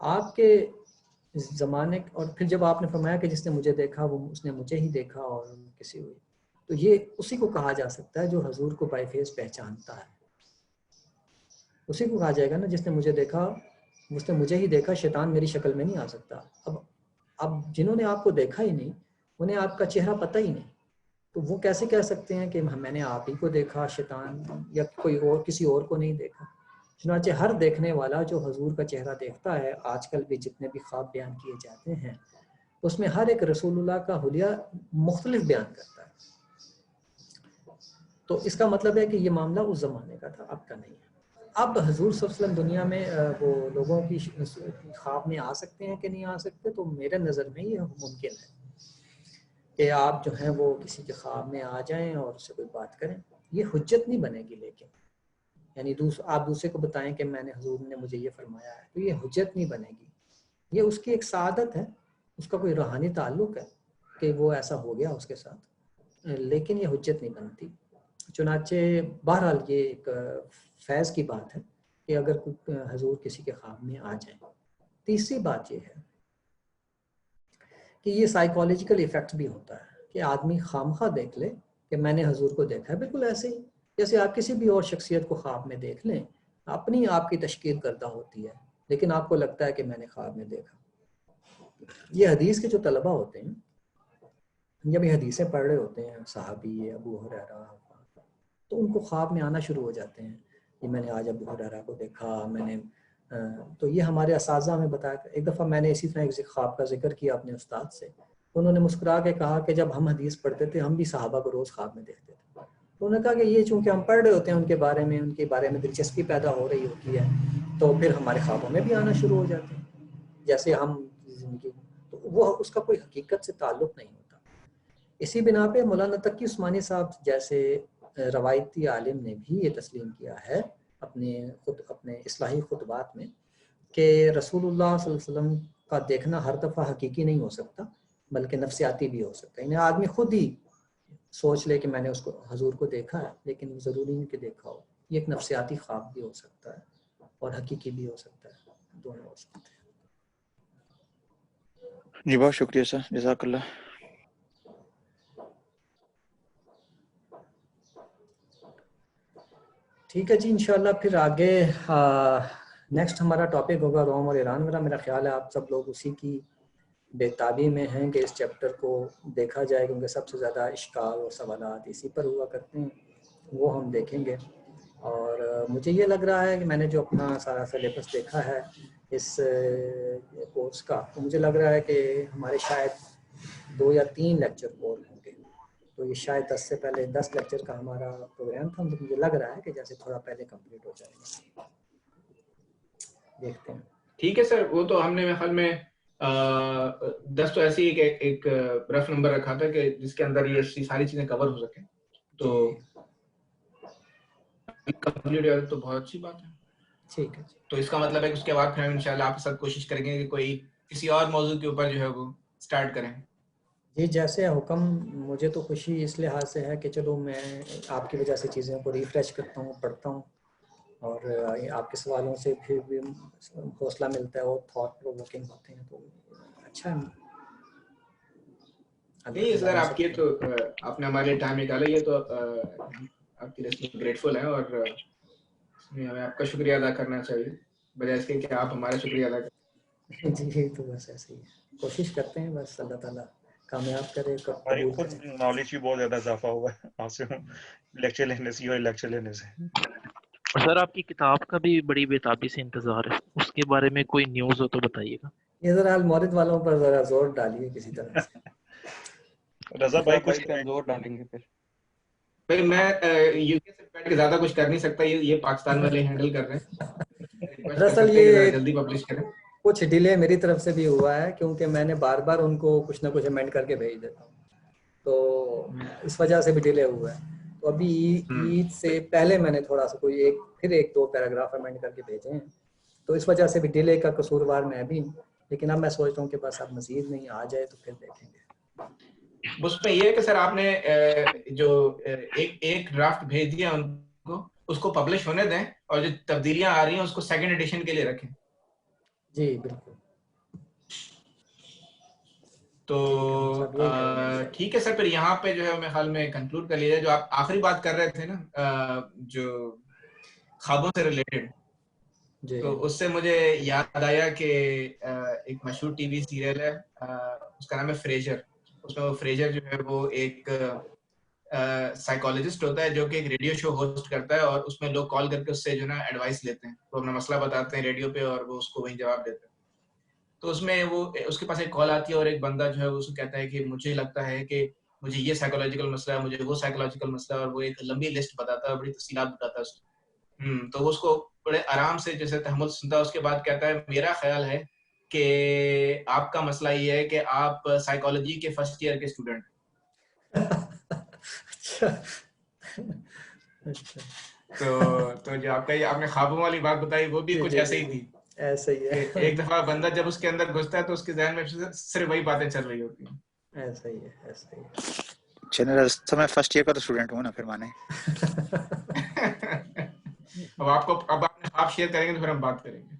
آپ کے زمانے۔ اور پھر جب آپ نے فرمایا کہ جس نے مجھے دیکھا وہ اس نے مجھے ہی دیکھا اور کسی ہوئی، تو یہ اسی کو کہا جا سکتا ہے جو حضور کو بائی فیس پہچانتا ہے، اسی کو کہا جائے گا نا جس نے مجھے دیکھا اس نے مجھے ہی دیکھا، شیطان میری شکل میں نہیں آ سکتا۔ اب جنہوں نے آپ کو دیکھا ہی نہیں انہیں آپ کا چہرہ پتہ ہی نہیں، تو وہ کیسے کہہ سکتے ہیں کہ میں نے آپ ہی کو دیکھا، شیطان یا کوئی اور کسی اور کو نہیں دیکھا؟ چنانچہ ہر دیکھنے والا جو حضور کا چہرہ دیکھتا ہے، آج کل بھی جتنے بھی خواب بیان کیے جاتے ہیں اس میں ہر ایک رسول اللہ کا حلیہ مختلف بیان کرتا ہے۔ تو اس کا مطلب ہے کہ یہ معاملہ اس زمانے کا تھا، اب کا نہیں ہے۔ اب حضور صلی اللہ علیہ وسلم دنیا میں وہ لوگوں کی خواب میں آ سکتے ہیں کہ نہیں آ سکتے، تو میرے نظر میں یہ ممکن ہے کہ آپ جو ہیں وہ کسی کے خواب میں آ جائیں اور اس سے کوئی بات کریں۔ یہ حجت نہیں بنے گی، لیکن یعنی آپ دوسرے کو بتائیں کہ میں نے حضور نے مجھے یہ فرمایا ہے، تو یہ حجت نہیں بنے گی، یہ اس کی ایک سعادت ہے، اس کا کوئی روحانی تعلق ہے کہ وہ ایسا ہو گیا اس کے ساتھ، لیکن یہ حجت نہیں بنتی۔ چنانچہ بہرحال یہ ایک فیض کی بات ہے کہ اگر حضور کسی کے خواب میں آ جائیں۔ تیسری بات یہ ہے کہ یہ سائیکالوجیکل ایفیکٹ بھی ہوتا ہے کہ آدمی خامخواہ دیکھ لے کہ میں نے حضور کو دیکھا ہے، بالکل ایسے ہی جیسے آپ کسی بھی اور شخصیت کو خواب میں دیکھ لیں، اپنی آپ کی تشکیل کردہ ہوتی ہے لیکن آپ کو لگتا ہے کہ میں نے خواب میں دیکھا۔ یہ حدیث کے جو طلبہ ہوتے ہیں جب یہ حدیثیں پڑھ رہے ہوتے ہیں صحابی ابو ہریرہ، تو ان کو خواب میں آنا شروع ہو جاتے ہیں کہ میں نے آج ابو ہریرہ کو دیکھا، میں نے تو یہ ہمارے اساتذہ ہمیں بتایا۔ ایک دفعہ میں نے اسی طرح ایک خواب کا ذکر کیا اپنے استاد سے، انہوں نے مسکرا کے کہا کہ جب ہم حدیث پڑھتے تھے ہم بھی صحابہ کو روز خواب میں دیکھتے تھے۔ تو انہوں نے کہا کہ یہ چونکہ ہم پڑھ رہے ہوتے ہیں ان کے بارے میں دلچسپی پیدا ہو رہی ہوتی ہے، تو پھر ہمارے خوابوں میں بھی آنا شروع ہو جاتے ہیں جیسے ہم زندگی، تو وہ اس کا کوئی حقیقت سے تعلق نہیں ہوتا۔ اسی بنا پہ مولانا تقی عثمانی صاحب جیسے روایتی عالم نے بھی یہ تسلیم کیا ہے اپنے اصلاحی خطبات میں کہ رسول اللہ صلی اللہ علیہ وسلم کا دیکھنا ہر دفعہ حقیقی نہیں ہو سکتا بلکہ نفسیاتی بھی ہو سکتا ہے۔ یعنی آدمی خود ہی سوچ لے کہ میں نے اس کو حضور کو دیکھا ہے لیکن ضروری نہیں کہ دیکھا ہو، یہ ایک نفسیاتی خواب بھی ہو سکتا ہے اور حقیقی بھی ہو سکتا ہے، دونوں ہو سکتے ہیں۔ جی بہت شکریہ سر، جزاک اللہ. ٹھیک ہے جی، انشاءاللہ پھر آگے نیکسٹ ہمارا ٹاپک ہوگا روم اور ایران والا. میرا خیال ہے آپ سب لوگ اسی کی بےتابی میں ہیں کہ اس چیپٹر کو دیکھا جائے، کیونکہ سب سے زیادہ اشکال اور سوالات اسی پر ہوا کرتے ہیں، وہ ہم دیکھیں گے. اور مجھے یہ لگ رہا ہے کہ میں نے جو اپنا سارا سلیبس دیکھا ہے اس کورس کا، تو مجھے لگ رہا ہے کہ ہمارے شاید 2 یا 3 لیکچر اور ہوں گے. تو یہ شاید 10 سے پہلے 10 لیکچر کا ہمارا پروگرام تھا. مجھے لگ رہا ہے کہ جیسے تھوڑا پہلے کمپلیٹ ہو جائے گا، دیکھتے ہیں. ٹھیک ہے سر. وہ تو ہم نے میرے خیال میں 10 تو ایسی ایک رف نمبر رکھا تھا کہ جس کے اندر یہ ساری چیزیں کور ہو سکیں. تو کمپلیٹ ہو تو بہت اچھی بات ہے. ٹھیک ہے جی. تو اس کا مطلب ہے کہ اس کے بعد پھر ہم انشاءاللہ آپ کے ساتھ کوشش کریں گے کہ کوئی کسی اور موضوع کے اوپر جو ہے وہ سٹارٹ کریں. جی جیسے حکم. مجھے تو خوشی اس لحاظ سے ہے کہ چلو میں آپ کی وجہ سے چیزوں کو ریفریش کرتا ہوں، پڑھتا ہوں، اور آپ کے سوالوں سے پھر بھی حوصلہ ملتا ہے اور تھاٹ پرووکنگ ہوتے ہیں، تو اچھا ہے. نہیں سر، آپ کی تو آپ نے ہمارے لیے ٹائم نکالا، یہ تو آپ کے لیے گریٹفل ہیں، اور ہمیں آپ کا شکریہ ادا کرنا چاہیے بجائے اس کے کہ آپ ہمارا شکریہ ادا کریں. جی تو بس ایسے ہی کوشش کرتے ہیں، بس اللہ تعالیٰ کامیاب کرے. ہماری خود نالج بھی بہت زیادہ اضافہ ہوا ہے آپ سے لیکچر لینے سے اور لیکچر لینے سے. سر آپ کی کتاب کا بھی بڑی بےتابی سے انتظار ہے، اس کے بارے میں کوئی نیوز ہو تو بتائیے گا. یہ ذرا المورد والوں پر ذرا زور ڈالیے کسی طرح سے. رضا بھائی کچھ زور ڈالیں گے پھر. بھائی میں یو کے سے بیٹھ کے زیادہ کچھ کر نہیں سکتا، یہ پاکستان والے ہینڈل کر رہے ہیں. دراصل یہ جلدی پبلش کریں. کچھ ڈیلے میری طرف سے بھی ہوا ہے، کیونکہ میں نے بار بار ان کو کچھ نہ کچھ امینڈ کر کے بھیج دیتا ہوں، تو اس وجہ سے بھی ڈیلے ہوا ہے. تو ابھی عید سے پہلے میں نے تھوڑا سا کوئی ایک دو پیراگراف امینڈ کر کے بھیجے ہیں، تو اس وجہ سے بھی ڈیلے کا قصوروار میں بھی. لیکن اب میں سوچتا ہوں کہ بس اب مزید نہیں آ جائے تو پھر دیکھیں گے. اس میں یہ ہے کہ سر آپ نے جو ایک ڈرافٹ بھیج دیا ان کو، اس کو پبلش ہونے دیں، اور جو تبدیلیاں آ رہی ہیں اس کو سیکنڈ ایڈیشن کے لیے رکھیں. جی بالکل. تو ٹھیک ہے سر، پھر یہاں پہ جو ہے میرے خیال میں کنکلوڈ کر لیجیے. جو آپ آخری بات کر رہے تھے نا جو خوابوں سے ریلیٹڈ، تو اس سے مجھے یاد آیا کہ ایک مشہور ٹی وی سیریل ہے، اس کا نام ہے فریزر. اس میں وہ فریزر جو ہے وہ ایک سائیکالوجسٹ ہوتا ہے جو کہ ایک ریڈیو شو ہوسٹ کرتا ہے، اور اس میں لوگ کال کر کے اس سے جو ہے نا ایڈوائس لیتے ہیں، وہ اپنا مسئلہ بتاتے ہیں ریڈیو پہ اور وہ اس کو وہیں جواب دیتے ہیں. تو اس میں وہ اس کے پاس ایک کال آتی ہے اور ایک بندہ جو ہے وہ کہتا ہے کہ مجھے لگتا ہے کہ مجھے یہ سائیکولوجیکل مسئلہ ہے، مجھے وہ سائیکولوجیکل مسئلہ ہے، اور وہ ایک لمبی لسٹ بتاتا ہے اور بڑی تفصیلات بتاتا ہے اس کو. تو وہ اس کو بڑے آرام سے جیسے تحمل سنتا ہے. اس کے بعد کہتا ہے میرا خیال ہے کہ آپ کا مسئلہ یہ ہے کہ آپ سائیکالوجی کے فرسٹ ایئر کے اسٹوڈنٹ. تو جو آپ نے خوابوں والی بات بتائی وہ بھی کچھ ایسے ہی تھی. ایسے ہی ہے. ایک دفعہ بندہ جب اس کے اندر گھستا ہے تو اس کے ذہن میں صرف وہی باتیں چل رہی ہوتی ہیں. ایسا ہی ہے، ایسا ہی ہے. چلیں میں فرسٹ ایئر کا تو اسٹوڈنٹ ہوں نا، پھر مانے. اب آپ نے خواب شیئر کریں گے تو پھر ہم بات کریں گے.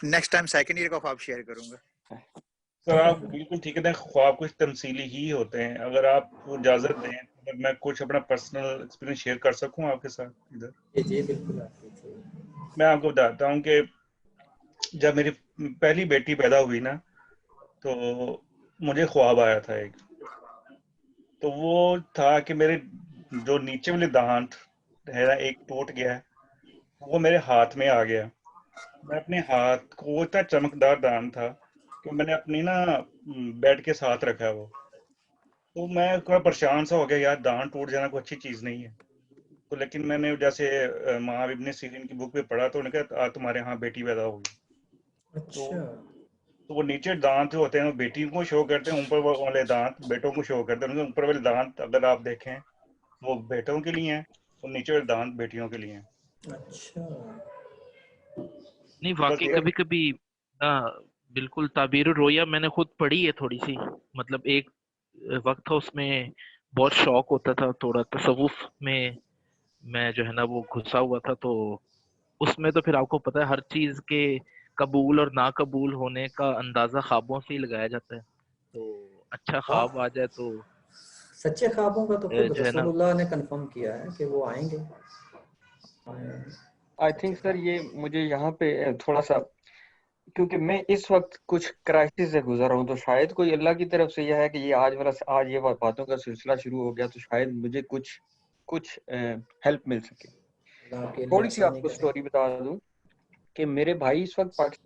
نیکسٹ ٹائم سیکنڈ ایئر کا خواب شیئر کروں گا. سر آپ بالکل ٹھیک ہے، خواب کچھ تمثیلی ہی ہوتے ہیں. اگر آپ کو اجازت دیں اگر میں کچھ اپنا پرسنل ایکسپیرینس شیئر کر سکوں آپ کے ساتھ ادھر. جی بالکل. میں آپ کو بتاتا ہوں کہ جب میری پہلی بیٹی پیدا ہوئی نا، تو مجھے خواب آیا تھا ایک. تو وہ تھا کہ میرے جو نیچے والے دانت ہے نا ایک ٹوٹ گیا ہے، وہ میرے ہاتھ میں آ گیا. میں اپنے ہاتھ کو اتنا چمکدار دانت تھا کہ میں نے اپنی نا بیڈ کے ساتھ رکھا وہ. تو میں تھوڑا پریشان سا ہو گیا، یار دانت ٹوٹ جانا کوئی اچھی چیز نہیں ہے. تو لیکن میں نے جیسے ماں ابن سیرین کی بک پہ پڑھا تو انہوں نے کہا تمہارے ہاں بیٹی پیدا ہوگی. تو وہ نیچے دانت جو ہوتے ہیں وہ بیٹی کو شو کرتے ہیں، اوپر والے دانت بیٹوں کو شو کرتے ہیں. اوپر والے دانت اگر آپ دیکھیں وہ بیٹوں کے لیے ہیں اور نیچے والے دانت بیٹیوں کے لیے ہیں. اچھا نہیں واقعی کبھی کبھی بالکل تعبیر الرؤیا میں نے خود پڑھی ہے تھوڑی سی. مطلب ایک وقت تھا اس میں بہت شوق ہوتا تھا، تھوڑا تصوف میں جو ہے نا وہ گھسا ہوا تھا. تو اس میں تو پھر آپ کو پتا ہے ہر چیز کے قبول اور نا قبول ہونے کا اندازہ خوابوں سے ہی لگایا جاتا ہے. تو اچھا خواب آ جائے تو سچے خوابوں کا تو خود جو ہے نا رسول اللہ نے کنفرم کیا ہے کہ وہ آئیں گے. آئی تھنک سر یہ مجھے یہاں پہ تھوڑا سا، کیونکہ میں اس وقت کچھ کرائسس سے گزر رہا ہوں، تو شاید کوئی اللہ کی طرف سے یہ ہے کہ یہ آج یہ باتوں کا سلسلہ شروع ہو گیا، تو شاید مجھے کچھ ہیلپ مل سکے. تھوڑی سی آپ کو سٹوری بتا دوں کہ میرے بھائی اس وقت پاکستان